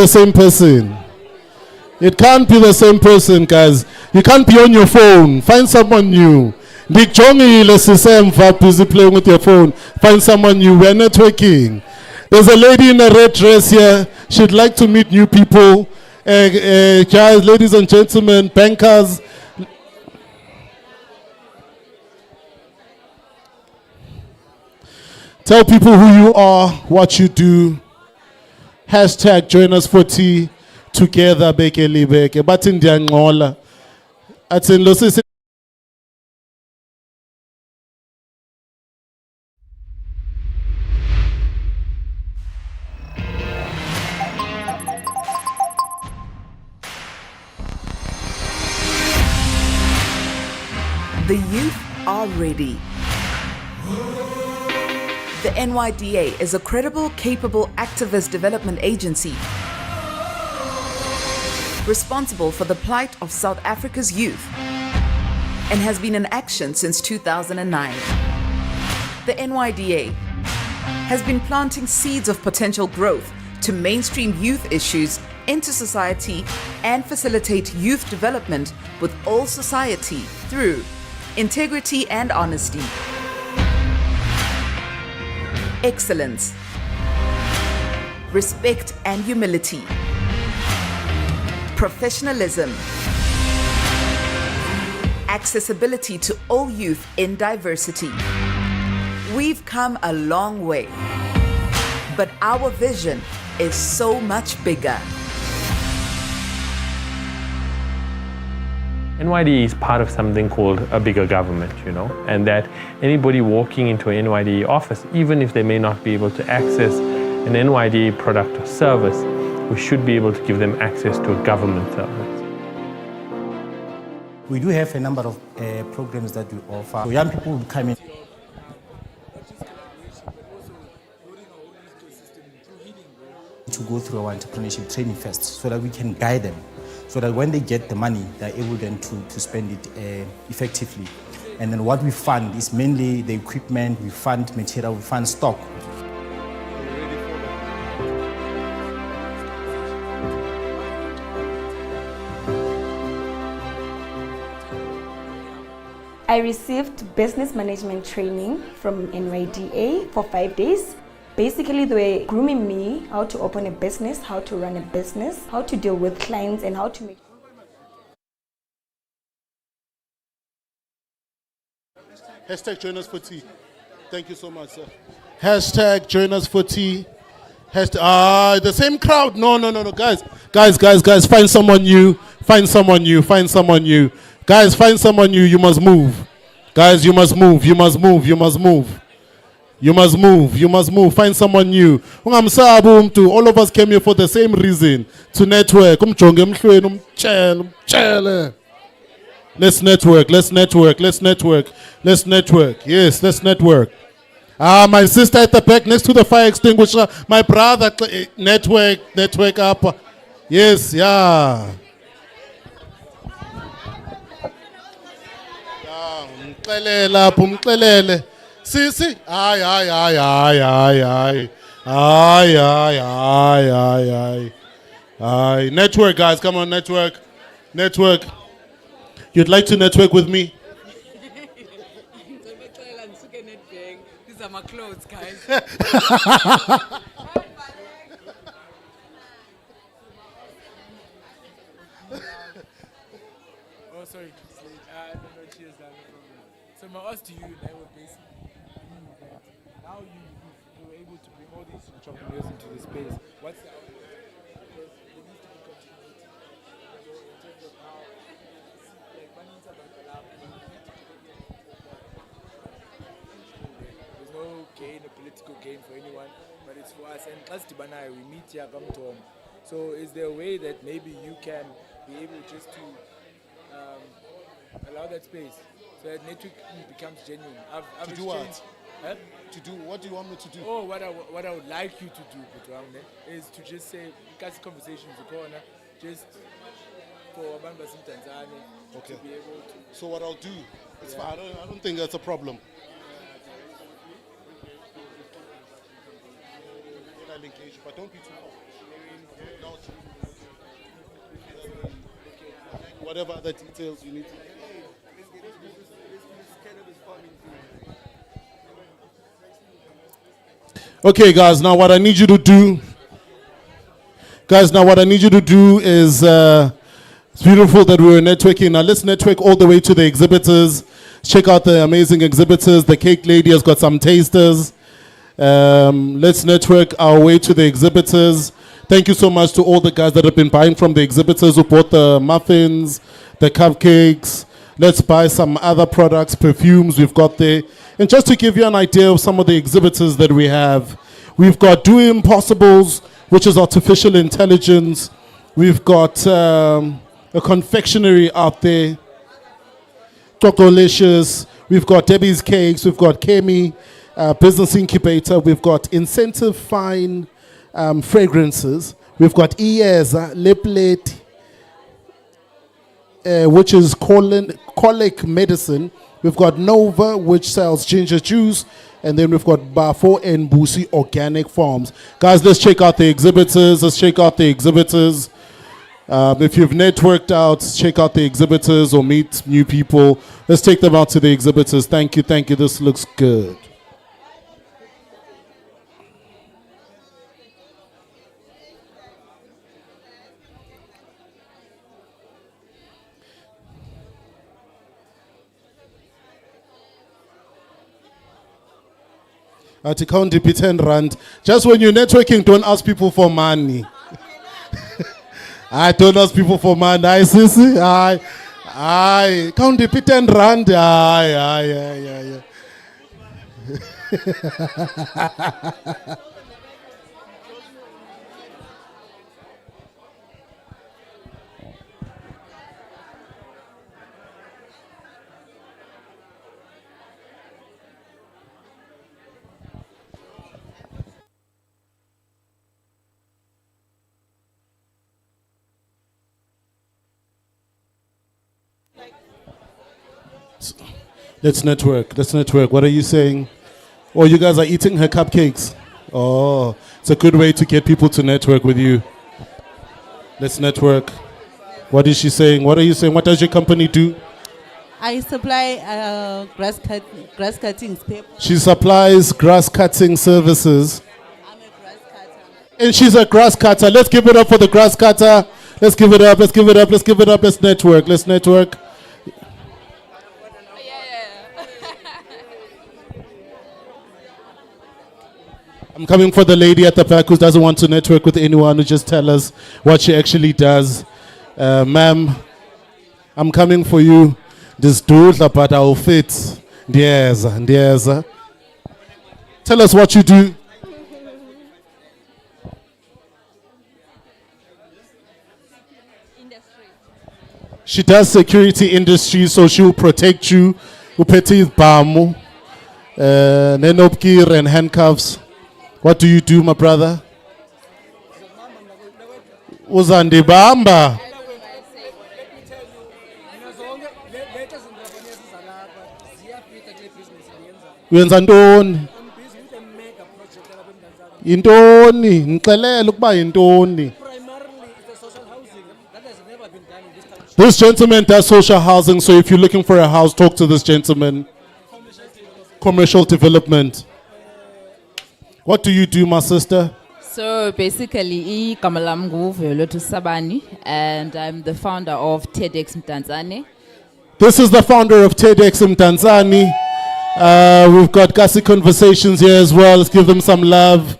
the same person, guys. You can't be on your phone. Find someone new. Nick Johnny, busy playing with your phone. Find someone new. We're networking. There's a lady in a red dress here. She'd like to meet new people. Guys, ladies and gentlemen, bankers. Tell people who you are, what you do. Hashtag join us for tea together. Beke. Batin diangola. Atin losi. The youth are ready. The NYDA is a credible, capable activist development agency responsible for the plight of South Africa's youth and has been in action since 2009. The NYDA has been planting seeds of potential growth to mainstream youth issues into society and facilitate youth development with all society through integrity and honesty, excellence, respect and humility, professionalism, accessibility to all youth in diversity. We've come a long way, but our vision is so much bigger. NYDA is part of something called a bigger government, and that anybody walking into an NYDA office, even if they may not be able to access an NYDA product or service, we should be able to give them access to a government service. We do have a number of programs that we offer. So young people will come in. go through our entrepreneurship training first so that we can guide them, so that when they get the money, they're able then to spend it effectively. And then what we fund is mainly the equipment, we fund material, we fund stock. I received business management training from NYDA for 5 days. Basically, they were grooming me how to open a business, how to run a business, how to deal with clients, and how to make. Hashtag join us for tea. Thank you so much, sir. Hashtag join us for tea. Hashtag, the same crowd. No, guys. Find someone new. Find someone new. Guys, find someone new. You must move. Guys, you must move. Find someone new. All of us came here for the same reason. To network. Let's network. Yes, let's network. My sister at the back next to the fire extinguisher. My brother, network up. Yes, yeah. Umxelele. Sisi. Aye. Network, guys. Come on, network. You'd like to network with me? These are my clothes, guys. Oh, sorry. No, cheers, no problem. So my ask to you, I would basically now you were able to bring all these entrepreneurs into the space. What's the outlook? Because there needs to be continuity. In terms of how, like, when it's about collaboration, there's no gain, a political gain for anyone, but it's for us. And plus, Tibanai, we meet here, come to home. So is there a way that maybe you can be able just to allow that space so that networking becomes genuine? I've To do what? Huh? To do what do you want me to do? Oh, what I would like you to do, Butwamne, is to just say, because conversations are corner, just for Abamba Mdantsane Okay. to be able to. So what I'll do, it's Yeah. fine. I don't think that's a problem. I'll engage you, but don't be too far. Whatever other details you need. Okay, guys, now what I need you to do is it's beautiful that we were networking. Now let's network all the way to the exhibitors. Check out the amazing exhibitors. The cake lady has got some tasters. Let's network our way to the exhibitors. Thank you so much to all the guys that have been buying from the exhibitors who bought the muffins, the cupcakes. Let's buy some other products, perfumes we've got there. And just to give you an idea of some of the exhibitors that we have, we've got Do Impossibles, which is artificial intelligence. We've got a confectionery out there, Chocolicious. We've got Debbie's Cakes. We've got Kemi, Business Incubator. We've got Incentive Fine Fragrances. We've got Ieza, Liplet, which is colic medicine. We've got Nova, which sells ginger juice. And then we've got Bafo and Busi Organic Farms. Guys, let's check out the exhibitors. If you've networked out, check out the exhibitors or meet new people. Let's take them out to the exhibitors. Thank you. This looks good. At account 10 rand. Just when you're networking, don't ask people for money. I don't ask people for money. I see. I count 10 rand. Aye. Let's network. Let's network. What are you saying? Oh, you guys are eating her cupcakes. Oh, it's a good way to get people to network with you. Let's network. What is she saying? What are you saying? What does your company do? I supply grass cuttings paper. She supplies grass cutting services. And she's a grass cutter. Let's give it up for the grass cutter. Let's give it up. Let's give it up. Let's give it up. Let's network. Let's network. I'm coming for the lady at the back who doesn't want to network with anyone, who just tell us what she actually does. Ma'am, I'm coming for you. This dude, but I'll fit. Yes. Tell us what you do. She does security industry, so she will protect you. Upeti bamu, nenopkir and handcuffs. What do you do, my brother? Uzandi bamba. Wenza ntoni? Yintoni? Ngixelele ukuba yintoni. This gentleman does social housing, so if you're looking for a house, talk to this gentleman. Commercial development. What do you do, my sister? So basically, igama lami nguVuyolwethu Sabani, and I'm the founder of TEDx Mdantsane. This is the founder of TEDx Mdantsane. We've got Kasi Conversations here as well. Let's give them some love.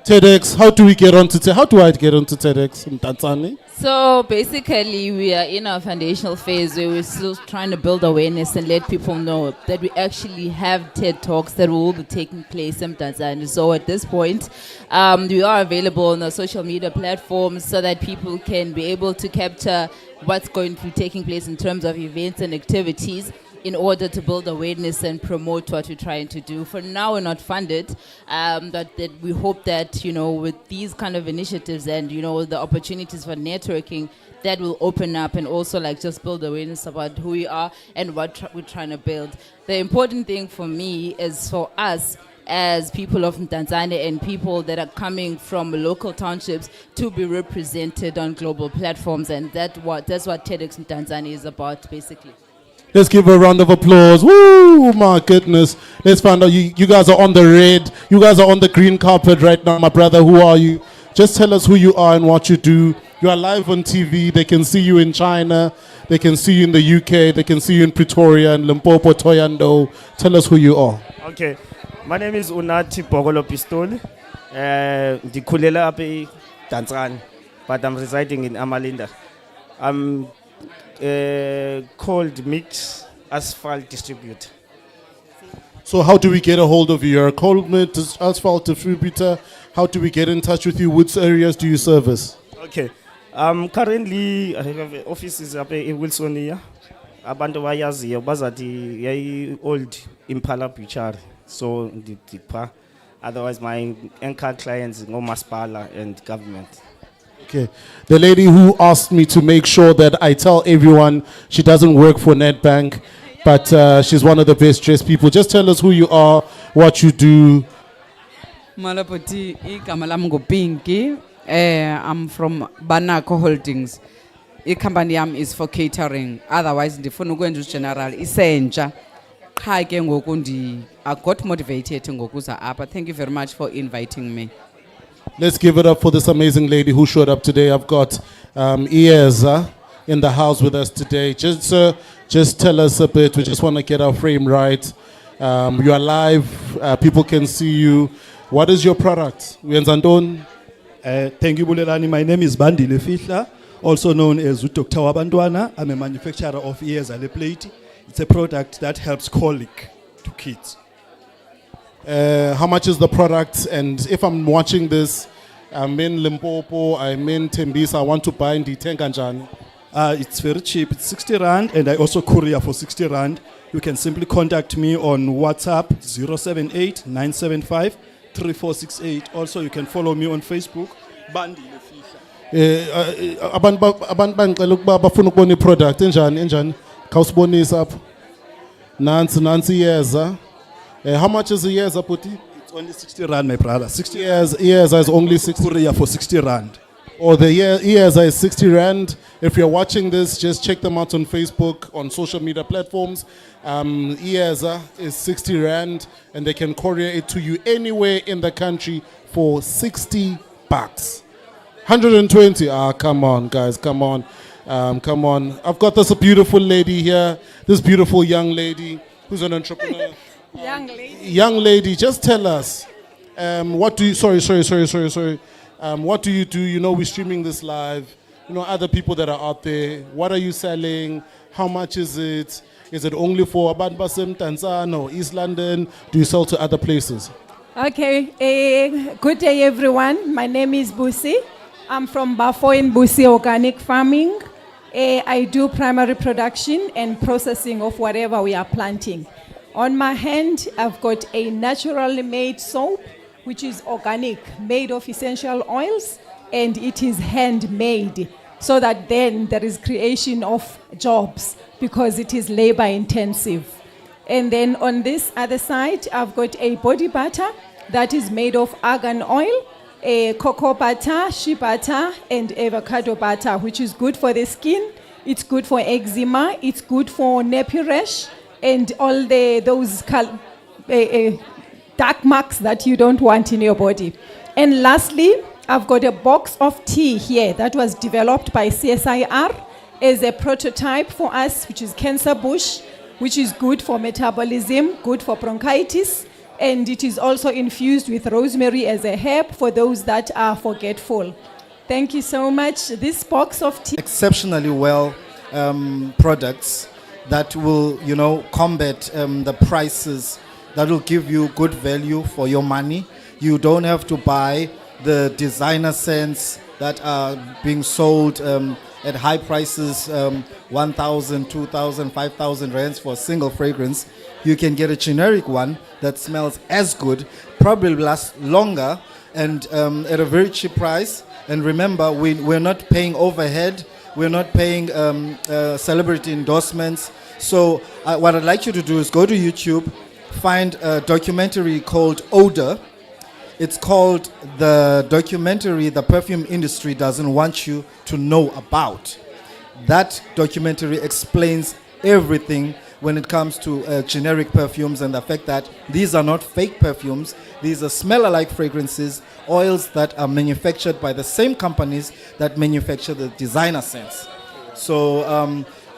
TEDx, how do I get onto TEDx Mdantsane? So basically, we are in our foundational phase where we're still trying to build awareness and let people know that we actually have TED Talks that will be taking place in Mdantsane. So at this point, we are available on the social media platforms so that people can be able to capture what's going to be taking place in terms of events and activities in order to build awareness and promote what we're trying to do. For now, we're not funded, but that we hope that, with these kind of initiatives and, the opportunities for networking, that will open up and also just build awareness about who we are and what we're trying to build. The important thing for me is for us as people of Mdantsane and people that are coming from local townships to be represented on global platforms, and that's what TEDx Mdantsane is about, basically. Let's give her a round of applause. Woo, my goodness. Let's find out. You guys are on the red. You guys are on the green carpet right now, my brother. Who are you? Just tell us who you are and what you do. You are live on TV. They can see you in China. They can see you in the UK. They can see you in Pretoria and Limpopo, Toyando. Tell us who you are. Okay. My name is Unati Bogolo Pistol. Ndikhulela apha eMdantsane, but I'm residing in Amalinda. I'm called Mix Asphalt Distributor. So how do we get a hold of you? You're a cold mix asphalt distributor. How do we get in touch with you? Which areas do you service? Okay. Currently, I have offices up in Wilsonia. Abantu bayaziyo bazathi yayi old Impala Butchery. So otherwise my anchor clients go Maspala and government. Okay. The lady who asked me to make sure that I tell everyone she doesn't work for Nedbank, but she's one of the best dressed people. Just tell us who you are, what you do. Malapoti, igama lami nguPinky. I'm from Banako Holdings. The company is for catering. Otherwise, ndifuna ukwenza general isenja. Qha ke ngoku I got motivated ngokuza apha. Thank you very much for inviting me. Let's give it up for this amazing lady who showed up today. I've got Ieza in the house with us today. Just tell us a bit. We just want to get our frame right. You are live. People can see you. What is your product? Thank you, Bulelani. My name is Bandile Fihla, also known as Dr. Wabantwana. I'm a manufacturer of Ieza Le Plate. It's a product that helps colic to kids. How much is the product? And if I'm watching this, I'm in Limpopo, I'm in Tembisa, I want to buy in Kanjani. It's very cheap. It's 60 Rand, and I also courier for 60 Rand. You can simply contact me on WhatsApp 078 975 3468. Also, you can follow me on Facebook. Bandile Fihla. Abantu bangicela ukuba bafuna ukubona iproduct enjani khawusibonisa apha. Nancy Yeza. How much is a Yeza, Puti? It's only 60 rand, my brother. 60 Yeza is only 60 Korea for 60 rand. Or the Yeza is 60 rand. If you're watching this, just check them out on Facebook, on social media platforms. Yeza is 60 rand, and they can courier it to you anywhere in the country for 60 bucks. 120. Come on, guys, come on. Come on. I've got this beautiful lady here, this beautiful young lady who's an entrepreneur. Young lady, just tell us, what do you, sorry. What do you do? You know, we're streaming this live. You know, other people that are out there. What are you selling? How much is it? Is it only for Mdantsane or East London? Do you sell to other places? Okay, good day everyone. My name is Busi. I'm from Bafo in Busi Organic Farming. I do primary production and processing of whatever we are planting. On my hand, I've got a naturally made soap, which is organic, made of essential oils, and it is handmade, so that then there is creation of jobs, because it is labor intensive. And then on this other side, I've got a body butter that is made of argan oil, a cocoa butter, shea butter, and avocado butter, which is good for the skin. It's good for eczema. It's good for nappy rash and all those dark marks that you don't want in your body. And lastly, I've got a box of tea here that was developed by CSIR as a prototype for us, which is cancer bush, which is good for metabolism, good for bronchitis, and it is also infused with rosemary as a herb for those that are forgetful. Thank you so much. This box of tea. Exceptionally well products that will, you know, combat the prices, that will give you good value for your money. You don't have to buy the designer scents that are being sold at high prices, 1,000, 2,000, 5,000 rands for a single fragrance. You can get a generic one that smells as good, probably lasts longer, and at a very cheap price. And remember, we're not paying overhead, we're not paying celebrity endorsements. So what I'd like you to do is go to YouTube, find a documentary called Odor. It's called the documentary the perfume industry doesn't want you to know about. That documentary explains everything when it comes to generic perfumes and the fact that these are not fake perfumes. These are smell-alike fragrances, oils that are manufactured by the same companies that manufacture the designer scents. So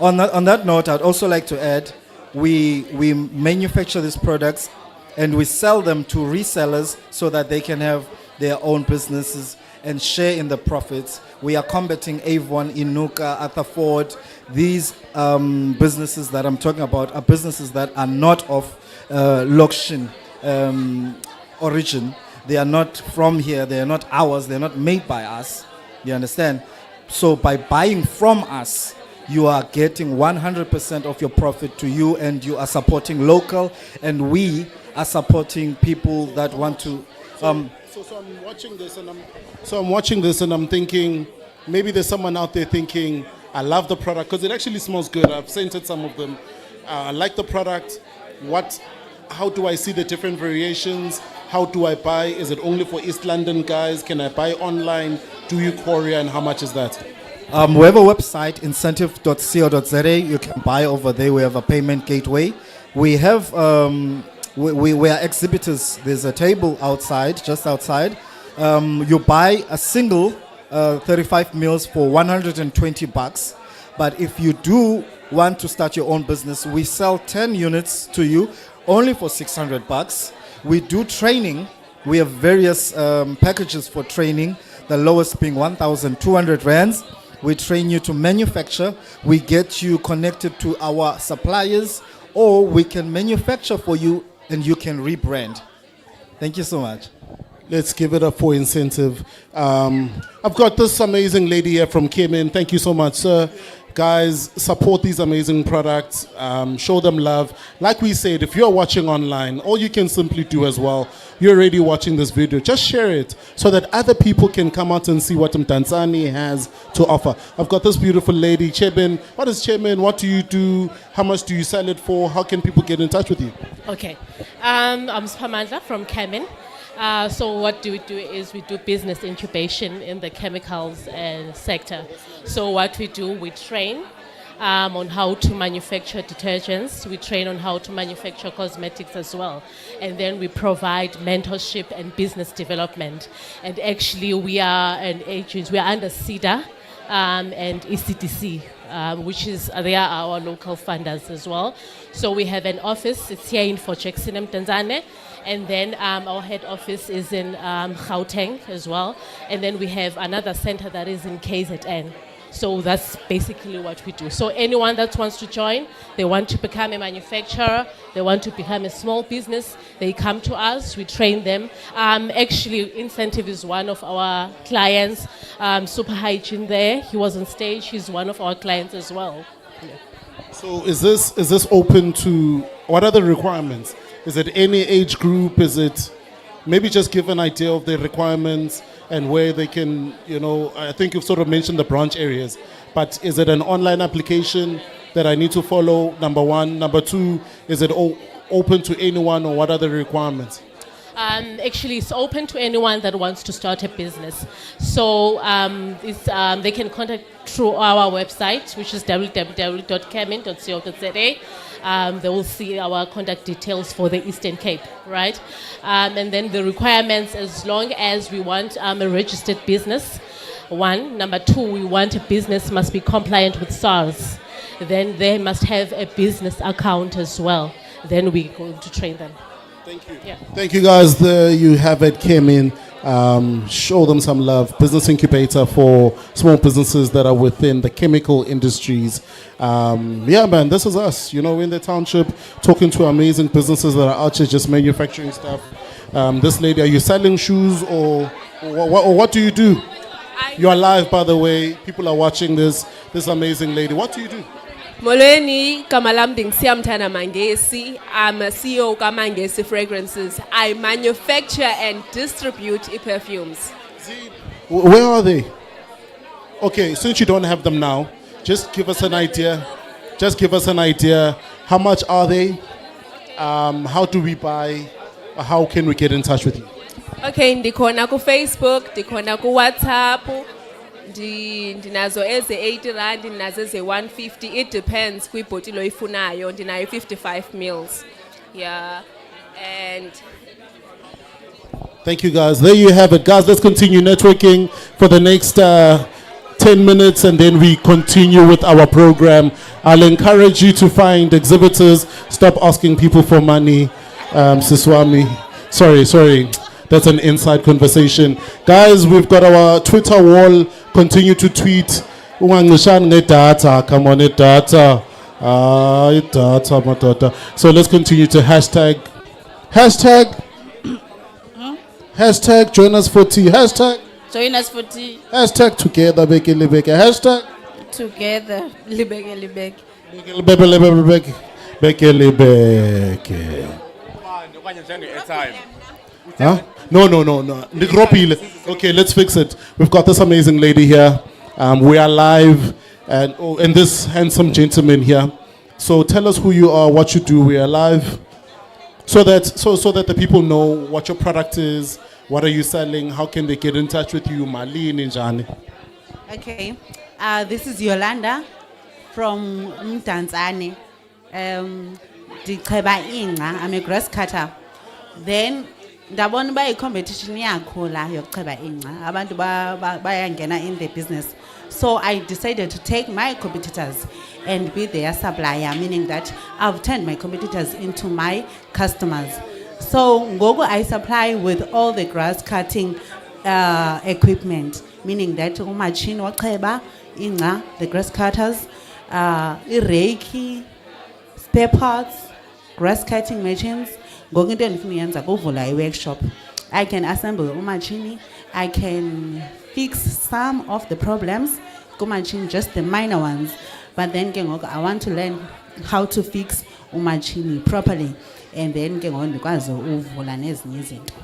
on that note, I'd also like to add, we manufacture these products and we sell them to resellers so that they can have their own businesses and share in the profits. We are combating Avon, Inuka, Atherford. These businesses that I'm talking about are businesses that are not of Lokshin origin. They are not from here. They are not ours. They are not made by us. You understand? So by buying from us, you are getting 100% of your profit to you, and you are supporting local, and we are supporting people that want to. So I'm watching this and I'm thinking, maybe there's someone out there thinking, I love the product because it actually smells good. I've scented some of them. I like the product. How do I see the different variations? How do I buy? Is it only for East London guys? Can I buy online? Do you courier, and how much is that? We have a website, incentive.co.za. You can buy over there. We have a payment gateway. We have we are exhibitors. There's a table outside, just outside. You buy a single 35 mils for 120 bucks. But if you do want to start your own business, we sell 10 units to you only for 600 bucks. We do training. We have various packages for training, the lowest being 1,200 rands. We train you to manufacture. We get you connected to our suppliers, or we can manufacture for you and you can rebrand. Thank you so much. Let's give it up for incentive. I've got this amazing lady here from Cayman. Thank you so much, sir. Guys, support these amazing products. Show them love. Like we said, if you're watching online, all you can simply do as well, you're already watching this video, just share it so that other people can come out and see what Mdantsane has to offer. I've got this beautiful lady, Chebin. What is Chebin? What do you do? How much do you sell it for? How can people get in touch with you? Okay, I'm Spamandla from Kemin. So what do we do is we do business incubation in the chemicals sector. So what we do, we train on how to manufacture detergents. We train on how to manufacture cosmetics as well. And then we provide mentorship and business development. And actually we are an agent, we are under CEDA and ECDC, which is, they are our local funders as well. So we have an office, it's here in Fort Jackson, Mdantsane. And then our head office is in Gauteng as well. And then we have another center that is in KZN. So that's basically what we do. So anyone that wants to join, they want to become a manufacturer, they want to become a small business, they come to us, we train them. Actually, Incentive is one of our clients. Super Hygiene there, he was on stage, he's one of our clients as well. Yeah. So is this open to, what are the requirements? Is it any age group? Is it, maybe just give an idea of the requirements and where they can, I think you've sort of mentioned the branch areas, but is it an online application that I need to follow, number one? Number two, is it open to anyone, or what are the requirements? Actually, it's open to anyone that wants to start a business. So they can contact through our website, which is www.kemin.co.za. They will see our contact details for the Eastern Cape, right? And then the requirements, as long as we want a registered business, one. Number two, we want a business must be compliant with SARS. Then they must have a business account as well. Then we're going to train them. Thank you. Yeah. Thank you, guys. There you have it, Kemin. Show them some love. Business incubator for small businesses that are within the chemical industries. Yeah, man, this is us. We're in the township talking to amazing businesses that are out here just manufacturing stuff. This lady, are you selling shoes or what do you do? You are live, by the way. People are watching this amazing lady. What do you do? Molweni, Kamalam Dingsiamtana Mangesi. I'm a CEO of Mangesi Fragrances. I manufacture and distribute perfumes. Where are they? Okay, since you don't have them now, just give us an idea. Just give us an idea. How much are they? How do we buy? How can we get in touch with you? Okay, ndikhona ku Facebook, ndikhona ku WhatsApp. Ndinazo eze 80 rand, ndinazo eze 150. It depends kwibhotile oyifunayo. Ndinayo 55 mils. Yeah. And thank you, guys. There you have it. Guys, let's continue networking for the next 10 minutes and then we continue with our program. I'll encourage you to find exhibitors. Stop asking people for money. Siswami. Sorry. That's an inside conversation. Guys, we've got our Twitter wall. Continue to tweet. Come on, data. Data. So let's continue to hashtag join us for tea. Hashtag join us for tea. Hashtag together beke libeke. Hashtag together libeke libeke. Beke libeke. Huh? No. Okay, let's fix it. We've got this amazing lady here. We are live, and this handsome gentleman here. So tell us who you are, what you do. We are live, so that the people know what your product is. What are you selling? How can they get in touch with you? Mali Ninjani. Okay, this is Yolanda from Mdantsane. I'm a grass cutter. Then ndabona uba i-competition iyakhula yokucheba ingca abantu bayangena in the business, so I decided to take my competitors and be their supplier, meaning that I've turned my competitors into my customers. So ngoku I supply with all the grass cutting equipment, meaning that umachine wocheba ingca, the grass cutters, ireki, spare parts, grass cutting machines. Going to a workshop. I can assemble umachini. I can fix some of the problems. Kumachini, just the minor ones. But then ke ngoku I want to learn how to fix umachini properly, and then ke ngoku ndikwazi uvula nezinye izinto.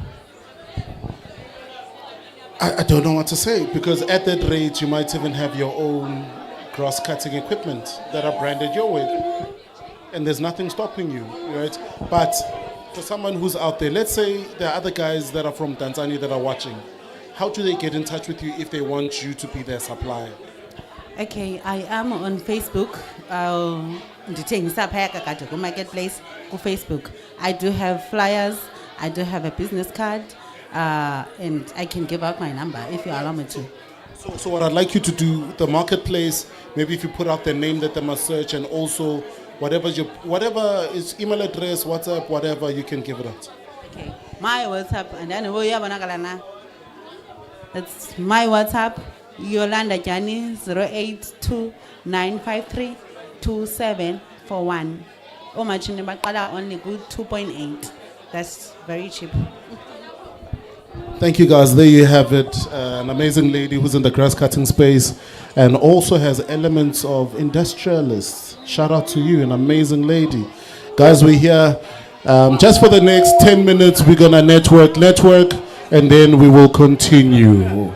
I don't know what to say, because at that rate you might even have your own grass cutting equipment that are branded your way, and there's nothing stopping you, right? But for someone who's out there, let's say there are other guys that are from Mdantsane that are watching, how do they get in touch with you if they want you to be their supplier? Okay, I am on Facebook. Ndithengisa phaya kakade ku-marketplace ku-Facebook. I do have flyers, I do have a business card, and I can give out my number if you allow me to. So what I'd like you to do, the marketplace, maybe if you put out the name that they must search, and also whatever is email address, WhatsApp, whatever, you can give it out. Okay, my WhatsApp, and then that's my WhatsApp, Yolanda Jani 0829532741. Oh, machine baqala only good 2.8. That's very cheap. Thank you, guys. There you have it. An amazing lady who's in the grass cutting space and also has elements of industrialists. Shout out to you, an amazing lady. Guys, we're here just for the next 10 minutes. We're going to network, and then we will continue.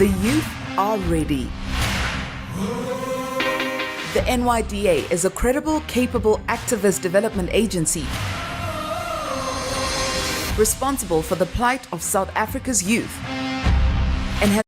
The youth are ready. The NYDA is a credible, capable activist development agency responsible for the plight of South Africa's youth and has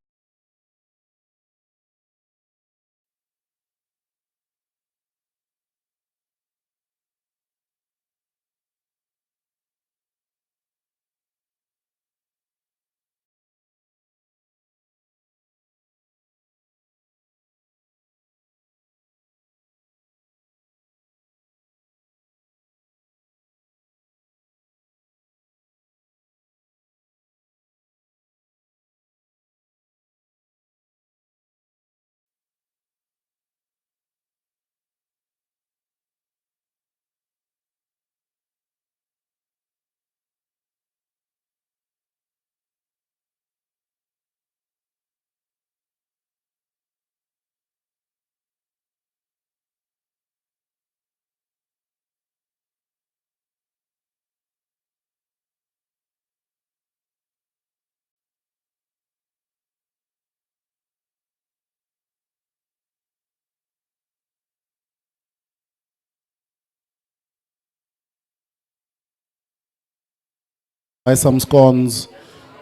Buy some scones.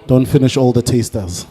Don't finish all the tasters.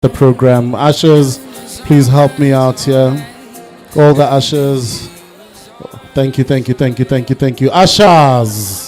The program. Ushers, please help me out here. All the ushers. Thank you, thank you, thank you, thank you, thank you. Ushers.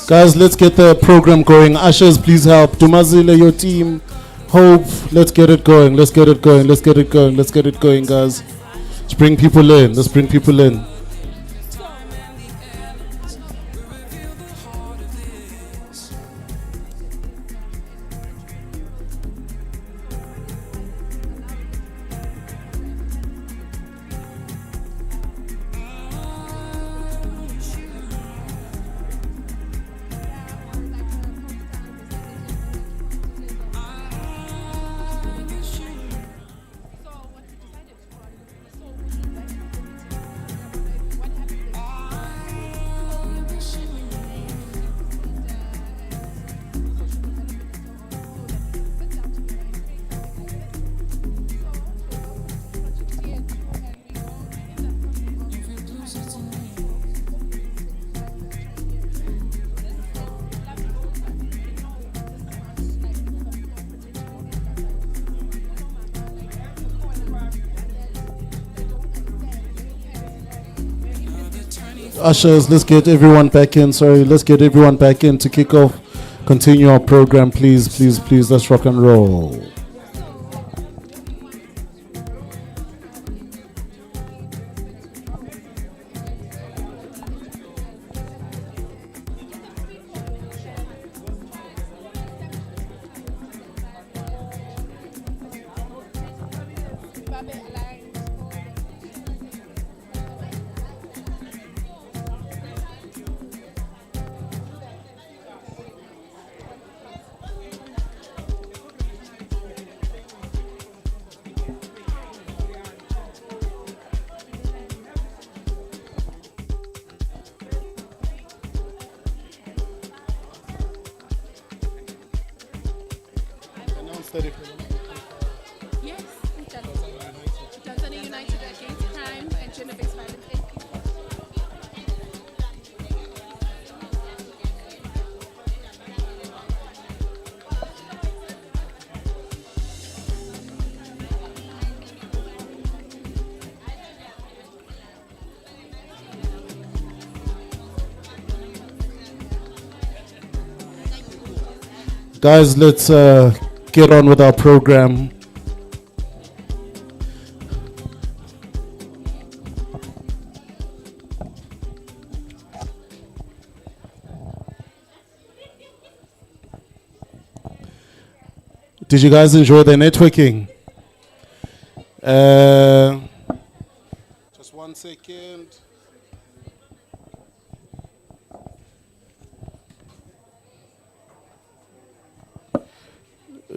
Guys, let's get the program going. Ushers, please help. Dumazile, your team. Hope, let's get it going. Let's get it going. Let's get it going. Let's get it going, guys. Let's bring people in. Let's bring people in. Ushers, let's get everyone back in. Sorry, let's get everyone back in to kick off. Continue our program, please, please, please. Let's rock and roll. Yes, Mdantsane United against crime and gender-based violence. Guys, let's get on with our program. Did you guys enjoy the networking? Just 1 second.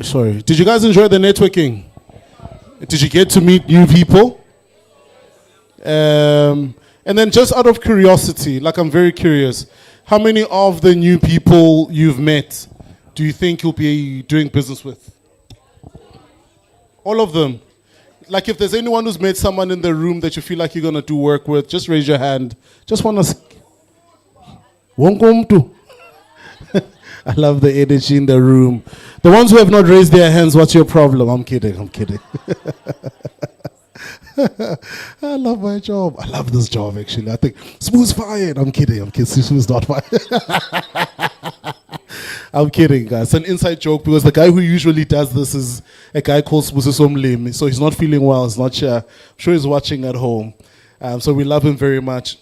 Sorry. Did you guys enjoy the networking? Did you get to meet new people? And then just out of curiosity, like I'm very curious, how many of the new people you've met do you think you'll be doing business with? All of them. Like if there's anyone who's met someone in the room that you feel like you're going to do work with, just raise your hand. Just want to... I love the energy in the room. The ones who have not raised their hands, what's your problem? I'm kidding, I'm kidding. I love my job. I love this job, actually. I think Smooth's fired. I'm kidding, Smooth's not fired. I'm kidding, guys. It's an inside joke because the guy who usually does this is a guy called Smooth's. So he's not feeling well, he's not sure. I'm sure he's watching at home. So we love him very much.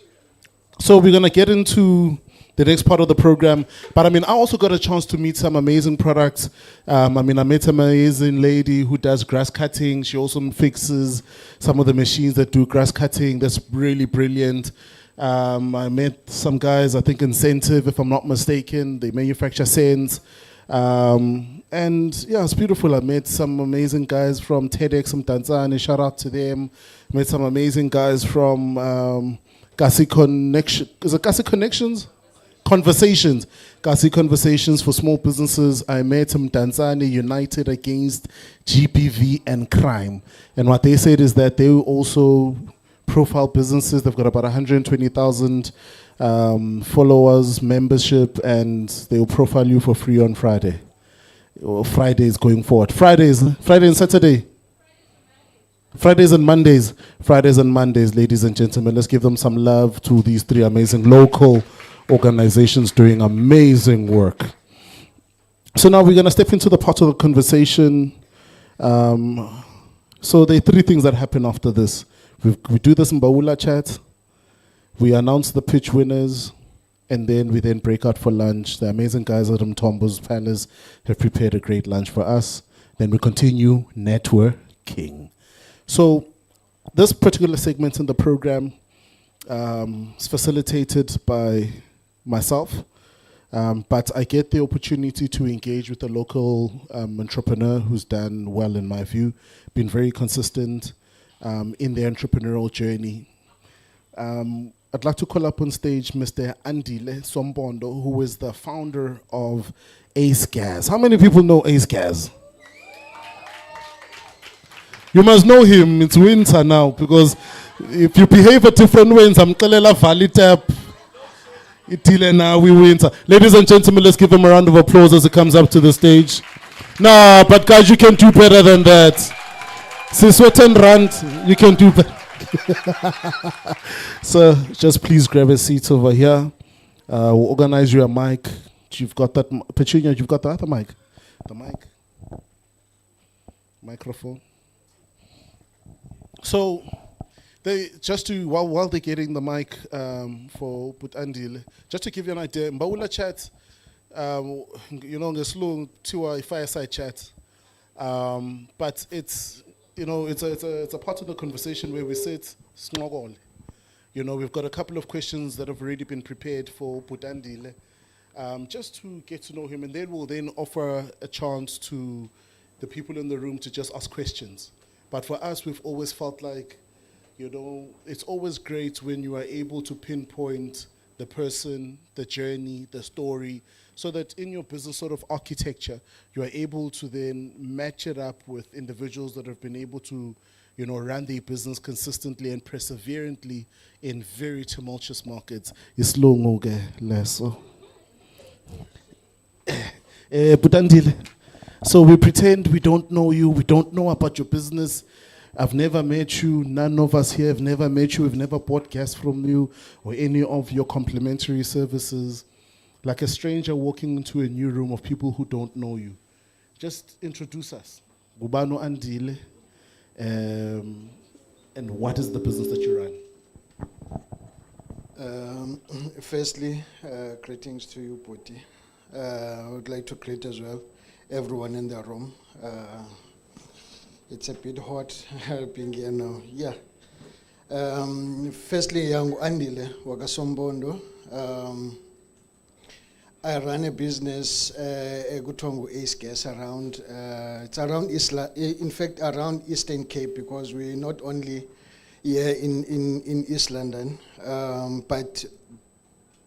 So we're going to get into the next part of the program. But I mean, I also got a chance to meet some amazing products. I met an amazing lady who does grass cutting. She also fixes some of the machines that do grass cutting. That's really brilliant. I met some guys, I think Incentive, if I'm not mistaken. They manufacture scents. And yeah, it's beautiful. I met some amazing guys from TEDx, Mdantsane. Shout out to them. Met some amazing guys from Kasi Connection. Is it Kasi Connections? Conversations. Kasi Conversations for Small Businesses. I met Mdantsane United Against GBV and Crime. And what they said is that they also profile businesses. They've got about 120,000 followers, membership, and they'll profile you for free on Friday. Or Fridays going forward. Friday and Saturday. Fridays and Mondays. Fridays and Mondays, ladies and gentlemen. Let's give them some love to these three amazing local organizations doing amazing work. So now we're going to step into the part of the conversation. So there are three things that happen after this. We do this in Baula chat. We announce the pitch winners. And then we then break out for lunch. The amazing guys at Mtombo's Palace have prepared a great lunch for us. Then we continue networking. So this particular segment in the program is facilitated by myself, but I get the opportunity to engage with a local entrepreneur who's done well in my view, been very consistent in their entrepreneurial journey. I'd like to call up on stage Mr. Andile Sombondo, who is the founder of Ace Gas. How many people know Ace Gas? You must know him. It's winter now, because if you behave a different way in Samkelela Valley Tap, itile now we winter. Ladies and gentlemen, let's give him a round of applause as he comes up to the stage. Nah, but guys, you can do better than that. Siswetan Rand, you can do better. So just please grab a seat over here. We'll organize you a mic. You've got that, Petunia, you've got the other mic. The mic. Microphone. So while they're getting the mic for Putandile, just to give you an idea, Mbaula chat, slow to a fireside chat. But it's it's a part of the conversation where we sit snuggle. We've got a couple of questions that have already been prepared for Putandile, just to get to know him, and then we'll then offer a chance to the people in the room to just ask questions. But for us, we've always felt like, it's always great when you are able to pinpoint the person, the journey, the story, so that in your business sort of architecture, you are able to then match it up with individuals that have been able to, run their business consistently and perseverantly in very tumultuous markets. Putandile. So we pretend we don't know you, we don't know about your business. I've never met you, none of us here have never met you, we've never bought gas from you or any of your complimentary services. Like a stranger walking into a new room of people who don't know you. Just introduce us. Gubano Andile, and what is the business that you run? Firstly, greetings to you, Poti. I would like to greet as well everyone in the room. It's a bit hot being here now. Yeah. Firstly, Young Andile Wakasombondo. I run a business, Gutongo Ace Gas, around, it's around around Eastern Cape, because we're not only here in East London, but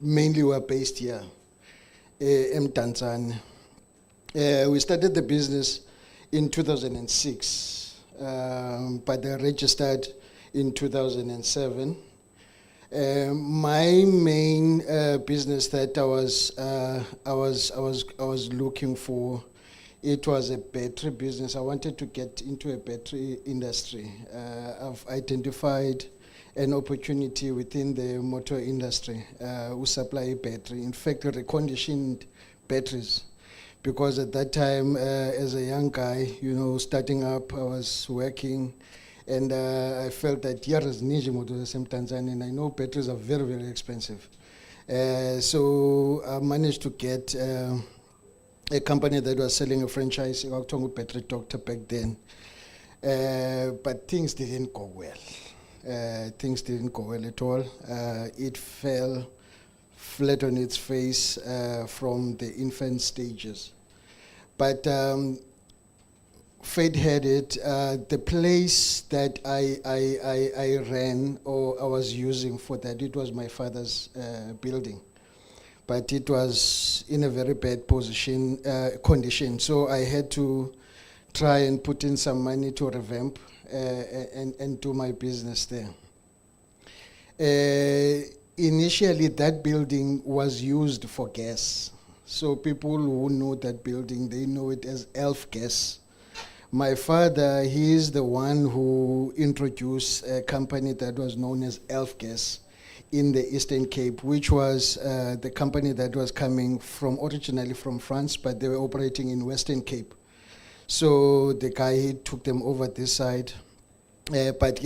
mainly we're based here in Mdantsane. We started the business in 2006, but they registered in 2007. My main business that I was looking for, it was a battery business. I wanted to get into a battery industry. I've identified an opportunity within the motor industry who supply battery. In fact, reconditioned batteries. Because at that time, as a young guy, starting up, I was working. And I felt that here is Niji Motors in Tanzania, and I know batteries are very, very expensive. So I managed to get a company that was selling a franchise, Battery Doctor back then. But things didn't go well. Things didn't go well at all. It fell flat on its face from the infant stages. But fate had it, the place that I ran or I was using for that, it was my father's building. But it was in a very bad condition. So I had to try and put in some money to revamp and do my business there. Initially, that building was used for gas. So people who know that building, they know it as Elf Gas. My father, he is the one who introduced a company that was known as Elf Gas in the Eastern Cape, which was the company that was coming from originally from France, but they were operating in Western Cape. So the guy, he took them over this side. But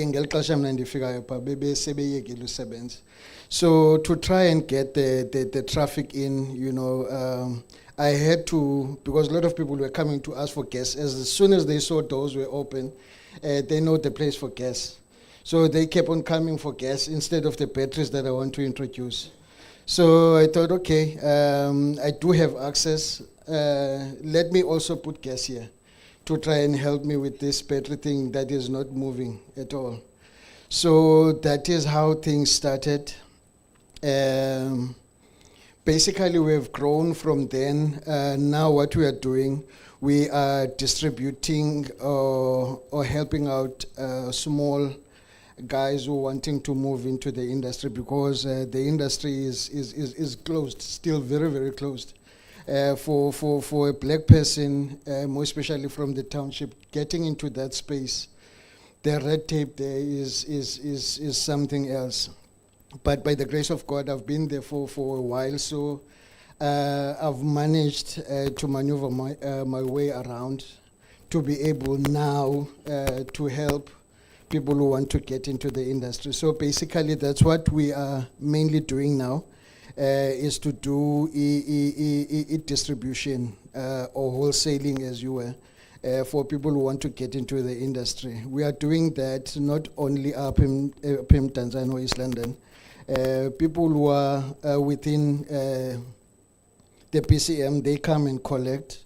so to try and get the traffic in, you know, I had to, because a lot of people were coming to us for gas. As soon as they saw doors were open, they know the place for gas. So they kept on coming for gas instead of the batteries that I want to introduce. So I thought, okay, I do have access. Let me also put gas here to try and help me with this battery thing that is not moving at all. So that is how things started. Basically, we have grown from then. Now what we are doing, we are distributing or helping out small guys who are wanting to move into the industry, because the industry is closed, still very, very closed. For a black person, more especially from the township, getting into that space, the red tape there is something else. But by the grace of God, I've been there for a while, so I've managed to maneuver my way around to be able now to help people who want to get into the industry. So basically, that's what we are mainly doing now, is to do distribution or wholesaling, as you were, for people who want to get into the industry. We are doing that not only up in Mdantsane or East London. People who are within the PCM, they come and collect.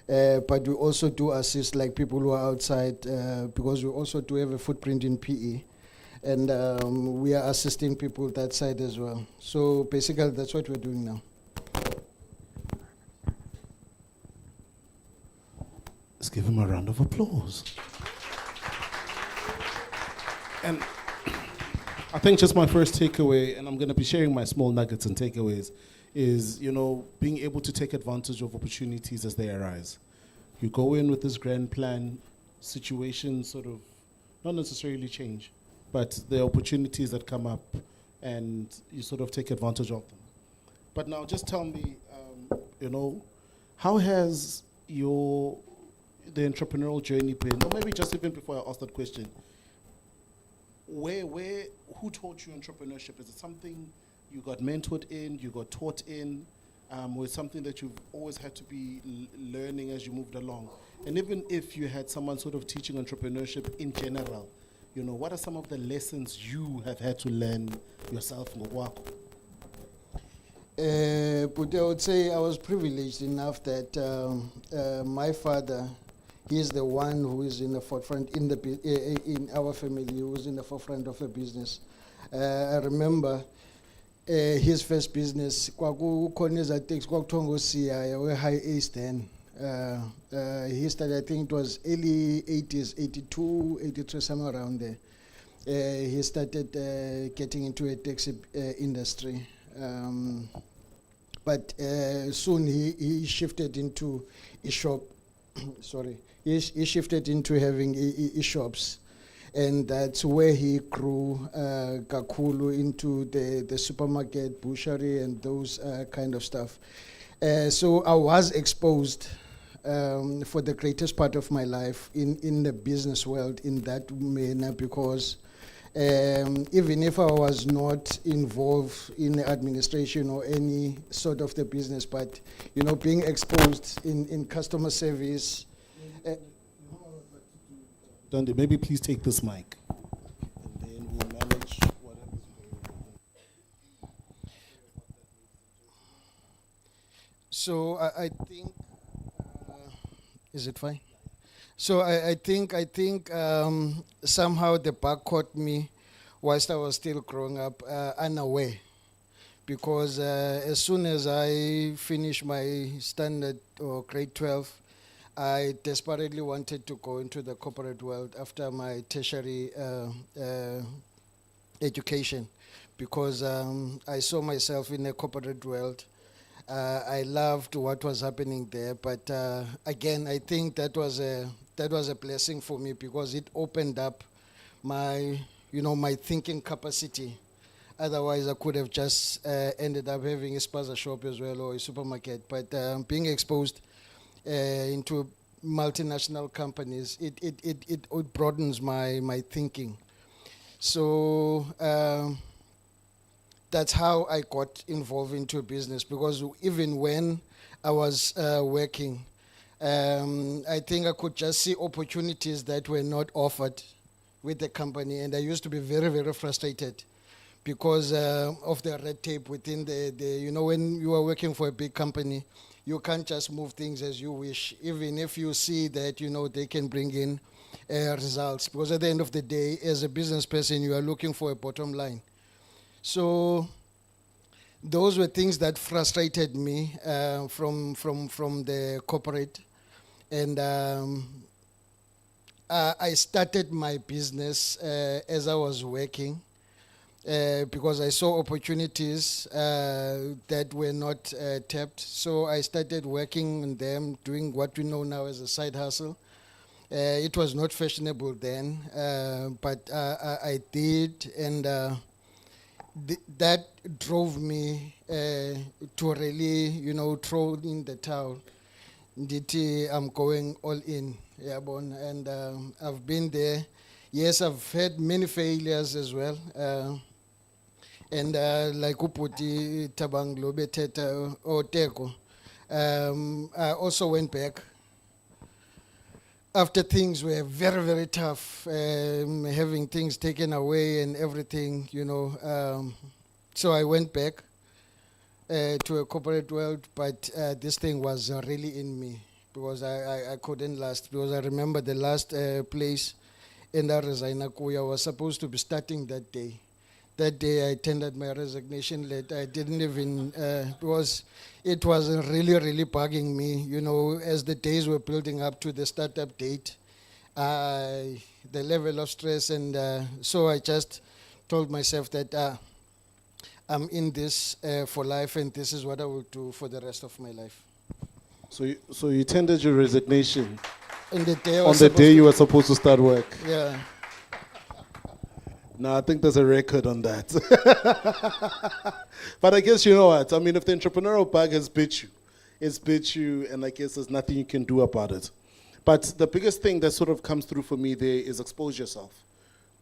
But we also do assist like people who are outside, because we also do have a footprint in PE. And we are assisting people that side as well. So basically, that's what we're doing now. Let's give him a round of applause. And I think just my first takeaway, and I'm going to be sharing my small nuggets and takeaways, is, you know, being able to take advantage of opportunities as they arise. You go in with this grand plan, situations sort of not necessarily change, but the opportunities that come up, and you sort of take advantage of them. But now just tell me, you know, how has the entrepreneurial journey been? Or maybe just even before I ask that question, who taught you entrepreneurship? Is it something you got mentored in, you got taught in, or it's something that you've always had to be learning as you moved along? And even if you had someone sort of teaching entrepreneurship in general, you know, what are some of the lessons you have had to learn yourself? But I would say I was privileged enough that my father, he is the one who is in the forefront in our family, who is in the forefront of a business. I remember his first business, High East then. He started, I think it was early 80s, 82, 83, somewhere around there. He started getting into a taxi industry. But soon he shifted into a shop. Sorry, he shifted into having e-shops. And that's where he grew Kakulu into the supermarket, butchery, and those kind of stuff. So I was exposed for the greatest part of my life in the business world in that manner, because Even if I was not involved in administration or any sort of the business, but being exposed in customer service. Dundee, maybe please take this mic. And then we'll manage whatever's going on. So I think, is it fine? So I think somehow the bug caught me whilst I was still growing up, unaware, because as soon as I finished my standard or grade 12, I desperately wanted to go into the corporate world after my tertiary education, because I saw myself in the corporate world. I loved what was happening there, but again, I think that was a blessing for me, because it opened up my my thinking capacity. Otherwise, I could have just ended up having a spaza shop as well, or a supermarket. But being exposed into multinational companies, it broadens my thinking. So that's how I got involved into business, because even when I was working, I think I could just see opportunities that were not offered with the company, and I used to be very, very frustrated because of the red tape within the when you are working for a big company, you can't just move things as you wish, even if you see that they can bring in results, because at the end of the day, as a business person, you are looking for a bottom line. So those were things that frustrated me from the corporate, and I started my business as I was working, because I saw opportunities that were not tapped. So I started working on them, doing what we know now as a side hustle. It was not fashionable then, but I did, and that drove me to really, throw in the towel. Nditi, I'm going all in, and I've been there. Yes, I've had many failures as well, and like Uputi Tabanglo Beteta or Teko, I also went back after things were very, very tough, having things taken away and everything, so I went back to a corporate world, but this thing was really in me, because I couldn't last, because I remember the last place in the Resignakuya was supposed to be starting that day. That day I tendered my resignation letter. I didn't even, because it was really, really bugging me, as the days were building up to the startup date, the level of stress, and so I just told myself that I'm in this for life, and this is what I will do for the rest of my life. So you tendered your resignation on the day you were supposed to start work. Yeah. No, I think there's a record on that. But I guess you know what? I mean, if the entrepreneurial bug has bit you, it's bit you, and I guess there's nothing you can do about it. But the biggest thing that sort of comes through for me there is expose yourself.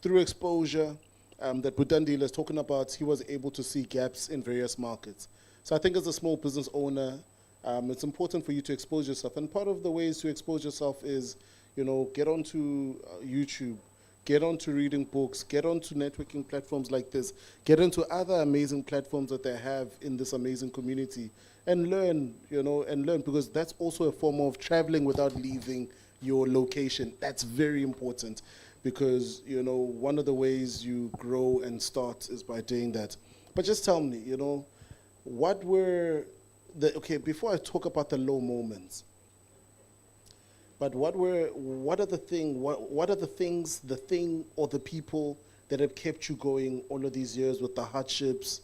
Through exposure, that Mdantsane is talking about, he was able to see gaps in various markets. So I think as a small business owner, it's important for you to expose yourself. And part of the ways to expose yourself is, get onto YouTube, get onto reading books, get onto networking platforms like this, get into other amazing platforms that they have in this amazing community, and learn, because that's also a form of traveling without leaving your location. That's very important, because, one of the ways you grow and start is by doing that. But just tell me, what were before I talk about the low moments, but what are the things, the thing or the people that have kept you going all of these years with the hardships?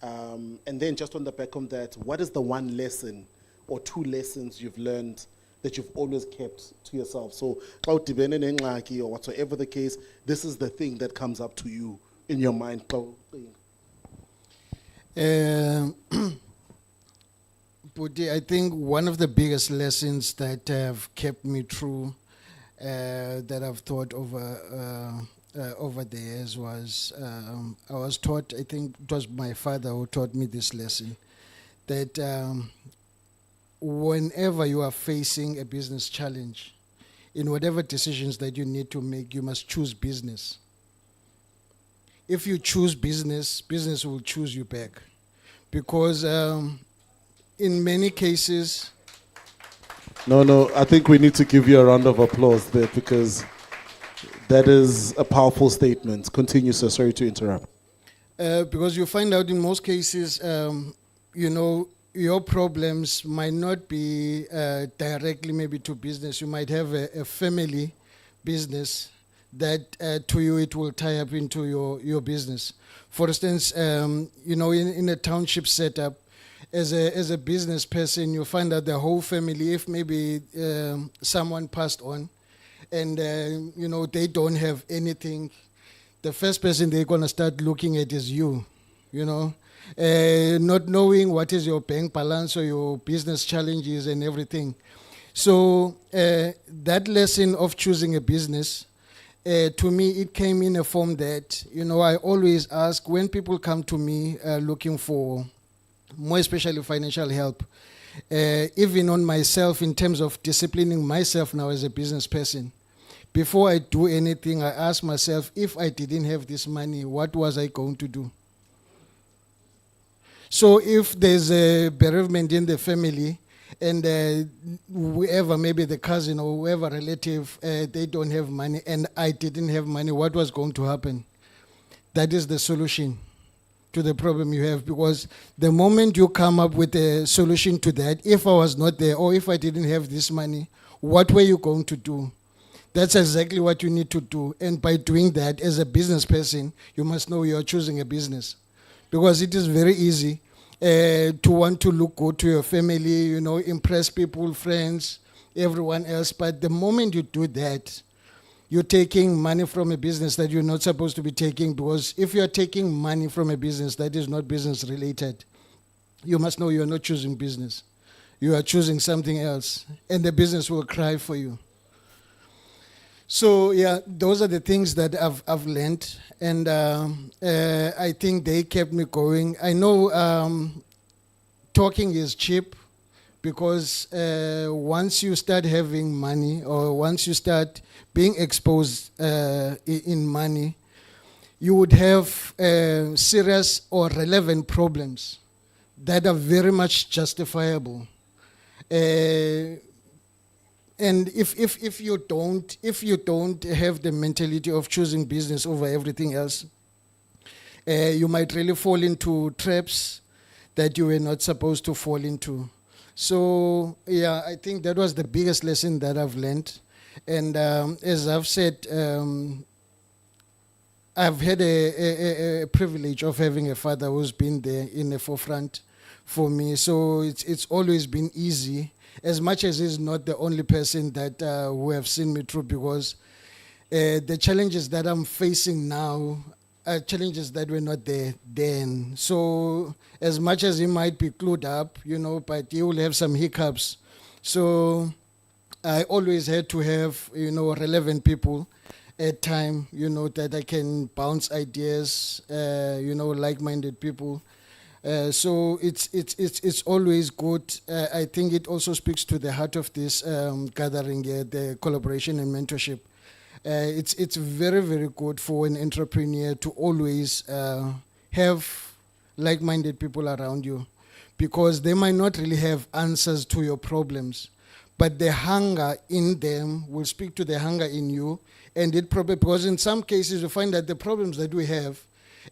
And then just on the back of that, what is the one lesson or two lessons you've learned that you've always kept to yourself? So, or whatsoever the case, this is the thing that comes up to you in your mind. Puti, I think one of the biggest lessons that have kept me true, that I've thought over over the years was I was taught, I think it was my father who taught me this lesson, that whenever you are facing a business challenge, in whatever decisions that you need to make, you must choose business. If you choose business, business will choose you back. Because in many cases... No, I think we need to give you a round of applause there, because that is a powerful statement. Continue, sir. Sorry to interrupt. Because you find out in most cases, your problems might not be directly maybe to business. You might have a family business that to you it will tie up into your business. For instance, in a township setup, as a business person, you find that the whole family, if maybe someone passed on and they don't have anything, the first person they're going to start looking at is you, not knowing what is your bank balance or your business challenges and everything. So that lesson of choosing a business, to me, it came in a form that, I always ask when people come to me looking for more especially financial help, even on myself in terms of disciplining myself now as a business person. Before I do anything, I ask myself, if I didn't have this money, what was I going to do? So if there's a bereavement in the family, and whoever, maybe the cousin or whoever relative, they don't have money, and I didn't have money, what was going to happen? That is the solution to the problem you have, because the moment you come up with a solution to that, if I was not there or if I didn't have this money, what were you going to do? That's exactly what you need to do. And by doing that, as a business person, you must know you're choosing a business, because it is very easy to want to look good to your family, impress people, friends, everyone else. But the moment you do that, you're taking money from a business that you're not supposed to be taking, because if you're taking money from a business that is not business related, you must know you're not choosing business. You are choosing something else, and the business will cry for you. So yeah, those are the things that I've learned, and I think they kept me going. I know talking is cheap, because once you start having money, or once you start being exposed in money, you would have serious or relevant problems that are very much justifiable. And if you don't have the mentality of choosing business over everything else, you might really fall into traps that you were not supposed to fall into. So yeah, I think that was the biggest lesson that I've learned. And as I've said, I've had a privilege of having a father who's been there in the forefront for me. So it's always been easy, as much as he's not the only person that who have seen me through, because the challenges that I'm facing now are challenges that were not there then. So as much as he might be clued up, but he will have some hiccups. So I always had to have, relevant people at time, that I can bounce ideas, like-minded people. So it's always good. I think it also speaks to the heart of this gathering here, the collaboration and mentorship. It's very, very good for an entrepreneur to always have like-minded people around you, because they might not really have answers to your problems, but the hunger in them will speak to the hunger in you. And it probably, because in some cases you find that the problems that we have,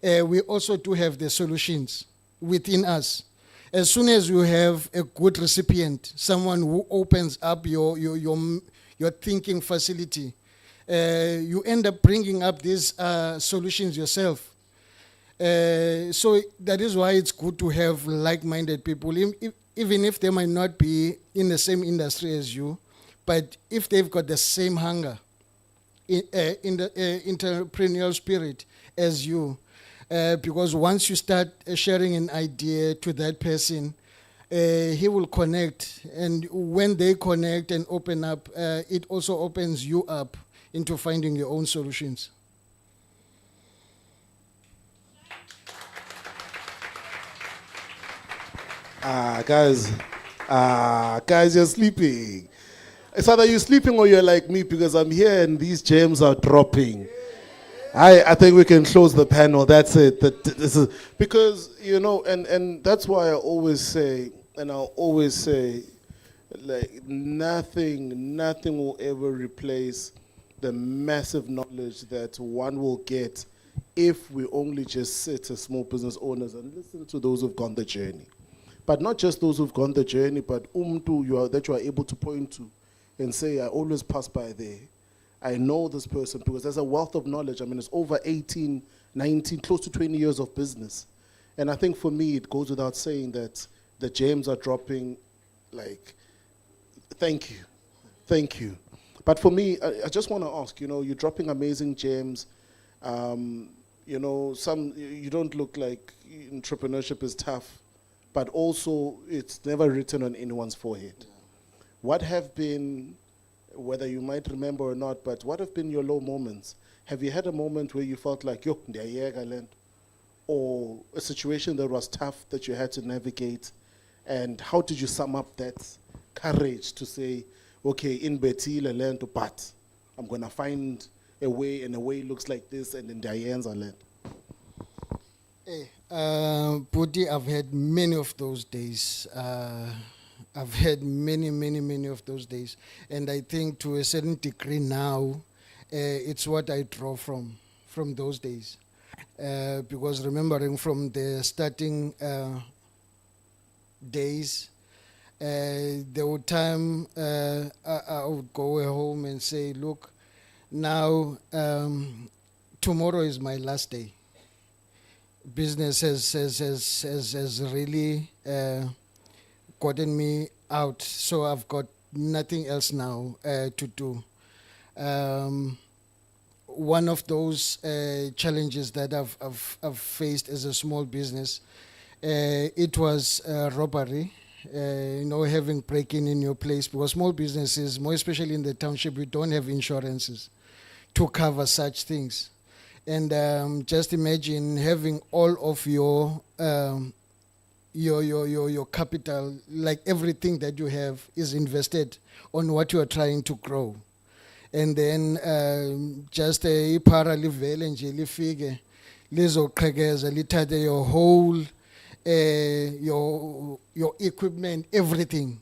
we also do have the solutions within us. As soon as you have a good recipient, someone who opens up your thinking facility, you end up bringing up these solutions yourself. So that is why it's good to have like-minded people, even if they might not be in the same industry as you, but if they've got the same hunger in the entrepreneurial spirit as you. Because once you start sharing an idea to that person, he will connect. And when they connect and open up, it also opens you up into finding your own solutions. Guys, you're sleeping. It's either you're sleeping or you're like me, because I'm here and these gems are dropping. I think we can close the panel. That's it. This is because and that's why I always say, and I'll always say, like nothing will ever replace the massive knowledge that one will get if we only just sit as small business owners and listen to those who've gone the journey. But not just those who've gone the journey, but that you are able to point to and say, I always pass by there. I know this person, because there's a wealth of knowledge. I mean, it's over 18, 19, close to 20 years of business. And I think for me, it goes without saying that the gems are dropping, like, thank you. But for me, I just want to ask, you're dropping amazing gems. You don't look like entrepreneurship is tough, but also it's never written on anyone's forehead. What have been, whether you might remember or not, but what have been your low moments? Have you had a moment where you felt like, or a situation that was tough that you had to navigate? And how did you sum up that courage to say, okay, in Betile land, but I'm going to find a way, and a way looks like this, and in Diane's land? Puti, I've had many of those days. I've had many of those days. And I think to a certain degree now, it's what I draw from those days. Because remembering from the starting days, there were time I would go home and say, look, now tomorrow is my last day. Business has really gotten me out, so I've got nothing else now to do. One of those challenges that I've faced as a small business, it was robbery. Having break-in in your place, because small businesses, more especially in the township, we don't have insurances to cover such things. And just imagine having all of your capital, like everything that you have is invested on what you are trying to grow. And then just a paralivele and jelly figure, lizo kregeza, litade your whole your equipment, everything.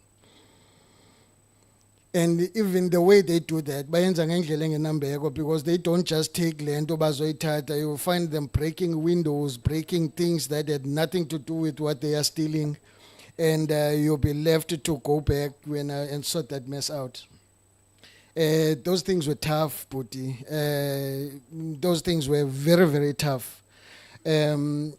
And even the way they do that, because they don't just take land, you find them breaking windows, breaking things that had nothing to do with what they are stealing, and you'll be left to go back and sort that mess out. Those things were tough, Puti. Those things were very, very tough.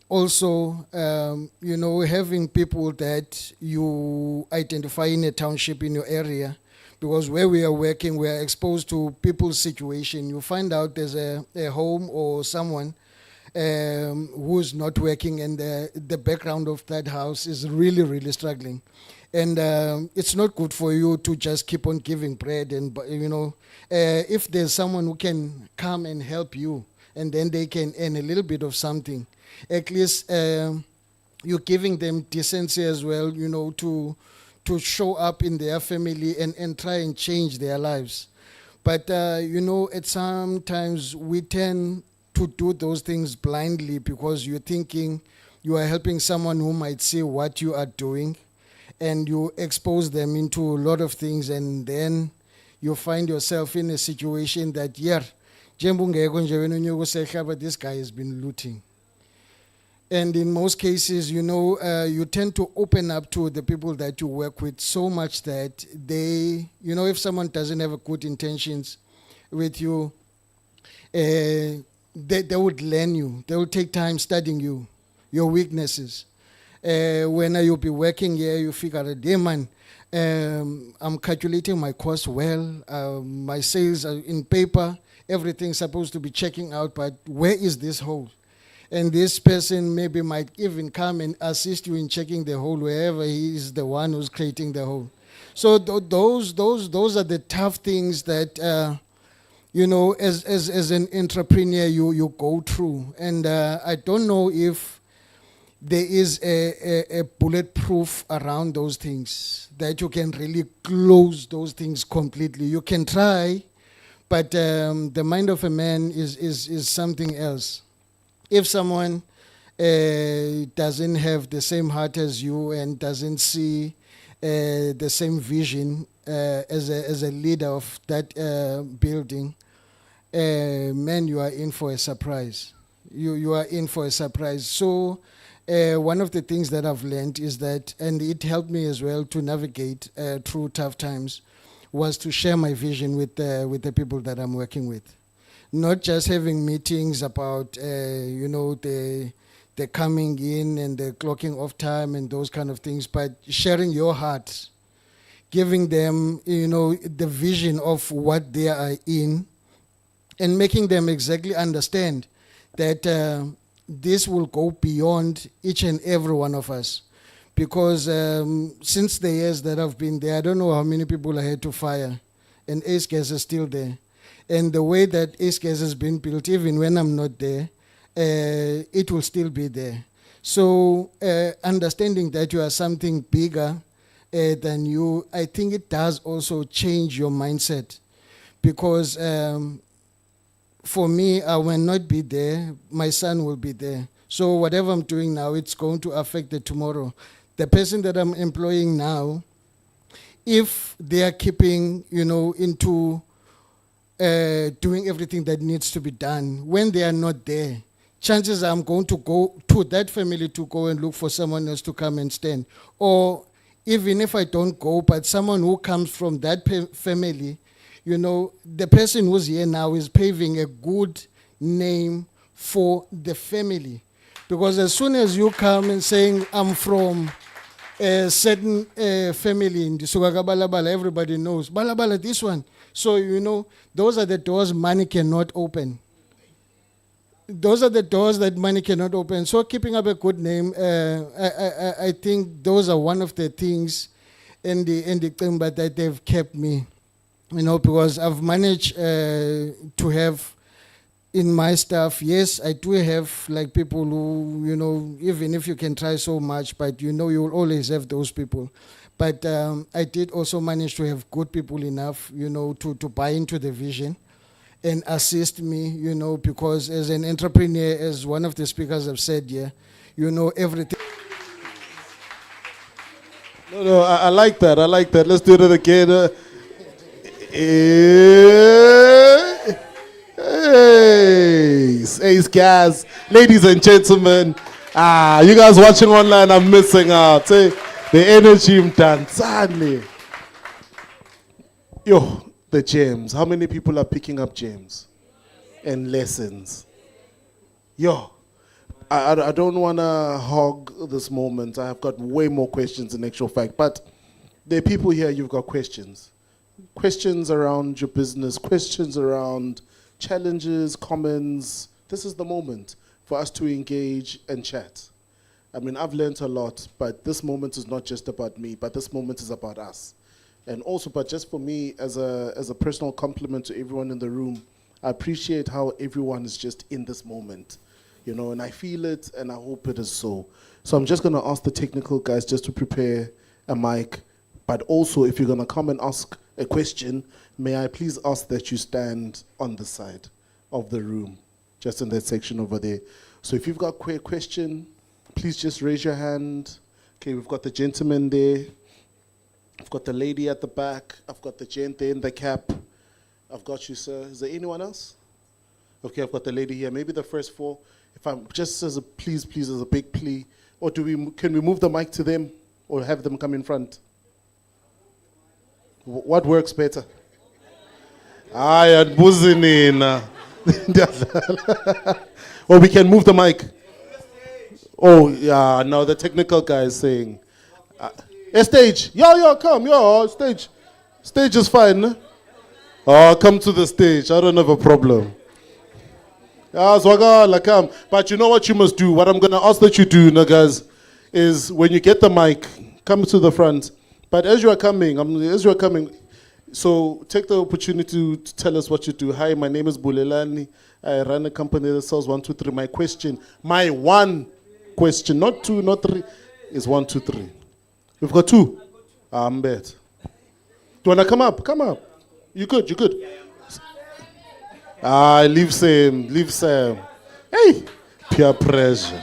Also, having people that you identify in a township in your area, because where we are working, we are exposed to people's situation. You find out there's a home or someone who's not working, and the background of that house is really, really struggling. And it's not good for you to just keep on giving bread. And, if there's someone who can come and help you, and then they can earn a little bit of something, at least you're giving them decency as well, to show up in their family and try and change their lives. But, at sometimes we tend to do those things blindly, because you're thinking you are helping someone who might see what you are doing, and you expose them into a lot of things, and then you find yourself in a situation that, but this guy has been looting. And in most cases, you tend to open up to the people that you work with so much that they, if someone doesn't have good intentions with you, they would learn you. They will take time studying you, your weaknesses. When you'll be working here, you figure out, hey man, I'm calculating my costs well, my sales are in paper, everything's supposed to be checking out, but where is this hole? And this person maybe might even come and assist you in checking the hole wherever he is the one who's creating the hole. So those are the tough things that as an entrepreneur you go through. And I don't know if there is a bulletproof around those things, that you can really close those things completely. You can try, but the mind of a man is something else. If someone doesn't have the same heart as you and doesn't see the same vision as a leader of that building, man, you are in for a surprise. You are in for a surprise. So one of the things that I've learned is that, and it helped me as well to navigate through tough times, was to share my vision with the people that I'm working with. Not just having meetings about, the coming in and the clocking off time and those kind of things, but sharing your heart, giving them, the vision of what they are in, and making them exactly understand that this will go beyond each and every one of us. Because since the years that I've been there, I don't know how many people I had to fire, and Ace Gas is still there. And the way that Ace Gas has been built, even when I'm not there, it will still be there. So understanding that you are something bigger than you, I think it does also change your mindset. Because for me, I will not be there, my son will be there. So whatever I'm doing now, it's going to affect the tomorrow. The person that I'm employing now, if they are keeping, into doing everything that needs to be done, when they are not there, chances are I'm going to go to that family to go and look for someone else to come and stand. Or even if I don't go, but someone who comes from that family, the person who's here now is paving a good name for the family. Because as soon as you come and saying, I'm from a certain family in the Sugaga Balabala, everybody knows, Balabala, this one. So, those are the doors money cannot open. Those are the doors that money cannot open. So keeping up a good name, I think those are one of the things in the Qimba that they've kept me. Because I've managed to have in my staff, yes, I do have like people who, even if you can try so much, but you will always have those people. But I did also manage to have good people enough, to buy into the vision and assist me, because as an entrepreneur, as one of the speakers have said here, everything. No, I like that. Let's do it again. Hey, guys, ladies and gentlemen, you guys watching online are missing out. Hey, the energy Mdantsane. Yo, the gems. How many people are picking up gems and lessons? Yo, I don't want to hog this moment. I've got way more questions in actual fact, but there are people here, you've got questions. Questions around your business, questions around challenges, comments. This is the moment for us to engage and chat. I mean, I've learned a lot, but this moment is not just about me, but this moment is about us. And also, but just for me, as a personal compliment to everyone in the room, I appreciate how everyone is just in this moment, and I feel it, and I hope it is so. So I'm just going to ask the technical guys just to prepare a mic, but also if you're going to come and ask a question, may I please ask that you stand on the side of the room, just in that section over there. So if you've got a question, please just raise your hand. Okay, we've got the gentleman there. I've got the lady at the back. I've got the gent there in the cap. I've got you, sir. Is there anyone else? Okay, I've got the lady here. Maybe the first four. If I'm just as a please, as a big plea, or can we move the mic to them, or have them come in front? What works better? And buzzing in. Or we can move the mic. Oh, yeah, no, the technical guy is saying. A stage. Come, stage. Stage is fine. Oh, come to the stage. I don't have a problem. Come. But you know what you must do? What I'm going to ask that you do, guys, is when you get the mic, come to the front. But as you are coming, so take the opportunity to tell us what you do. Hi, my name is Bulelani. I run a company that sells 1, 2, 3. My question, my one question, not 2, not 3. It's 1, 2, 3. We've got 2. I'm bet. Do you wanna come up? Come up. You good? You good? Leave Sam. Leave Sam. Hey, peer pressure.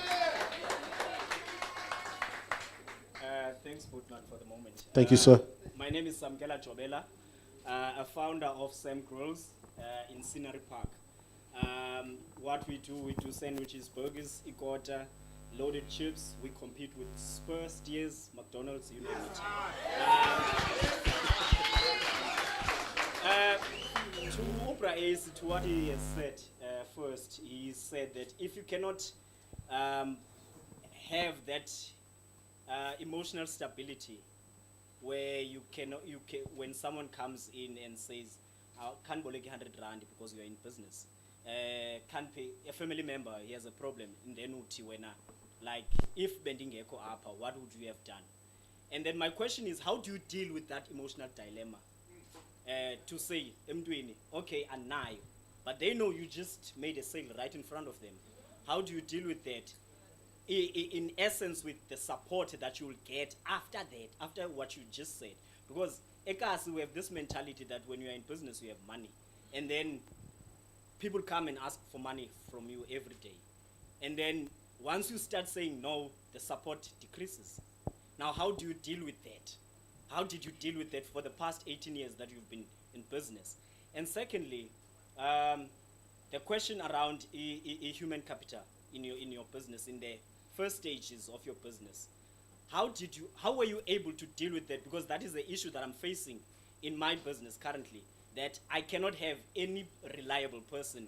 Thanks, Bootman, for the moment. Thank you, sir. My name is Samkela Jobela, a founder of Sam Grills in Scenery Park. What we do sandwiches, burgers, ikota, loaded chips. We compete with Spur, Steers, McDonald's, you name it. To Ubra Ace, to what he has said first, he said that if you cannot have that emotional stability, where you can, when someone comes in and says, I can't boleke 100 rand because you're in business, can't pay, a family member, he has a problem, and then like, if bending echo up, what would you have done? And then my question is, how do you deal with that emotional dilemma? To say, okay, and now, but they know you just made a sale right in front of them. How do you deal with that? In essence, with the support that you will get after that, after what you just said. Because Ekas, we have this mentality that when you are in business, you have money. And then people come and ask for money from you every day. And then once you start saying no, the support decreases. Now, how do you deal with that? How did you deal with that for the past 18 years that you've been in business? And secondly, the question around human capital in your business, in the first stages of your business. How were you able to deal with that? Because that is the issue that I'm facing in my business currently, that I cannot have any reliable person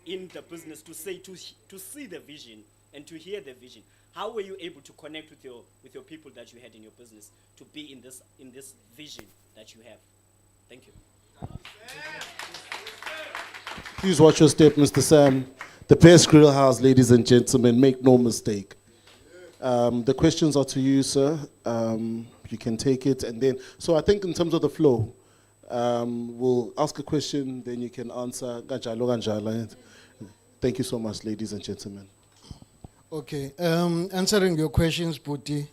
in the business to say, to see the vision and to hear the vision. How were you able to connect with your people that you had in your business to be in this vision that you have? Thank you. Please watch your step, Mr. Sam. The best grill house, ladies and gentlemen, make no mistake. The questions are to you, sir. You can take it, and then, so I think in terms of the flow, we'll ask a question, then you can answer. Thank you so much, ladies and gentlemen. Okay, answering your questions, Puti,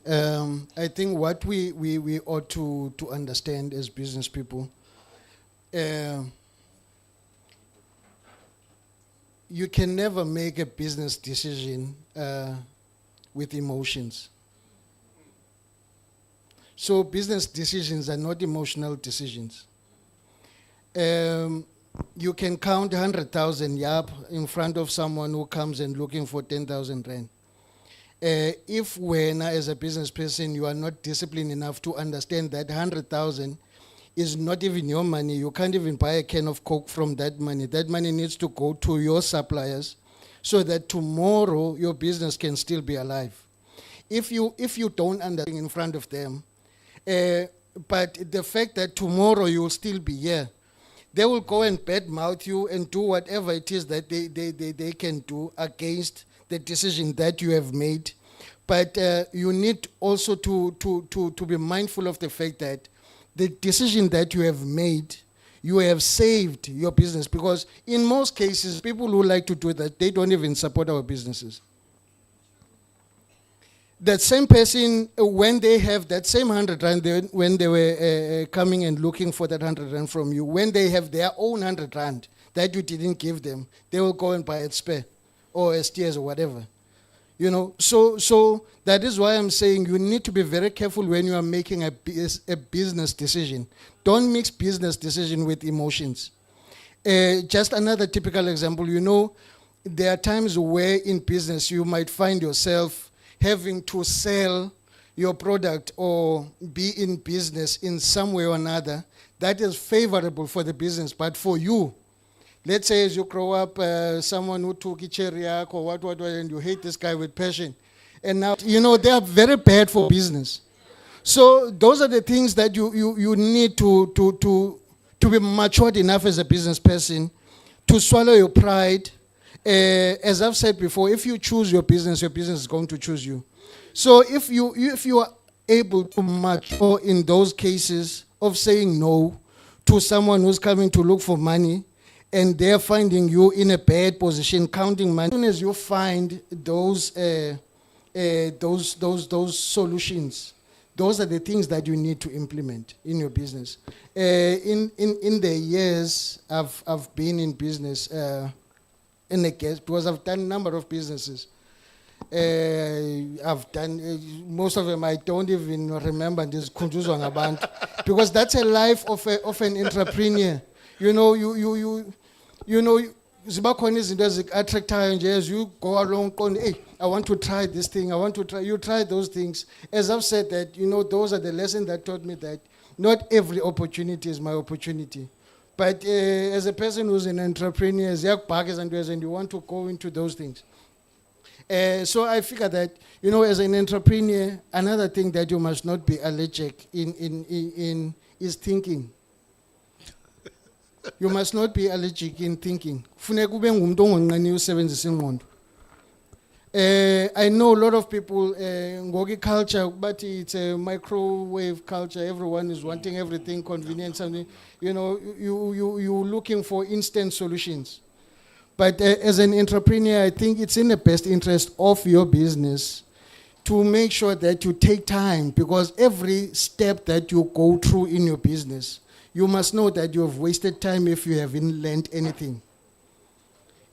I think what we ought to understand as business people, you can never make a business decision with emotions. So business decisions are not emotional decisions. You can count 100,000 yap in front of someone who comes and looking for 10,000 rand. If when as a business person you are not disciplined enough to understand that 100,000 is not even your money, you can't even buy a can of Coke from that money. That money needs to go to your suppliers so that tomorrow your business can still be alive. If you don't understand in front of them, but the fact that tomorrow you will still be here, they will go and badmouth you and do whatever it is that they can do against the decision that you have made. But you need also to be mindful of the fact that the decision that you have made, you have saved your business, because in most cases, people who like to do that, they don't even support our businesses. That same person, when they have that same 100 rand, when they were coming and looking for that 100 rand from you, when they have their own 100 rand that you didn't give them, they will go and buy a spare or a steers or whatever. You know, so that is why I'm saying you need to be very careful when you are making a business decision. Don't mix business decision with emotions. Just another typical example, you know, there are times where in business you might find yourself having to sell your product or be in business in some way or another that is favorable for the business, but for you, let's say as you grow up, someone who took Icheriak or what, and you hate this guy with passion. And now, you know, they are very bad for business. So those are the things that you need to be matured enough as a business person to swallow your pride. As I've said before, if you choose your business is going to choose you. So if you are able to mature in those cases of saying no to someone who's coming to look for money, and they're finding you in a bad position, counting money. As soon as you find those those solutions. Those are the things that you need to implement in your business. In the years I've been in business, in a case, because I've done a number of businesses. I've done most of them. I don't even remember this Kunjuzwa Ngabantu, because that's a life of an entrepreneur. You know, ziba khona izinto ezi-attractayo nje as you go along, hey, I want to try this thing, you try those things. As I've said that, those are the lessons that taught me that not every opportunity is my opportunity. But as a person who's an entrepreneur, and you want to go into those things. So I figure that, as an entrepreneur, another thing that you must not be allergic in is thinking. You must not be allergic in thinking. I know a lot of people, Ngogi culture, but it's a microwave culture. Everyone is wanting everything convenient, something. You're looking for instant solutions. But as an entrepreneur, I think it's in the best interest of your business to make sure that you take time, because every step that you go through in your business, you must know that you have wasted time if you haven't learned anything.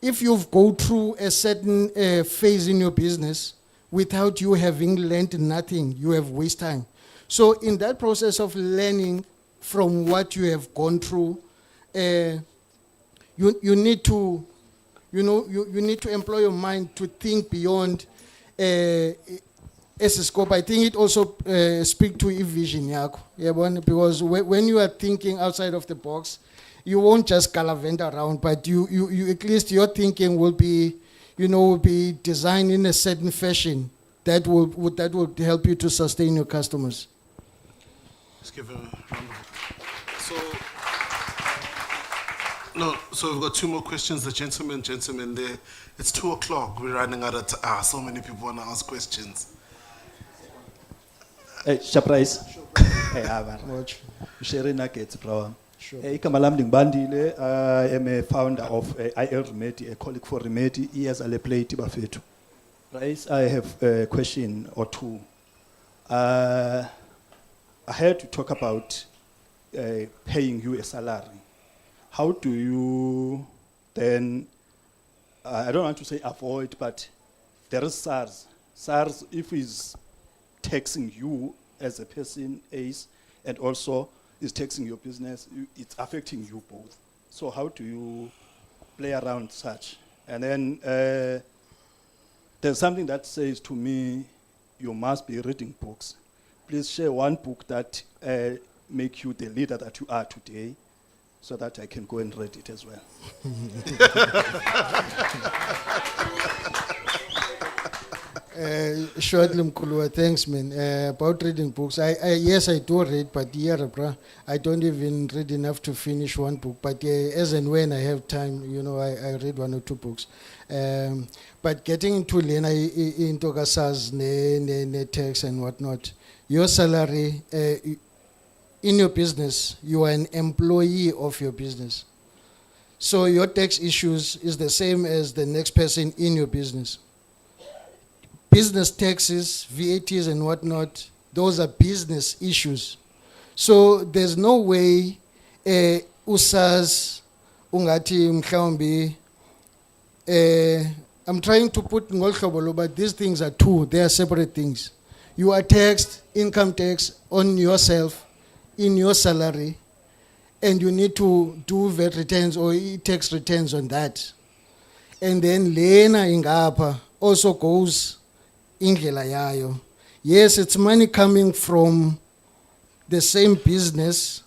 If you've go through a certain phase in your business without you having learned nothing, you have wasted time. So in that process of learning from what you have gone through, you need to, you need to employ your mind to think beyond as a scope. I think it also speaks to a vision, because when you are thinking outside of the box, you won't just galavant around, but you at least your thinking will be, will be designed in a certain fashion that will help you to sustain your customers. Let's give a round of So we've got two more questions. The gentleman there. It's 2:00. We're running out of time. So many people want to ask questions. Hey, Surprise. Hey, Avar. Sherry Nuggets, bro. Hey, Kamalam Dingbandile. I am a founder of IL Remedy, a colleague for Remedy. Yes, I'll play Tibafetu. Right, I have a question or two. I had to talk about paying you a salary. How do you then, I don't want to say avoid, but there is SARS. SARS, if it's taxing you as a person, and also is taxing your business, it's affecting you both. So how do you play around such? And then there's something that says to me, you must be reading books. Please share one book that make you the leader that you are today, so that I can go and read it as well. Shortly, Mkulua, thanks, man. About reading books, yes, I do read, but I don't even read enough to finish one book. But as and when I have time, I read one or two books. But getting into Lena, into Gasas, ne tax and whatnot, your salary, in your business, you are an employee of your business. So your tax issues is the same as the next person in your business. Business taxes, VATs and whatnot, those are business issues. So there's no way usas ungati mhlawumbi I'm trying to put ngolhlobo, but these things are two, they are separate things. You are taxed, income tax on yourself, in your salary, and you need to do VAT returns or tax returns on that. And then Lena Ingapa also goes indlela yayo. Yes, it's money coming from the same business,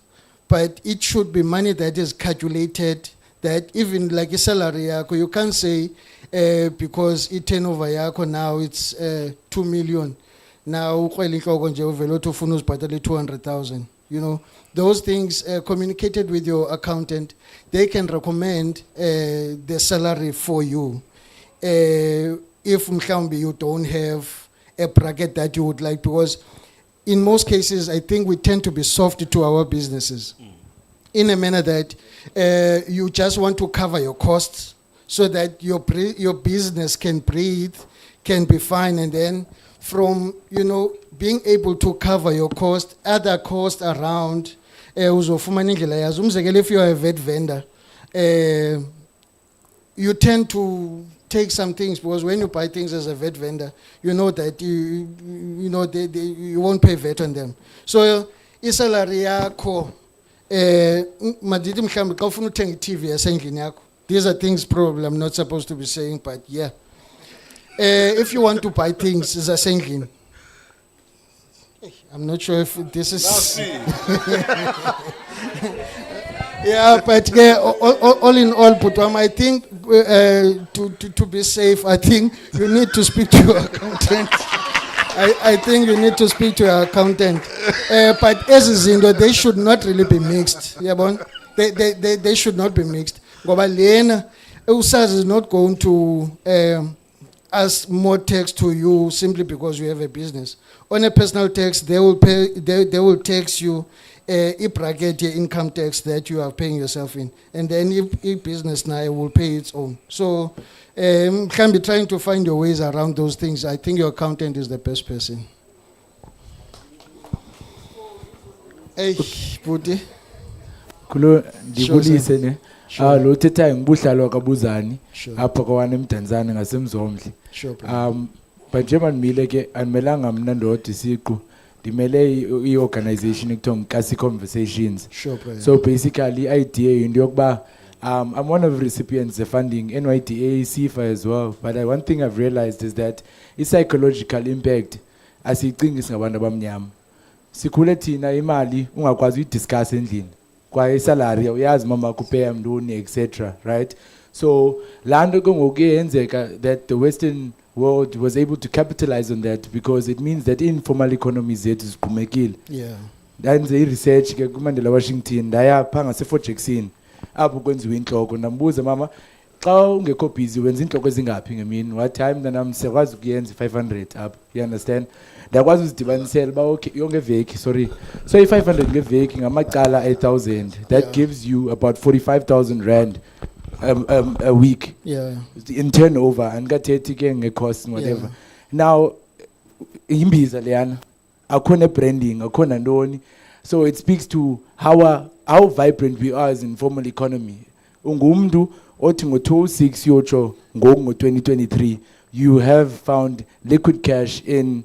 but it should be money that is calculated, that even like a salary yako, you can't say because it turnover yako now it's 2 million. Now ukweli inhloko nje uvela uthi ufuna uzibhatala 200,000. Those things communicated with your accountant, they can recommend the salary for you. If mhlawumbi you don't have a bracket that you would like, because in most cases, I think we tend to be soft to our businesses in a manner that you just want to cover your costs so that your business can breathe, can be fine. And then from, being able to cover your cost, other costs around, uzofumana indlela yazo. Umzekelo, if you are a vet vendor, you tend to take some things, because when you buy things as a vet vendor, you know that you won't pay vet on them. So isalary yakho madithi mhlambe xa ufuna uthenga iTV yasendlini yakho, these are things probably I'm not supposed to be saying, but yeah, if you want to buy things zasendlini, I'm not sure if this is yeah, but all in all, Putwam, I think to be safe, I think you need to speak to your accountant. I think you need to speak to your accountant. But as is they should not really be mixed. Yeah, they should not be mixed. Ngoba lena USAS is not going to ask more tax to you simply because you have a business. On a personal tax, they will pay. They will tax you a bracket income tax that you are paying yourself in, and then if business now will pay its own. So can be trying to find your ways around those things. I think your accountant is the best person. Hey, Buti. Kulo ndibulise ne. Lo thetha ngibuhlalo kabuzani apha kwawana eMdantsane ngasemzomdli. But njengoba nimile ke animelanga mina ndodwa isiqu. Dimele i-organization ekuthiwa Nkasi Conversations. So basically idea into yokuba I'm one of the recipients of funding NYDA, CIFA as well. But one thing I've realized is that psychological impact asiyicingi singabantu abamnyama. Sikhule thina imali ungakwazi uyidiscuss endlini. Kwa salary uyazi mama kupeya mnduni etc, right? So lando ke ngokuyenzeka that the Western world was able to capitalize on that, because it means that informal economy zethu ziphumekile. Yeah. Ndenze i-research ke kuMandela Washington, ndaya pha ngase-Fort Jackson apho kwenziwa inhloko, ndambuza mama xa ungekho busy wenza inhloko ezingaphi ngemini. What time nami siyakwazi ukuyenza 500 apho, you understand? Ndakwazi uzidibanisela ba okay yonke veki, sorry, so i-500 ngeveki ngamacala 8,000, that gives you about 45,000 rand a week, yeah, in turnover, and got 30 ke cost whatever. Yeah. Now imbiza leyana akhona branding akhona ndoni, so it speaks to how vibrant we are as informal economy. Ungumntu othi ngo-2006 yotsho ngoku ngo-2023 you have found liquid cash in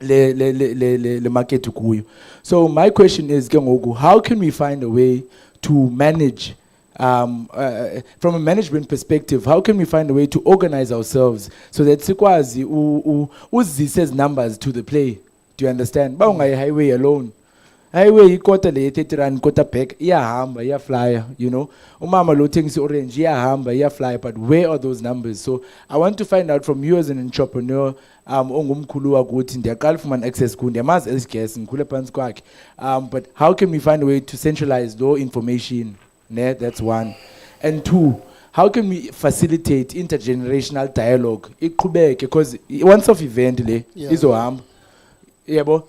le market kuyo. So my question is ke ngoku, how can we find a way to manage from a management perspective, how can we find a way to organize ourselves so that sikwazi uzise numbers to the play? Do you understand? Ba ungayi highway alone. Highway ikota le 30 rand kota back iyahamba iyaflyer, you know. Umama lo thengisa orange iyahamba iyaflyer, but where are those numbers? So I want to find out from you as an entrepreneur, ongumkhulu wakuthi ndiyaqala ufumana access ku ndiyamazi esigas ngikhule phansi kwakhe, but how can we find a way to centralize law information? That's one. And two, how can we facilitate intergenerational dialogue? Because once off event le izohamba. Yebo,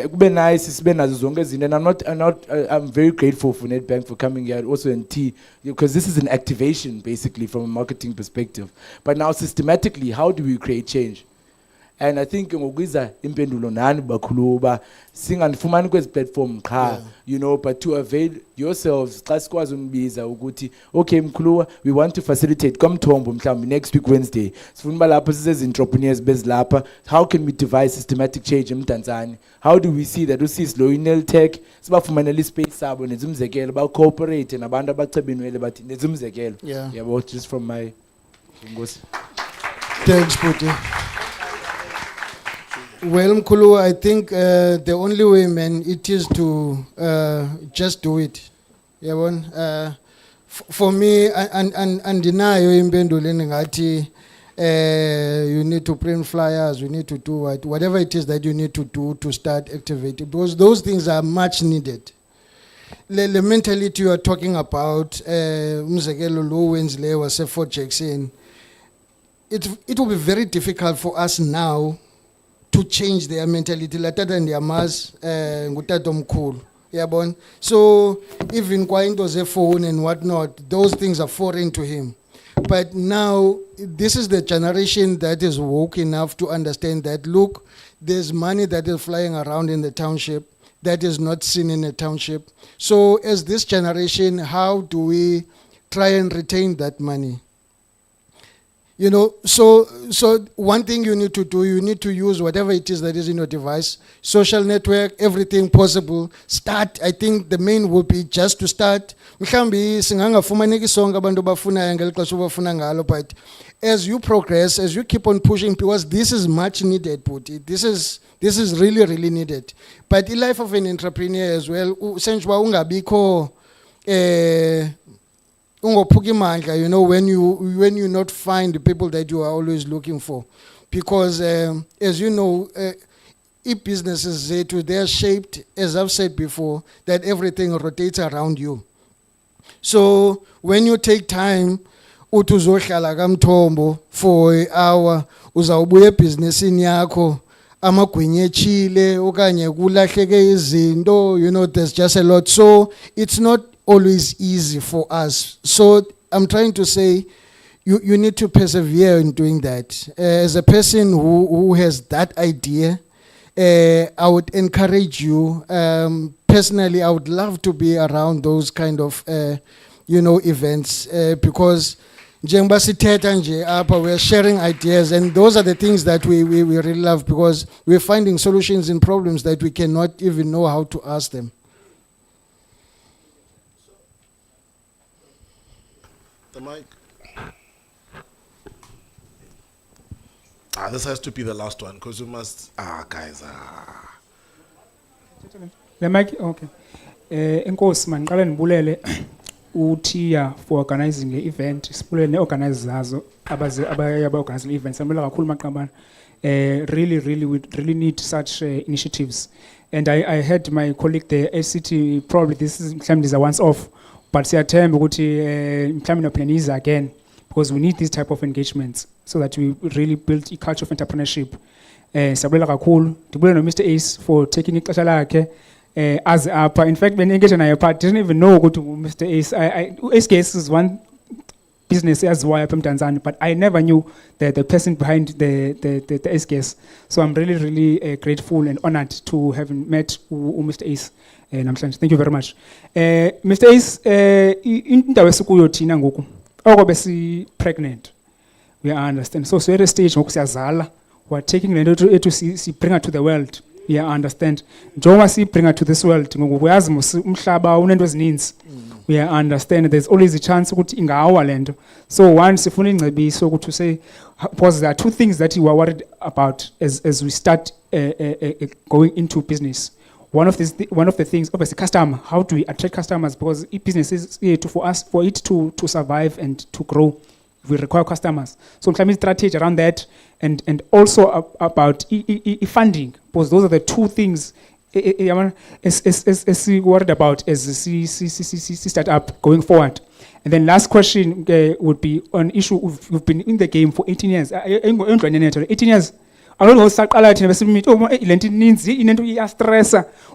kube nice sibe nazo zonke izinto, and I'm very grateful for Nedbank for coming here, also in T, because this is an activation basically from a marketing perspective. But now systematically, how do we create change? And I think ngokwiza impendulo nani bakhuluba singanifumani kwezi platform cha, you know, but to avail yourselves xa sikwazi unibiza ukuthi okay mkhuluwa, we want to facilitate komthombo mhlawumbe next week Wednesday sifuna ba lapha sizezi entrepreneurs bezilapha, how can we devise systematic change eMdantsane? How do we see that usis lo inel tech sibafumanele ispace sabo nezimzekelo ba cooperate nabantu abachebinwele bathi nezimzekelo? Yabo, just from my ngosi. Thanks, Puti. Well, Mkulu, I think the only way, man, it is to just do it. Yeah, for me, and deny you need to print flyers, you need to do whatever it is that you need to do to start activating, because those things are much needed. The mentality you are talking about, Mzekelo Low Wednesday was a Fort Jackson. It will be very difficult for us now to change their mentality. Latata and Yamas, Gutatom cool. So even kwa into ze phone and whatnot, those things are foreign to him. but now this is the generation that is woke enough to understand that, look, there's money that is flying around in the township that is not seen in a township. So as this generation, how do we try and retain that money? You know, so one thing you need to do, you need to use whatever it is that is in your device, social network, everything possible. Start. I think the main will be just to start. Mhlambi singangafumaneki sonke abantu abafuna ngeli xesha abafuna ngalo, but as you progress, as you keep on pushing, because this is much needed, Puti. This is really, really needed. But the life of an entrepreneur as well, senjwa ungabikho you know, when you not find the people that you are always looking for, because as you know, businesses they are shaped, as I've said before, that everything rotates around you. So when you take time utuzohlala kamthombo for an hour, uzawubuya ebhizinisini yakho amagwinya echile okanye kulahleke izinto, you know, there's just a lot. So it's not always easy for us. So I'm trying to say you need to persevere in doing that. As a person who has that idea, I would encourage you. Personally, I would love to be around those kind of you know, events, because we're sharing ideas, and those are the things that we really love, because we're finding solutions in problems that we cannot even know how to ask them. The mic. This has to be the last one, because we must. Guys. The mic, okay. Enkosi mangiqale nibulele uThia for organizing the event. Sibulele ne-organizers zazo aba-organize the event. Sibulele kakhulu maqabana. Really, we really need such initiatives. And I heard my colleague there, ACT, probably this is a once off. But siyathemba ukuthi mhlawumbe no-plan is again, because we need this type of engagements so that we really build a culture of entrepreneurship. Siyabulela kakhulu. Ndibulela no Mr. Ace for taking ixesha lakhe as apha. In fact, when engage naye part, didn't even know ukuthi Mr. Ace. Ace Case is one business as why apha Mdantsane, but I never knew the person behind the Ace Case. So I'm really grateful and honored to have met Mr. Ace. Thank you very much. Mr. Ace, indawo esikuyo thina ngoku okobe si pregnant, we understand. So at a stage ngoku siyazala, we're taking the to see bring her to the world. We understand. Njengoba si bring her to this world ngoku uyazi umhlaba unento ezininzi. We understand there's always a chance ukuthi ingawa lento. So once sifuna ingcebiso ukuthi say, because there are two things that you are worried about as we start going into business. One of the things, obviously, customer. How do we attract customers? Because business is here for it to survive and to grow, we require customers. So, I'm strategy around that, and also about funding, because those are the two things as worried about as the start up going forward. And then last question would be on issue. We've been in the game for 18 years. 18 years. I don't know,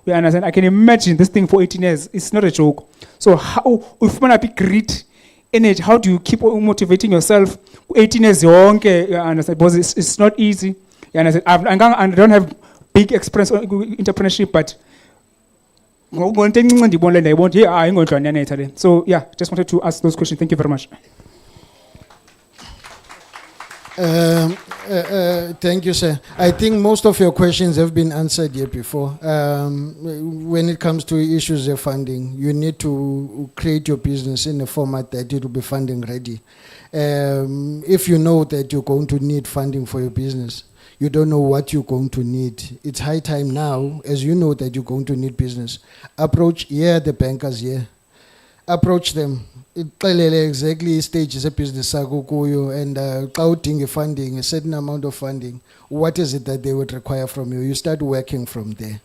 we understand. I can imagine this thing for 18 years. It's not a joke. So how, if you want to be great energy, how do you keep motivating yourself? 18 years young, you understand? Because it's not easy. You understand? I don't have big experience in entrepreneurship, but so yeah, just wanted to ask those questions. Thank you very much. Thank you, sir. I think most of your questions have been answered here before. When it comes to issues of funding, you need to create your business in a format that it will be funding ready. If you know that you're going to need funding for your business, you don't know what you're going to need. It's high time now, as you know that you're going to need business. Approach the bankers here. Approach them. Exactly stages of business and clouding funding, a certain amount of funding. What is it that they would require from you? You start working from there.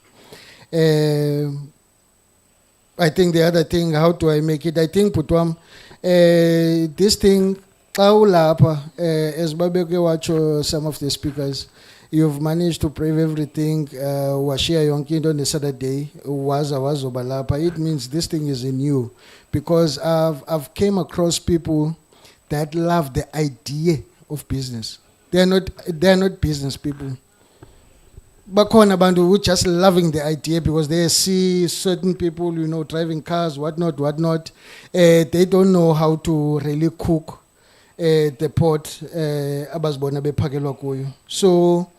I think the other thing, how do I make it? I think Putwam, this thing, as Babeke watch some of the speakers, you've managed to brave everything. Washia Yonkind on the Saturday was Obalapa. It means this thing is in you, because I've came across people that love the idea of business. They're not business people. Bakhona abantu who just loving the idea because they see certain people, driving cars, whatnot. They don't know how to really cook the pot abazibona bephakelwa kuyo. So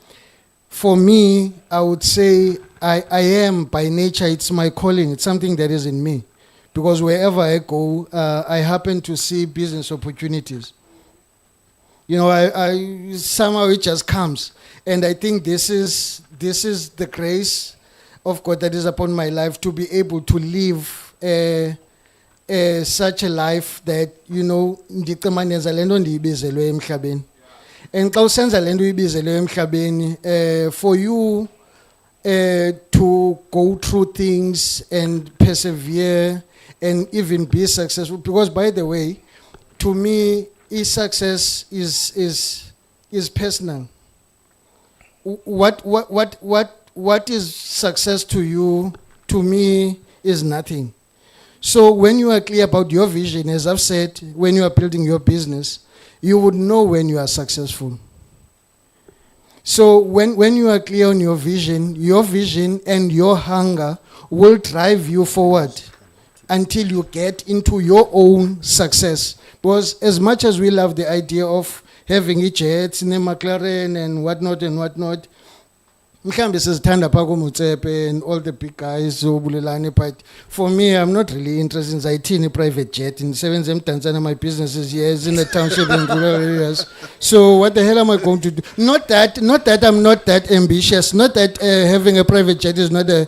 for me, I would say I am by nature, it's my calling, it's something that is in me. Because wherever I go, I happen to see business opportunities. I somehow it just comes. And I think this is the grace of God that is upon my life to be able to live such a life that, ndiqemaneza lento ndiyibizelwe emhlabeni. And xa usenza lento uyibizelwe emhlabeni, for you to go through things and persevere and even be successful, because by the way, to me, success is personal. What is success to you, to me, is nothing. So when you are clear about your vision, as I've said, when you are building your business, you would know when you are successful. So when you are clear on your vision and your hunger will drive you forward until you get into your own success. Because as much as we love the idea of having jets, McLaren and whatnot, mhlambe sizithanda pha koMutsepe and all the big guys, but for me, I'm not really interested in a private jet. In Mdantsane, my business is here, in the township in rural areas. So what the hell am I going to do? Not that I'm not that ambitious, not that having a private jet is not a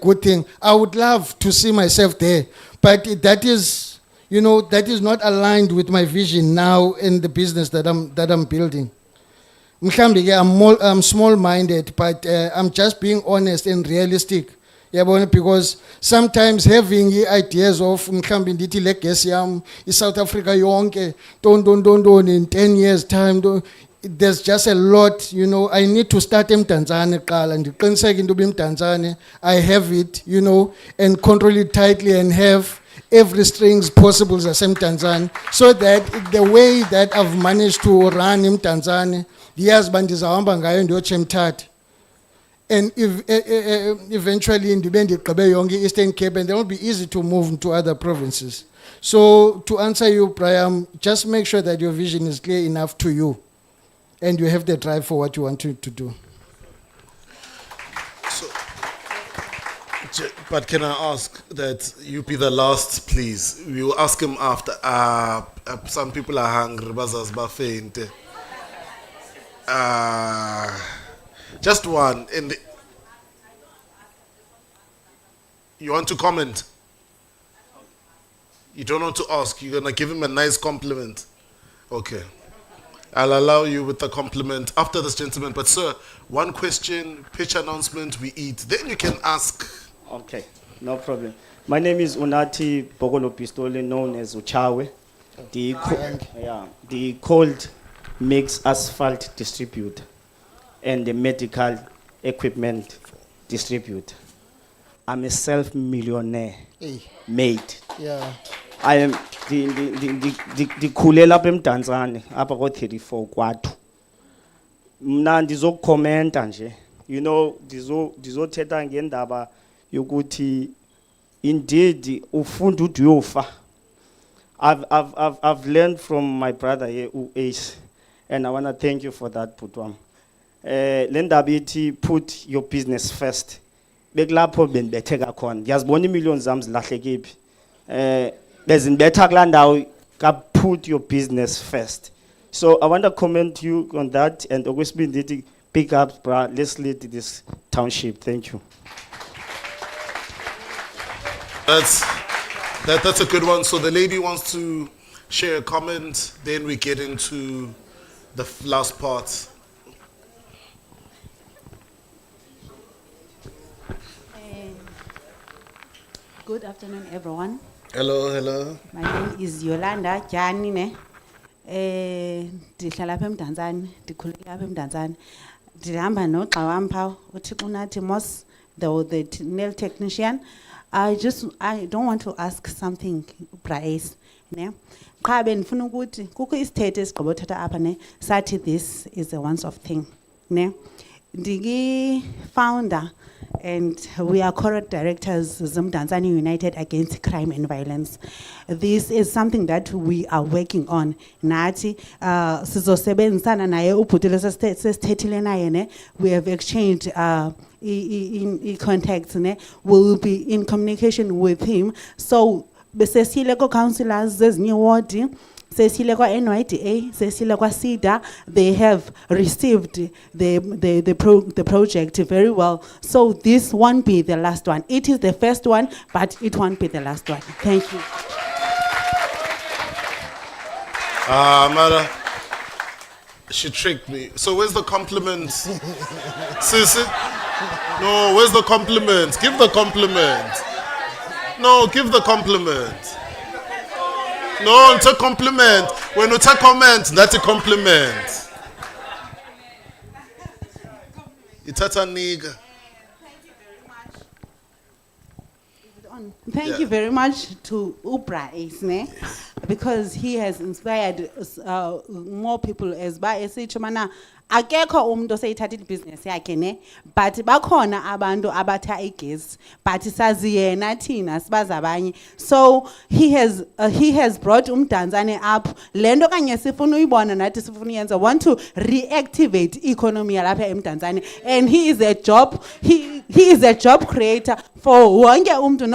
good thing. I would love to see myself there, but that is not aligned with my vision now in the business that I'm building. I'm small-minded, but I'm just being honest and realistic. Because sometimes having ideas of ndithi le gas yam South Africa yonke don't in 10 years time, there's just a lot, I need to start Mdantsane qala ndiqiniseke into Mdantsane, I have it, and control it tightly and have every strings possible as Mdantsane, so that the way that I've managed to run Mdantsane, yes, bandizahamba ngayo ndiyotshe eMthatha, and eventually ndibe ndigqibe yonke Eastern Cape, and then it will be easy to move to other provinces. So to answer you, Brian, just make sure that your vision is clear enough to you and you have the drive for what you want to do. But can I ask that you be the last, please? We will ask him after. Some people are hungry, bazas ba faint. Just one. You want to comment? You don't want to ask. You're gonna give him a nice compliment. Okay. I'll allow you with the compliment after this gentleman. But sir, one question, pitch announcement, we eat. Then you can ask. Okay, no problem. My name is Unati Bogolo Pistole, known as Uchawe. The cold mix asphalt distributor and the medical equipment distributor. I'm a self-millionaire made. Yeah. I am the khulela apha eMdantsane apha ko 34 kwathu. Mna ndizokomenta nje. Ndizothetha ngendaba yokuthi indeed ufunda uyofa. I've learned from my brother here Ace, and I want to thank you for that, Putwam. Lendaba ithi put your business first. Bekulapho benibetheka khona. Ngiyazibona imillions zami zilahleke phi. Bezinibetha kula ndawo ka put your business first. So I want to comment you on that, and okwesibili ndithi pick up, bra. Let's lead this township. Thank you. That's a good one. So the lady wants to share a comment, then we get into the last part. Good afternoon, everyone. Hello. My name is Yolanda Janine. Ndihlala apha eMdantsane, ndikhulele apha eMdantsane. Ndihamba nogxa wam phaa uThixo unathi Mos, the nail technician. I don't want to ask something, Bryce. Ne? Qha bendifuna ukuthi kukho isithethe esigqibothatha apha ne sathi this is a once off thing. Ne? Ndiki founder and we are corporate directors Mdantsane United Against Crime and Violence. This is something that we are working on. Nathi sizosebenzisana naye ubhutile sesithethile naye ne. We have exchanged in contacts ne. We'll be in communication with him. So besesile ko councillors zezinye ward sesile kwa NYDA, sesile kwa SIDA, they have received the project very well. So this won't be the last one. It is the first one, but it won't be the last one. Thank you. Mara, she tricked me. So where's the compliments? Sissy? No, where's the compliments? Give the compliment. No, give the compliment. No, it's a compliment. When it's a comment, that's a compliment. It's a nigga. Thank you very much to Ubra Isne, because he has inspired more people as by chumana akekho umuntu oseyithathile business yakhe ne, but bakhona abantu abatha igesi but sazi yena thina sibaza abanye. So he has brought Mdantsane up. Lento kanye sifuna uyibona nathi sifuna uyenza, want to reactivate economy yalapha eMdantsane, and he is a job creator for wonke umuntu,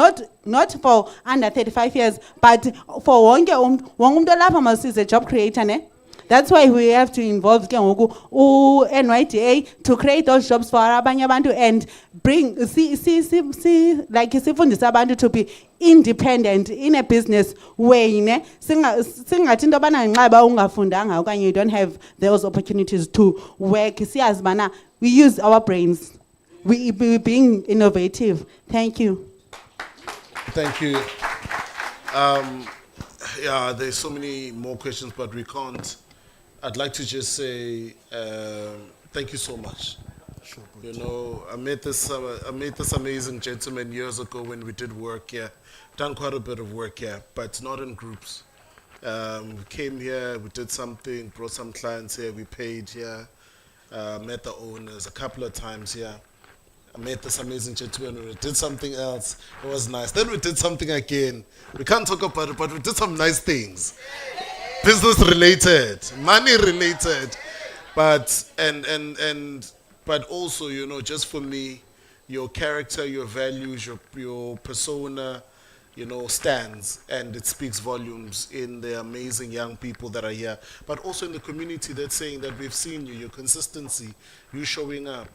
not for under 35 years, but for wonke umuntu lapha must is a job creator ne. That's why we have to involve NYDA to create those jobs for abanye abantu and bring like sifundisa abantu to be independent in a business way ne. Singathi into abana nxaba ungafundanga okanye you don't have those opportunities to work. Siyazi bana we use our brains. We being innovative. Thank you. Thank you. Yeah, there's so many more questions, but we can't. I'd like to just say thank you so much. Sure, you know, I met this amazing gentleman years ago when we did work here. Done quite a bit of work here, but not in groups. We came here, we did something, brought some clients here, we paid here, met the owners a couple of times here. I met this amazing gentleman, we did something else, it was nice. Then we did something again. We can't talk about it, but we did some nice things. Business related, money related, but but also, you know, just for me, your character, your values, your persona, you know, stands, and it speaks volumes in the amazing young people that are here, but also in the community that's saying that we've seen you, your consistency, you showing up,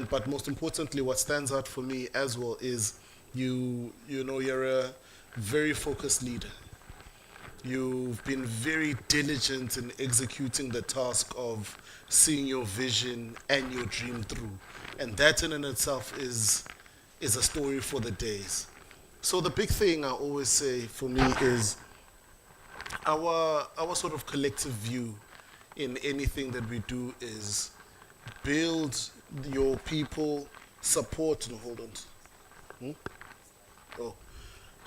but most importantly, what stands out for me as well is you know, you're a very focused leader. You've been very diligent in executing the task of seeing your vision and your dream through. And that in and itself is a story for the days. So the big thing I always say for me is our sort of collective view in anything that we do is build your people, support, no, hold on. Oh.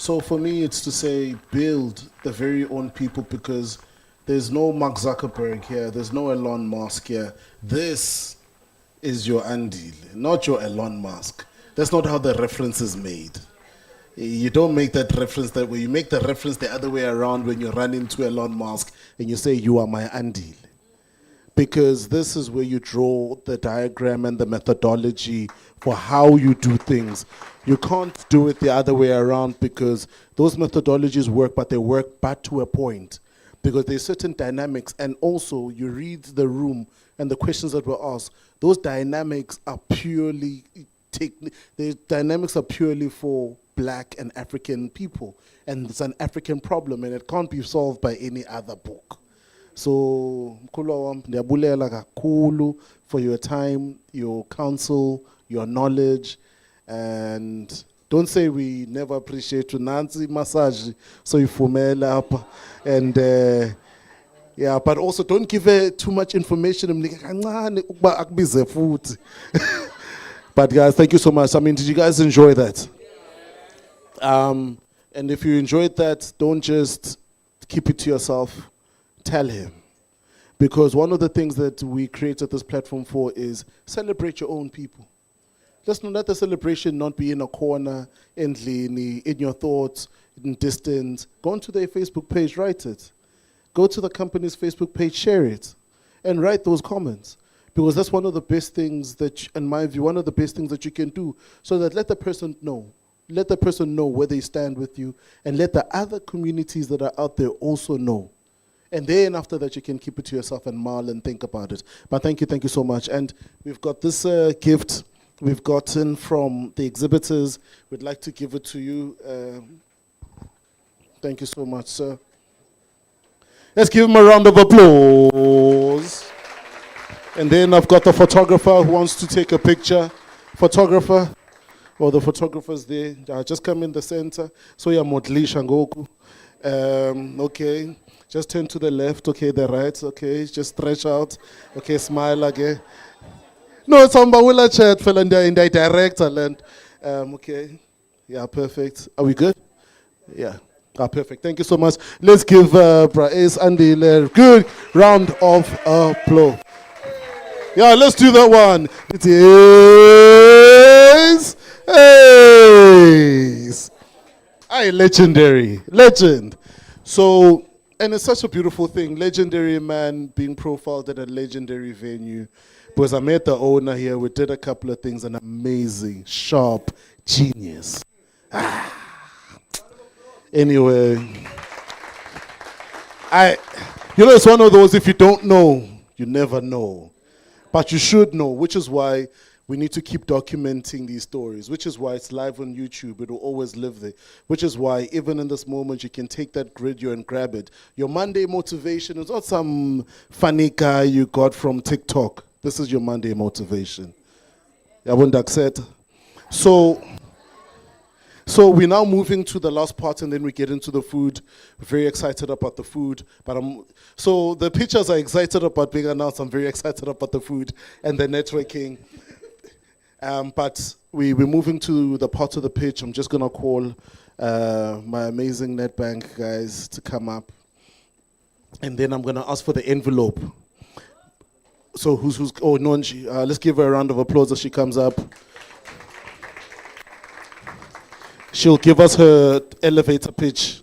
So for me, it's to say build the very own people, because there's no Mark Zuckerberg here, there's no Elon Musk here. This is your Andy, not your Elon Musk. That's not how the reference is made. You don't make that reference that way. You make the reference the other way around when you run into Elon Musk and you say, you are my Andy. Because this is where you draw the diagram and the methodology for how you do things. You can't do it the other way around, because those methodologies work, but they work but to a point. Because there's certain dynamics, and also you read the room and the questions that were asked, those dynamics are purely for Black and African people. And it's an African problem, and it can't be solved by any other book. So, ndiyabulela kakhulu for your time, your counsel, your knowledge, and don't say we never appreciate you. Nancy massage, so you fumela up, and yeah, but also don't give her too much information. But guys, thank you so much. I mean, did you guys enjoy that? And if you enjoyed that, don't just keep it to yourself. Tell him. Because one of the things that we created this platform for is celebrate your own people. Let's not let the celebration not be in a corner, in your thoughts, in distance. Go onto their Facebook page, write it. Go to the company's Facebook page, share it, and write those comments. Because that's one of the best things that, in my view, one of the best things that you can do, so that let the person know. Let the person know where they stand with you, and let the other communities that are out there also know. And then after that, you can keep it to yourself and mull and think about it. But thank you so much. And we've got this gift we've gotten from the exhibitors. We'd like to give it to you. Thank you so much, sir. Let's give him a round of applause. And then I've got the photographer who wants to take a picture. Photographer, or the photographer's there. Just come in the center. So you're Modli Shangoku. Okay. Just turn to the left, okay, the right, okay, just stretch out, okay, smile again. No, it's on Bawula chat, fella, in the director land. Okay, yeah, perfect. Are we good? Yeah, perfect. Thank you so much. Let's give Braes Andy a good round of applause. Yeah, let's do that one. It is, hey, legendary, legend. So, and it's such a beautiful thing. Legendary man being profiled at a legendary venue. Because I met the owner here. We did a couple of things. An amazing, sharp genius. Anyway. It's one of those, if you don't know, you never know. But you should know, which is why we need to keep documenting these stories, which is why it's live on YouTube. It will always live there, which is why even in this moment, you can take that video and grab it. Your Monday motivation is not some funny guy you got from TikTok. This is your Monday motivation. I won't accept. So we're now moving to the last part, and then we get into the food. Very excited about the food. So the pictures are excited about being announced. I'm very excited about the food and the networking. But we're moving to the part of the pitch. I'm just going to call my amazing NetBank guys to come up. And then I'm going to ask for the envelope. So Nonji, let's give her a round of applause as she comes up. She'll give us her elevator pitch.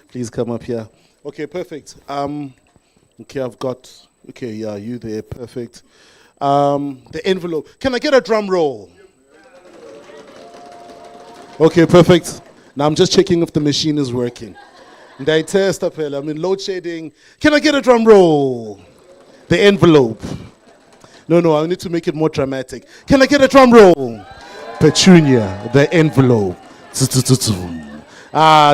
Please come up here. Okay, perfect. You there, perfect. The envelope. Can I get a drum roll? Okay, perfect. Now I'm just checking if the machine is working. I'm in load shedding. Can I get a drum roll? The envelope. No, I need to make it more dramatic. Can I get a drum roll? Petunia, the envelope.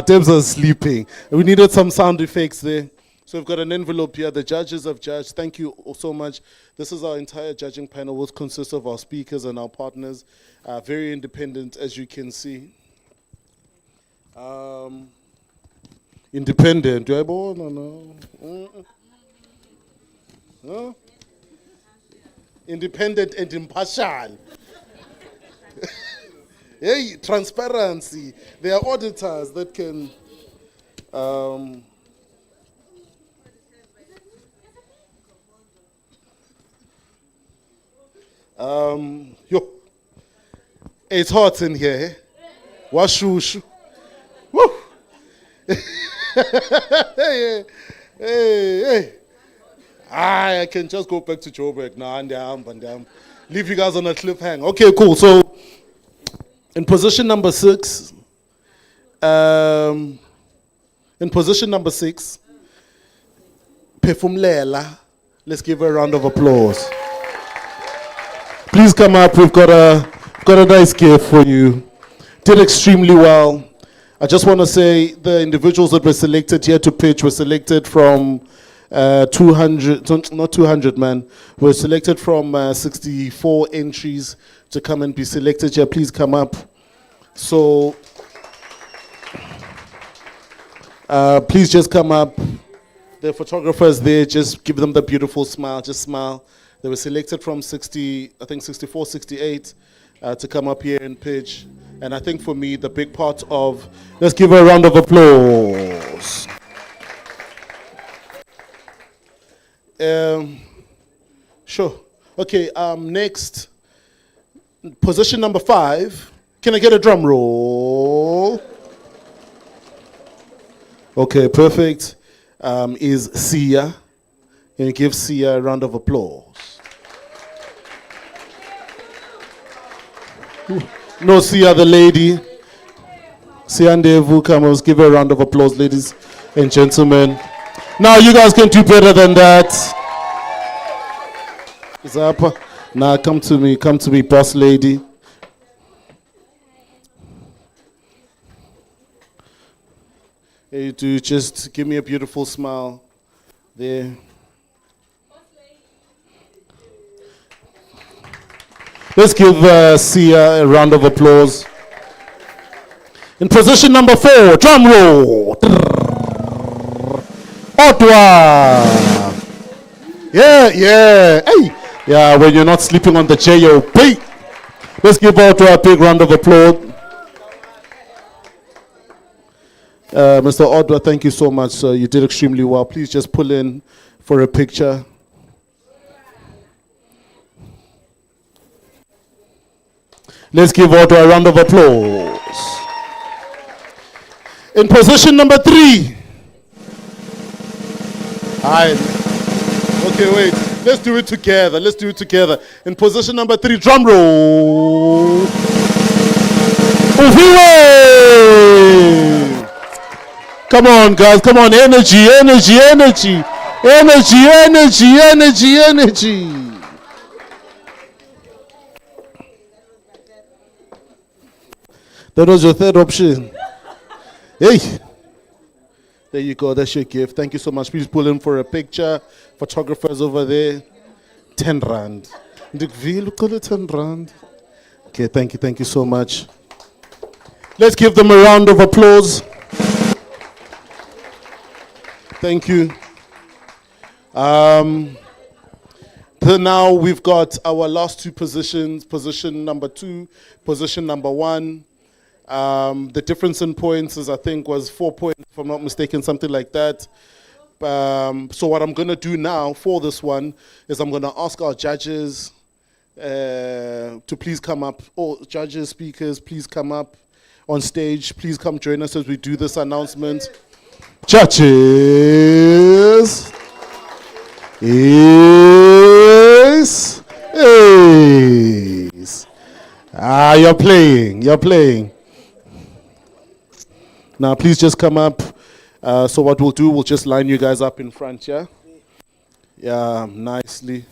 Debs are sleeping. We needed some sound effects there. So we've got an envelope here. The judges have judged. Thank you so much. This is our entire judging panel, which consists of our speakers and our partners. Very independent, as you can see. Independent. Do I born or no? No? Independent and impartial. Hey, transparency. There are auditors that can. It's hot in here. Washu. Woo! Hey. I can just go back to Joburg now and leave you guys on a cliffhanger. Okay, cool. So, in position number 6, Pefumlela. Let's give her a round of applause. Please come up. We've got a nice gift for you. Did extremely well. I just want to say the individuals that were selected here to pitch were selected from 200 man. We're selected from 64 entries to come and be selected here. Please come up. So, please just come up. The photographers there, just give them the beautiful smile. Just smile. They were selected from 64, 68. to come up here and pitch. And I think for me, the big part of, let's give her a round of applause. Sure. Okay, next, position number 5. Can I get a drum roll? Okay, perfect. Is Sia. Can you give Sia a round of applause? No, Sia, the lady. Sia Ndevu, come on, let's give her a round of applause, ladies and gentlemen. Now you guys can do better than that. Zapa. Now come to me, boss lady. Hey, you do, just give me a beautiful smile there. Let's give Sia a round of applause. In position number 4, drum roll. Ottawa. Yeah. Hey. Yeah, when you're not sleeping on the JOP. Let's give Ottawa a big round of applause. Mr. Ottawa, thank you so much, sir. You did extremely well. Please just pull in for a picture. Let's give Ottawa a round of applause. In position number 3. Okay, wait. Let's do it together. In position number 3, drum roll. Uviwe! Come on, guys. Come on. Energy. That was your third option. Hey. There you go. That's your gift. Thank you so much. Please pull in for a picture. Photographers over there. 10 rand. Look at the 10 rand. Okay, thank you so much. Let's give them a round of applause. Thank you. Now we've got our last 2 positions. Position number 2, position number 1. The difference in points is, I think, was 4 points, if I'm not mistaken, something like that. So what I'm going to do now for this one is I'm going to ask our judges to please come up. Oh, judges, speakers, please come up on stage. Please come join us as we do this announcement. Judges. Yes. You're playing. Now, please just come up. So what we'll do, we'll just line you guys up in front, yeah? Yeah, nicely.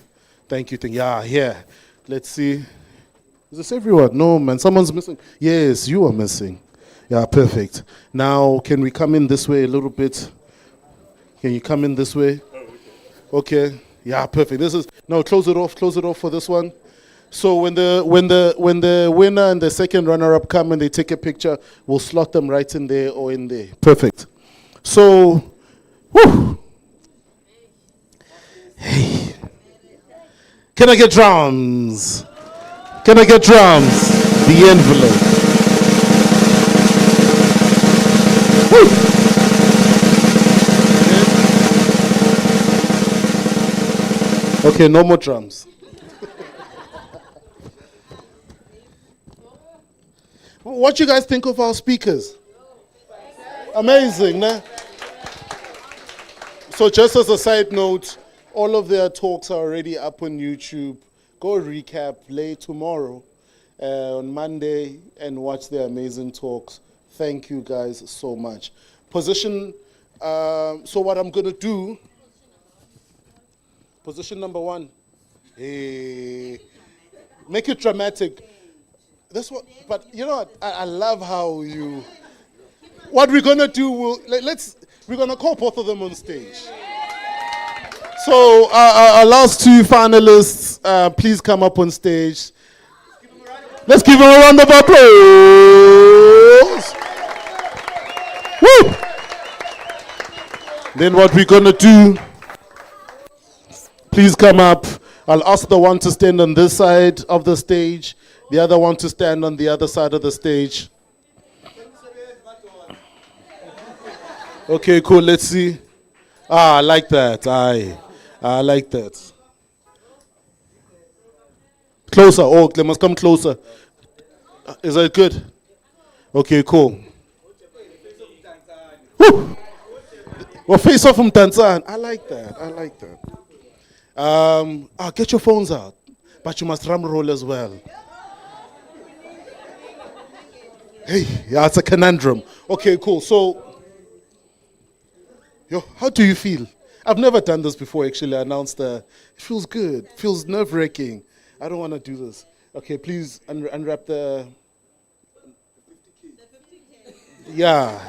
Thank you. Yeah, here. Let's see. Is this everyone? No, man. Someone's missing. Yes, you are missing. Yeah, perfect. Now, can we come in this way a little bit? Can you come in this way? Okay. Yeah, perfect. No, close it off for this one. So when the winner and the second runner-up come and they take a picture, we'll slot them right in there or in there. Perfect. So, whoo. Hey. Can I get drums? The envelope. Woo. Okay, no more drums. What you guys think of our speakers? Amazing, né? So just as a side note, all of their talks are already up on YouTube. Go recap, play tomorrow on Monday and watch their amazing talks. Thank you guys so much. Position, so what I'm going to do, position number 1. Hey, make it dramatic. That's what, but you know what, I love how you, what we're going to do, we're going to call both of them on stage. So our last 2 finalists, please come up on stage. Let's give them a round of applause. Woo! Then what we're going to do, please come up. I'll ask the one to stand on this side of the stage The other one to stand on the other side of the stage. Okay, cool. Let's see. I like that. I like that. Closer. Oh, they must come closer. Is that good? Okay, cool. Woo! Well, face off from Mdantsane. I like that. I like that. Get your phones out, but you must drum roll as well. Hey, yeah, it's a conundrum. Okay, cool. So, how do you feel? I've never done this before, actually. I announced it feels good. It feels nerve-wracking. I don't want to do this. Okay, please unwrap the... Yeah.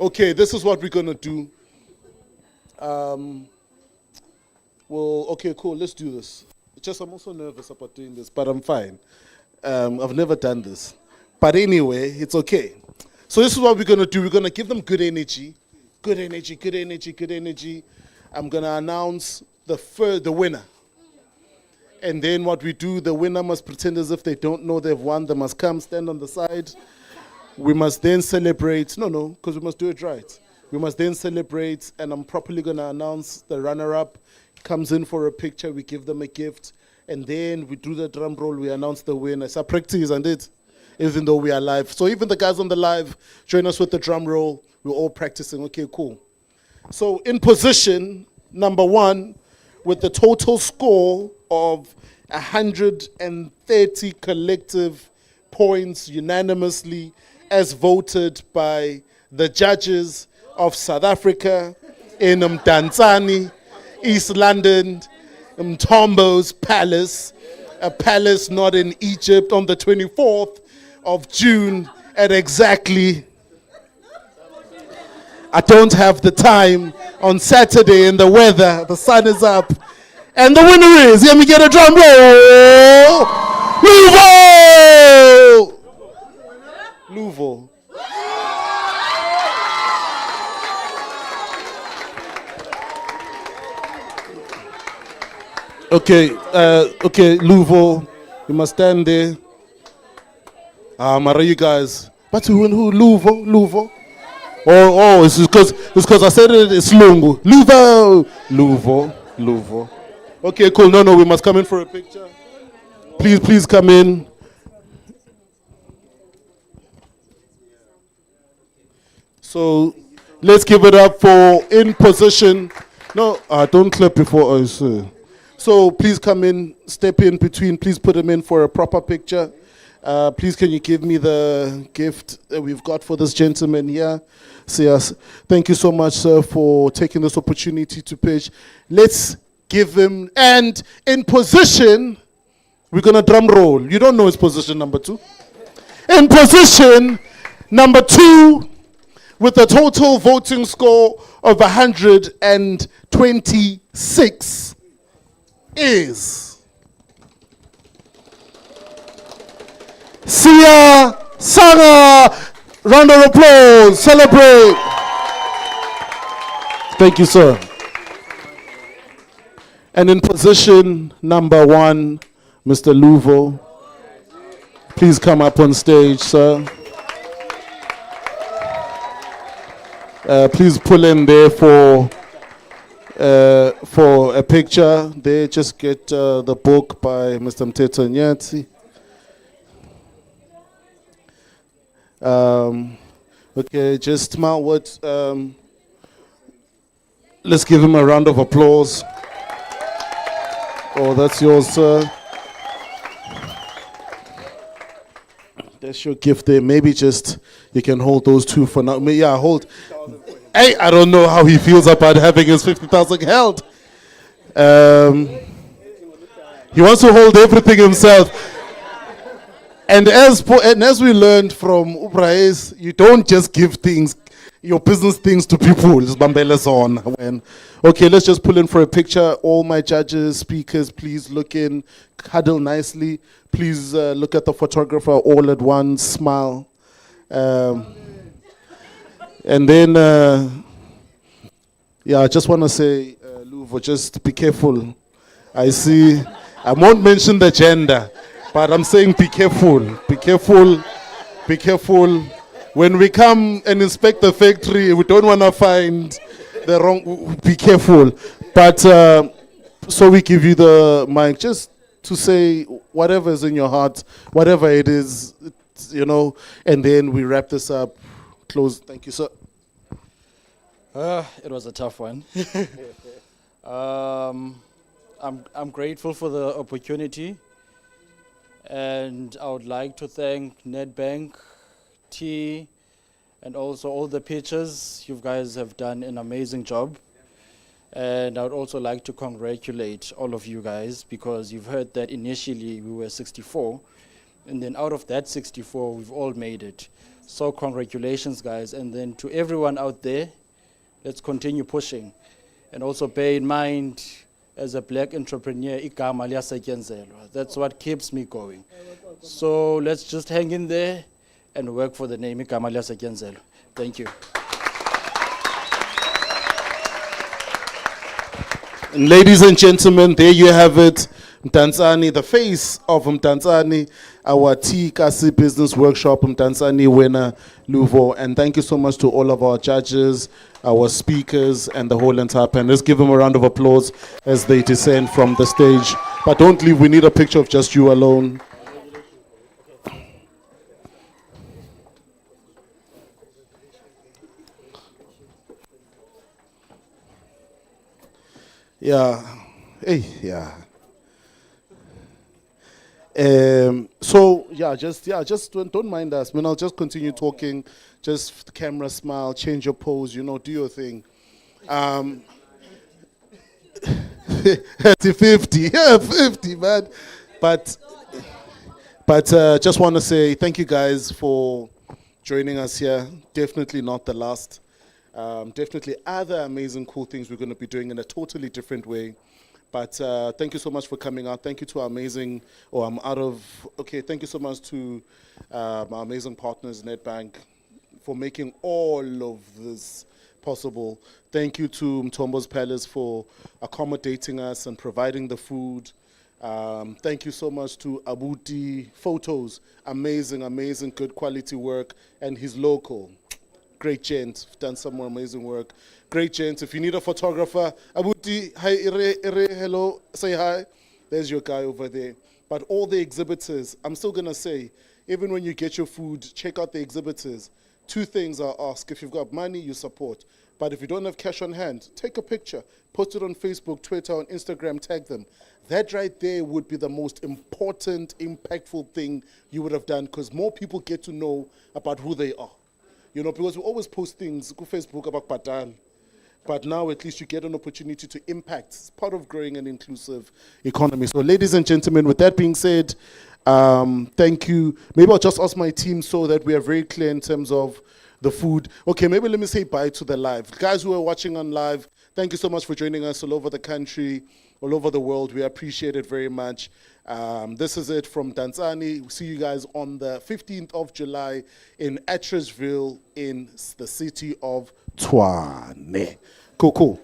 Okay, this is what we're going to do. Okay, cool. Let's do this. I'm also nervous about doing this, but I'm fine. I've never done this. But anyway, it's okay. So this is what we're going to do. We're going to give them good energy. Good energy, good energy, good energy. I'm going to announce the winner. And then what we do, the winner must pretend as if they don't know they've won. They must come, stand on the side. We must then celebrate. No, because we must do it right. We must then celebrate, and I'm properly going to announce the runner-up. Comes in for a picture, we give them a gift, and then we do the drum roll, we announce the winner. It's a practice, isn't it? Even though we are live. So even the guys on the live, join us with the drum roll. We're all practicing. Okay, cool. So in position, number 1, with the total score of 130 collective points unanimously as voted by the judges of South Africa in Mdantsane, East London, Mtombo's Palace, a palace not in Egypt, on the 24th of June at exactly... I don't have the time, on Saturday in the weather, the sun is up. And the winner is, let me get a drum roll, Luvo! Okay, Luvo, you must stand there. Mara, you guys. But who? Luvo? Oh, it's because I said it's Lungu. Luvo. Okay, cool. No, we must come in for a picture. Please come in. So, let's give it up for in position. No, don't clap before us. So please come in, step in between. Please put them in for a proper picture. Please, can you give me the gift that we've got for this gentleman here? Yes. Thank you so much, sir, for taking this opportunity to pitch. Let's give him, and in position, we're going to drum roll. You don't know his position number 2. In position number 2, with a total voting score of 126, is Sia Sanga. Round of applause. Celebrate. Thank you, sir. And in position number 1, Mr. Luvo. Please come up on stage, sir. Please pull in there for a picture. There, just get the book by Mr. Mteto Nyati. Okay, just smile. Let's give him a round of applause. Oh, that's yours, sir. That's your gift there. Maybe just you can hold those 2 for now. Yeah, hold. Hey, I don't know how he feels about having his 50,000 held. He wants to hold everything himself. And as we learned from Ubraes, you don't just give things, your business things to people. Okay, let's just pull in for a picture. All my judges, speakers, please look in, cuddle nicely. Please look at the photographer all at once, smile. And then, I just want to say, Luvo, just be careful. I won't mention the gender. But I'm saying be careful, be careful, be careful. When we come and inspect the factory, we don't want to find the wrong, be careful. But so we give you the mic just to say whatever is in your heart, whatever it is, you know, and then we wrap this up, close. Thank you, sir. It was a tough one. I'm grateful for the opportunity, and I would like to thank Nedbank, T, and also all the pitchers. You guys have done an amazing job. And I would also like to congratulate all of you guys, because you've heard that initially we were 64, and then out of that 64, we've all made it. So congratulations, guys. And then to everyone out there, let's continue pushing. And also bear in mind, as a black entrepreneur, igama liyasetyenzelwa. That's what keeps me going. So let's just hang in there and work for the name igama liyasetyenzelwa. Thank you. And ladies and gentlemen, there you have it. Mdantsane, the face of Mdantsane, our Kasi Business Workshop, Mdantsane winner, Luvo. And thank you so much to all of our judges, our speakers, and the whole entire panel. Let's give them a round of applause as they descend from the stage. But don't leave, we need a picture of just you alone. Yeah, hey, yeah. So just don't mind us. I mean, I'll just continue talking. Just the camera, smile, change your pose. You know, do your thing. 50, yeah, 50, man. But just want to say thank you guys for joining us here. Definitely not the last. Definitely other amazing cool things we're going to be doing in a totally different way. But thank you so much for coming out. Thank you to our amazing, thank you so much to our amazing partners, Nedbank, for making all of this possible. Thank you to Mtombo's Palace for accommodating us and providing the food. Thank you so much to Abuti Photos. Amazing, amazing, good quality work. And he's local. Great gent, done some more amazing work. Great gent. If you need a photographer, Abuti, hi, hello, say hi. There's your guy over there. But all the exhibitors, I'm still gonna say, even when you get your food, check out the exhibitors. Two things I'll ask. If you've got money, you support. But if you don't have cash on hand, take a picture, post it on Facebook, Twitter, on Instagram, tag them. That right there would be the most important, impactful thing you would have done, because more people get to know about who they are. You know, because we always post things on Facebook about Badal. But now at least you get an opportunity to impact. It's part of growing an inclusive economy. So ladies and gentlemen, with that being said, thank you. Maybe I'll just ask my team so that we are very clear in terms of the food. Okay, maybe let me say bye to the live. Guys who are watching on live, thank you so much for joining us all over the country, all over the world. We appreciate it very much. This is it from Mdantsane. We'll see you guys on the 15th of July in Attersville in the city of Tshwane. Cool.